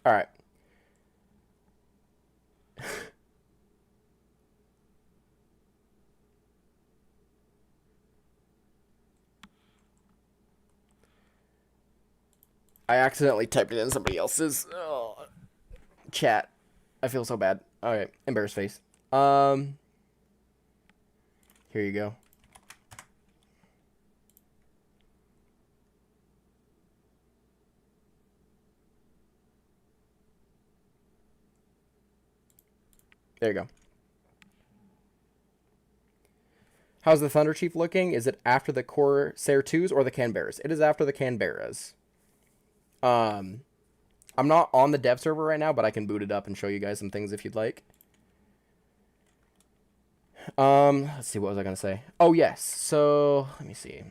All right. I accidentally typed it in somebody else's chat. I feel so bad. All right, embarrassed face. Here you go. There you go. How's the Thunder Chief looking? Is it after the Corsair 2s or the Canberras? It is after the Canberras. I'm not on the dev server right now, but I can boot it up and show you guys some things if you'd like. Let's see, what was I gonna say? Oh yes, so let me see.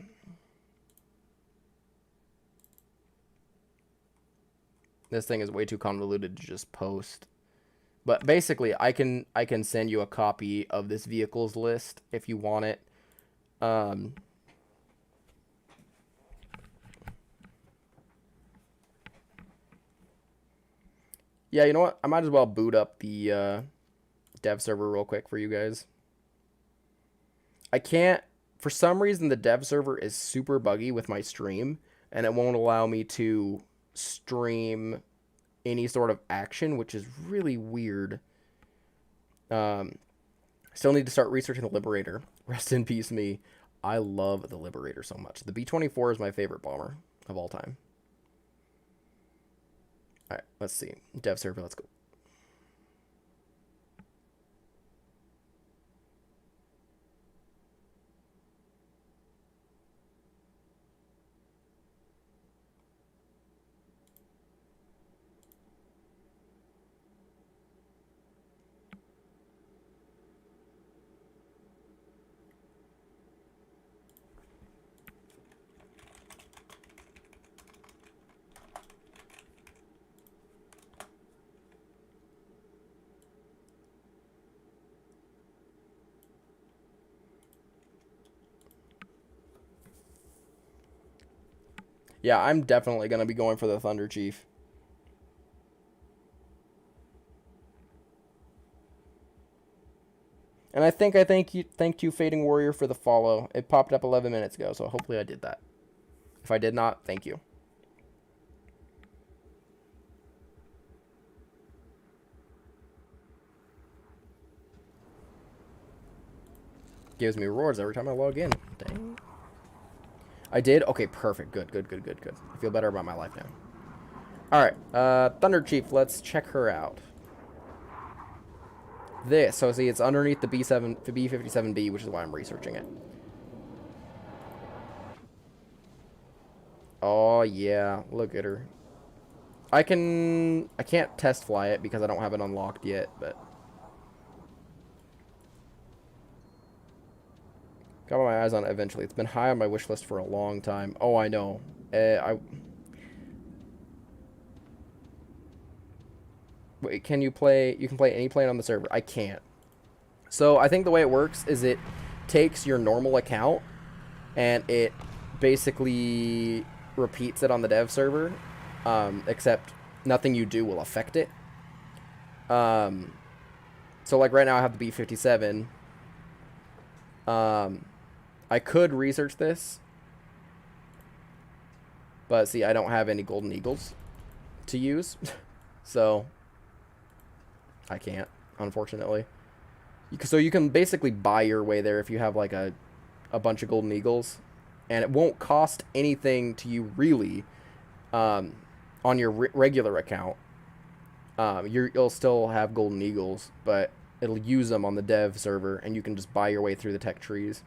This thing is way too convoluted to just post. But basically, I can send you a copy of this vehicles list if you want it. Yeah, you know what? I might as well boot up the dev server real quick for you guys. I can't, for some reason, the dev server is super buggy with my stream, and it won't allow me to stream any sort of action, which is really weird. Still need to start researching the Liberator. Rest in peace, me. I love the Liberator so much. The B-24 is my favorite bomber of all time. All right, let's see. Dev server, let's go. Yeah, I'm definitely going to be going for the Thunder Chief. And I thanked you, Fading Warrior, for the follow. It popped up 11 minutes ago, so hopefully I did that. If I did not, thank you. Gives me rewards every time I log in. Dang. I did? Okay, perfect. Good. I feel better about my life now. Alright, Thunder Chief, let's check her out. So see, it's underneath the B57B, which is why I'm researching it. Oh, yeah. Look at her. I can't test fly it because I don't have it unlocked yet, but... Got my eyes on it eventually. It's been high on my wish list for a long time. Oh, I know. Wait, can you play... You can play any plane on the server. I can't. So, I think the way it works is it takes your normal account and it basically repeats it on the dev server, except nothing you do will affect it. So, like, right now I have the B57. I could research this, but see, I don't have any Golden Eagles to use, so I can't, unfortunately. So you can basically buy your way there if you have like a bunch of Golden Eagles, and it won't cost anything to you really on your regular account. You'll still have Golden Eagles, but it'll use them on the dev server, and you can just buy your way through the tech trees.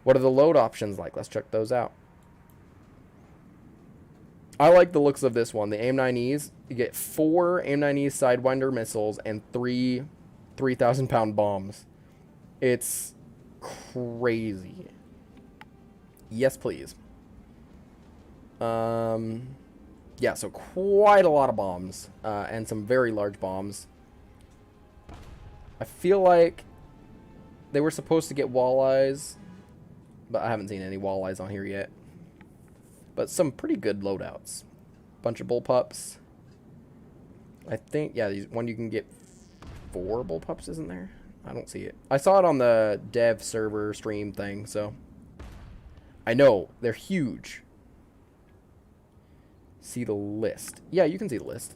What are the load options like? Let's check those out. I like the looks of this one. The AIM-9Es. You get 4 AIM-9Es Sidewinder missiles and 3 3,000-pound bombs. It's crazy. Yes, please. Yeah, so quite a lot of bombs. And some very large bombs. I feel like they were supposed to get walleyes, but I haven't seen any walleyes on here yet. But some pretty good loadouts. Bunch of bullpups. I think, yeah, one you can get 4 bullpups, isn't there? I don't see it. I saw it on the dev server stream thing, so. I know, they're huge. See the list. Yeah, you can see the list.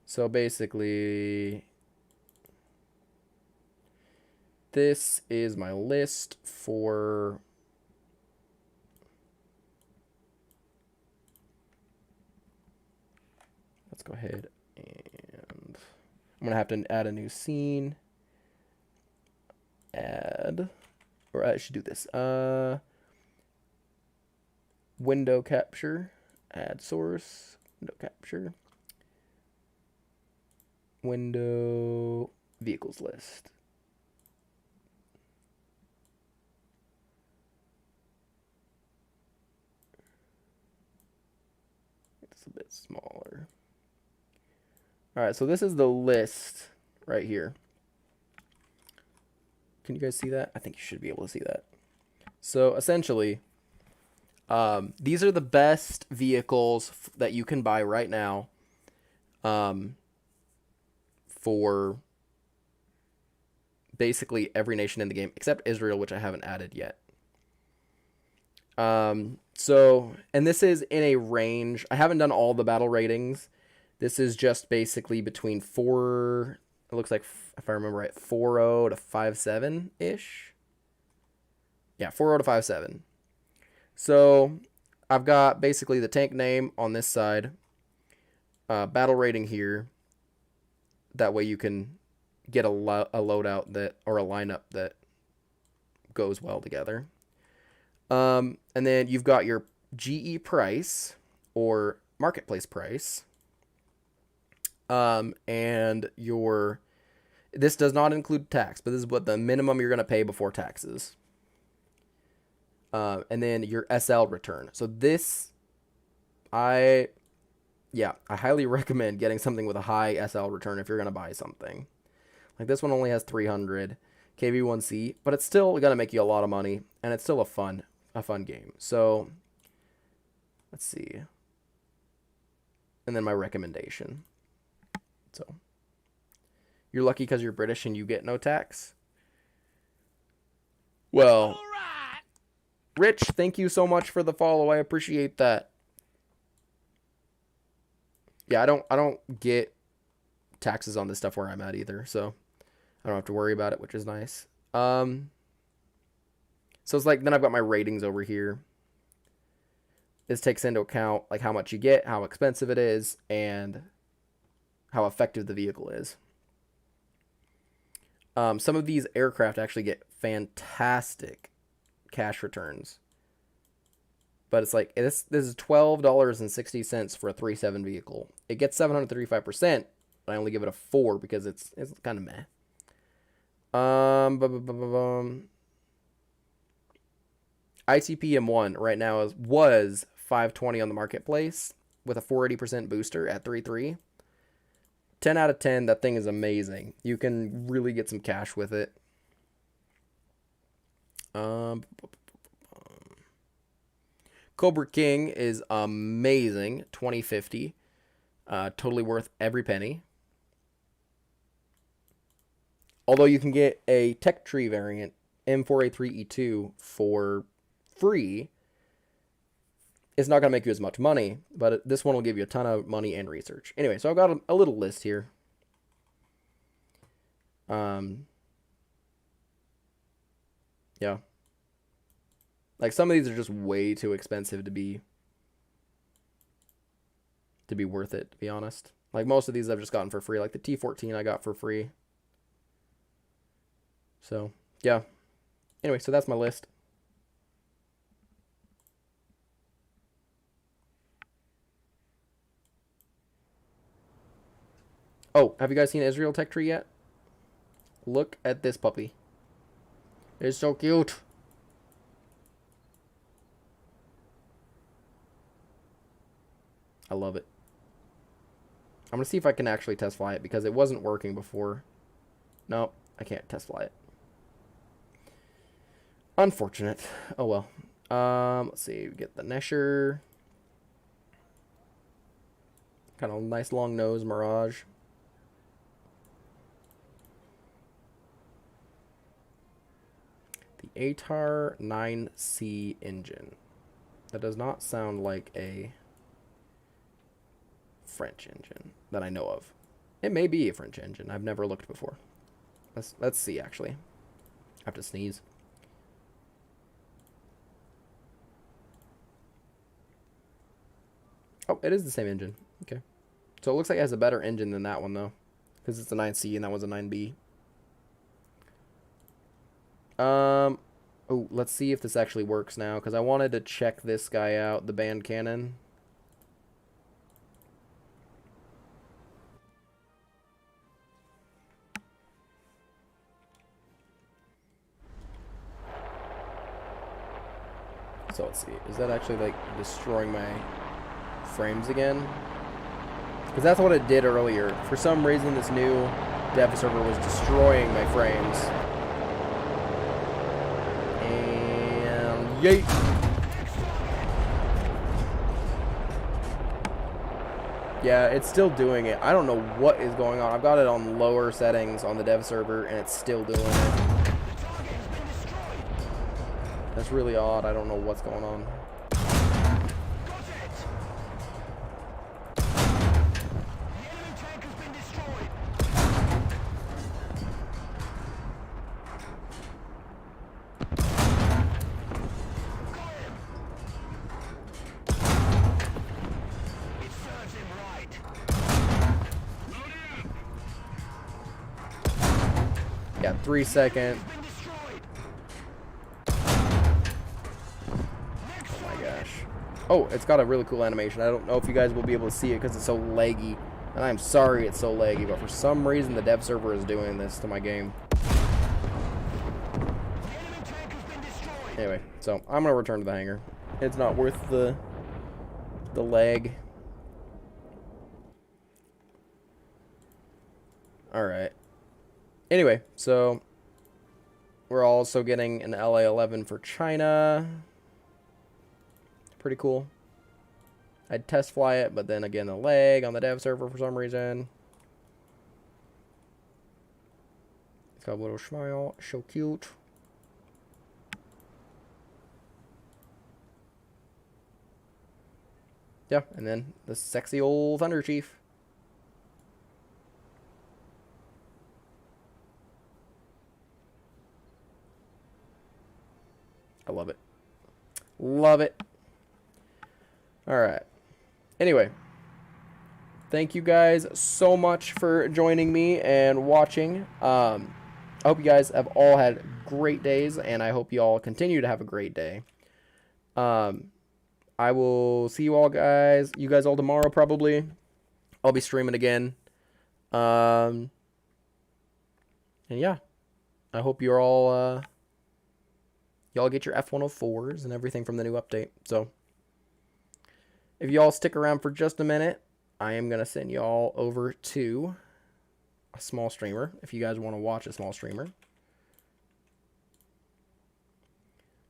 So basically, this is my list for... Let's go ahead and... I'm going to have to add a new scene. Add... Or I should do this. Window capture. Add source. Window capture. Window vehicles list. It's a bit smaller. Alright, so this is the list right here. Can you guys see that? I think you should be able to see that. So essentially, these are the best vehicles that you can buy right now. For basically every nation in the game except Israel, which I haven't added yet. So, and this is in a range. I haven't done all the battle ratings. This is just basically between 4, it looks like, if I remember right, 4.0 to 5.7 ish. Yeah, 4.0 to 5.7. So, I've got basically the tank name on this side, battle rating here. That way you can get a loadout that, or a lineup that goes well together. And then you've got your GE price or marketplace price. And your, this does not include tax, but this is what the minimum you're going to pay before taxes. And then your SL return. So this, I highly recommend getting something with a high SL return if you're going to buy something. Like this one only has 300. KV-1C, but it's still gonna make you a lot of money, and it's still a fun game. So let's see, and then my recommendation. So you're lucky because you're British and you get no tax. Well, Rich, thank you so much for the follow. I appreciate that. Yeah, I don't get taxes on this stuff where I'm at either, so I don't have to worry about it, which is nice. So it's like, then I've got my ratings over here. This takes into account like how much you get, how expensive it is, and how effective the vehicle is. Some of these aircraft actually get fantastic cash returns. But it's like, this is $12.60 for a 3.7 vehicle. It gets 735%, but I only give it a 4 because it's kind of meh. ITP M1 right now was $520 on the marketplace with a 480% booster at 3.3. 10 out of 10, that thing is amazing. You can really get some cash with it. Cobra King is amazing, 2050. Totally worth every penny. Although you can get a Tech Tree variant, M4A3E2, for free. It's not going to make you as much money, but this one will give you a ton of money and research. Anyway, so I've got a little list here. Yeah. Like, some of these are just way too expensive to be worth it, to be honest. Like, most of these I've just gotten for free. Like, the T14 I got for free. So, yeah. Anyway, so that's my list. Oh, have you guys seen Israel Tech Tree yet? Look at this puppy. It's so cute. I love it. I'm going to see if I can actually test fly it because it wasn't working before. No, I can't test fly it. Unfortunate. Oh well. Let's see. We get the Nesher. Kind of nice long nose Mirage. The ATAR 9C engine. That does not sound like a French engine that I know of. It may be a French engine. I've never looked before. Let's see, actually. I have to sneeze. Oh, it is the same engine. Okay. So it looks like it has a better engine than that one, though. Because it's a 9C and that was a 9B. Oh, let's see if this actually works now. Because I wanted to check this guy out, the band cannon. So let's see. Is that actually like destroying my frames again? Because that's what it did earlier. For some reason, this new dev server was destroying my frames. And yeet! Yeah, it's still doing it. I don't know what is going on. I've got it on lower settings on the dev server, and it's still doing it. That's really odd. I don't know what's going on. Yeah, 3 second. Oh, it's got a really cool animation. I don't know if you guys will be able to see it because it's so laggy. And I'm sorry it's so laggy, but for some reason the dev server is doing this to my game. Anyway, so I'm going to return to the hangar. It's not worth the lag. Alright. Anyway, so We're also getting an LA-11 for China. Pretty cool. I'd test fly it, but then again, the lag on the dev server for some reason. It's got a little smile. So cute. Yeah, and then the sexy old Thunder Chief. I love it. Love it. All right. Anyway, thank you guys so much for joining me and watching. I hope you guys have all had great days, and I hope you all continue to have a great day. I will see you guys all tomorrow probably. I'll be streaming again. And yeah, I hope you're all y'all get your F-104s and everything from the new update. So if y'all stick around for just a minute, I am going to send y'all over to a small streamer if you guys want to watch a small streamer.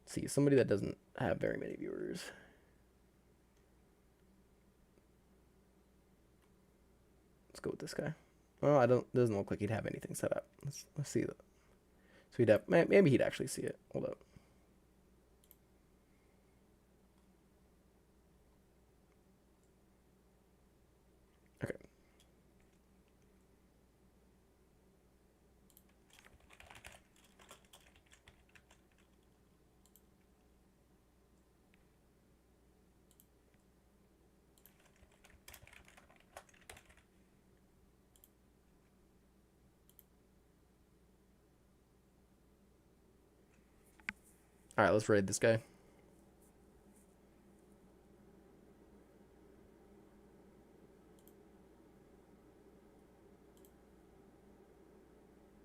Let's see, somebody that doesn't have very many viewers. Let's go with this guy. Well, doesn't look like he'd have anything set up. Let's see that. So he'd have, maybe he'd actually see it. Hold up. Okay. All right, let's raid this guy.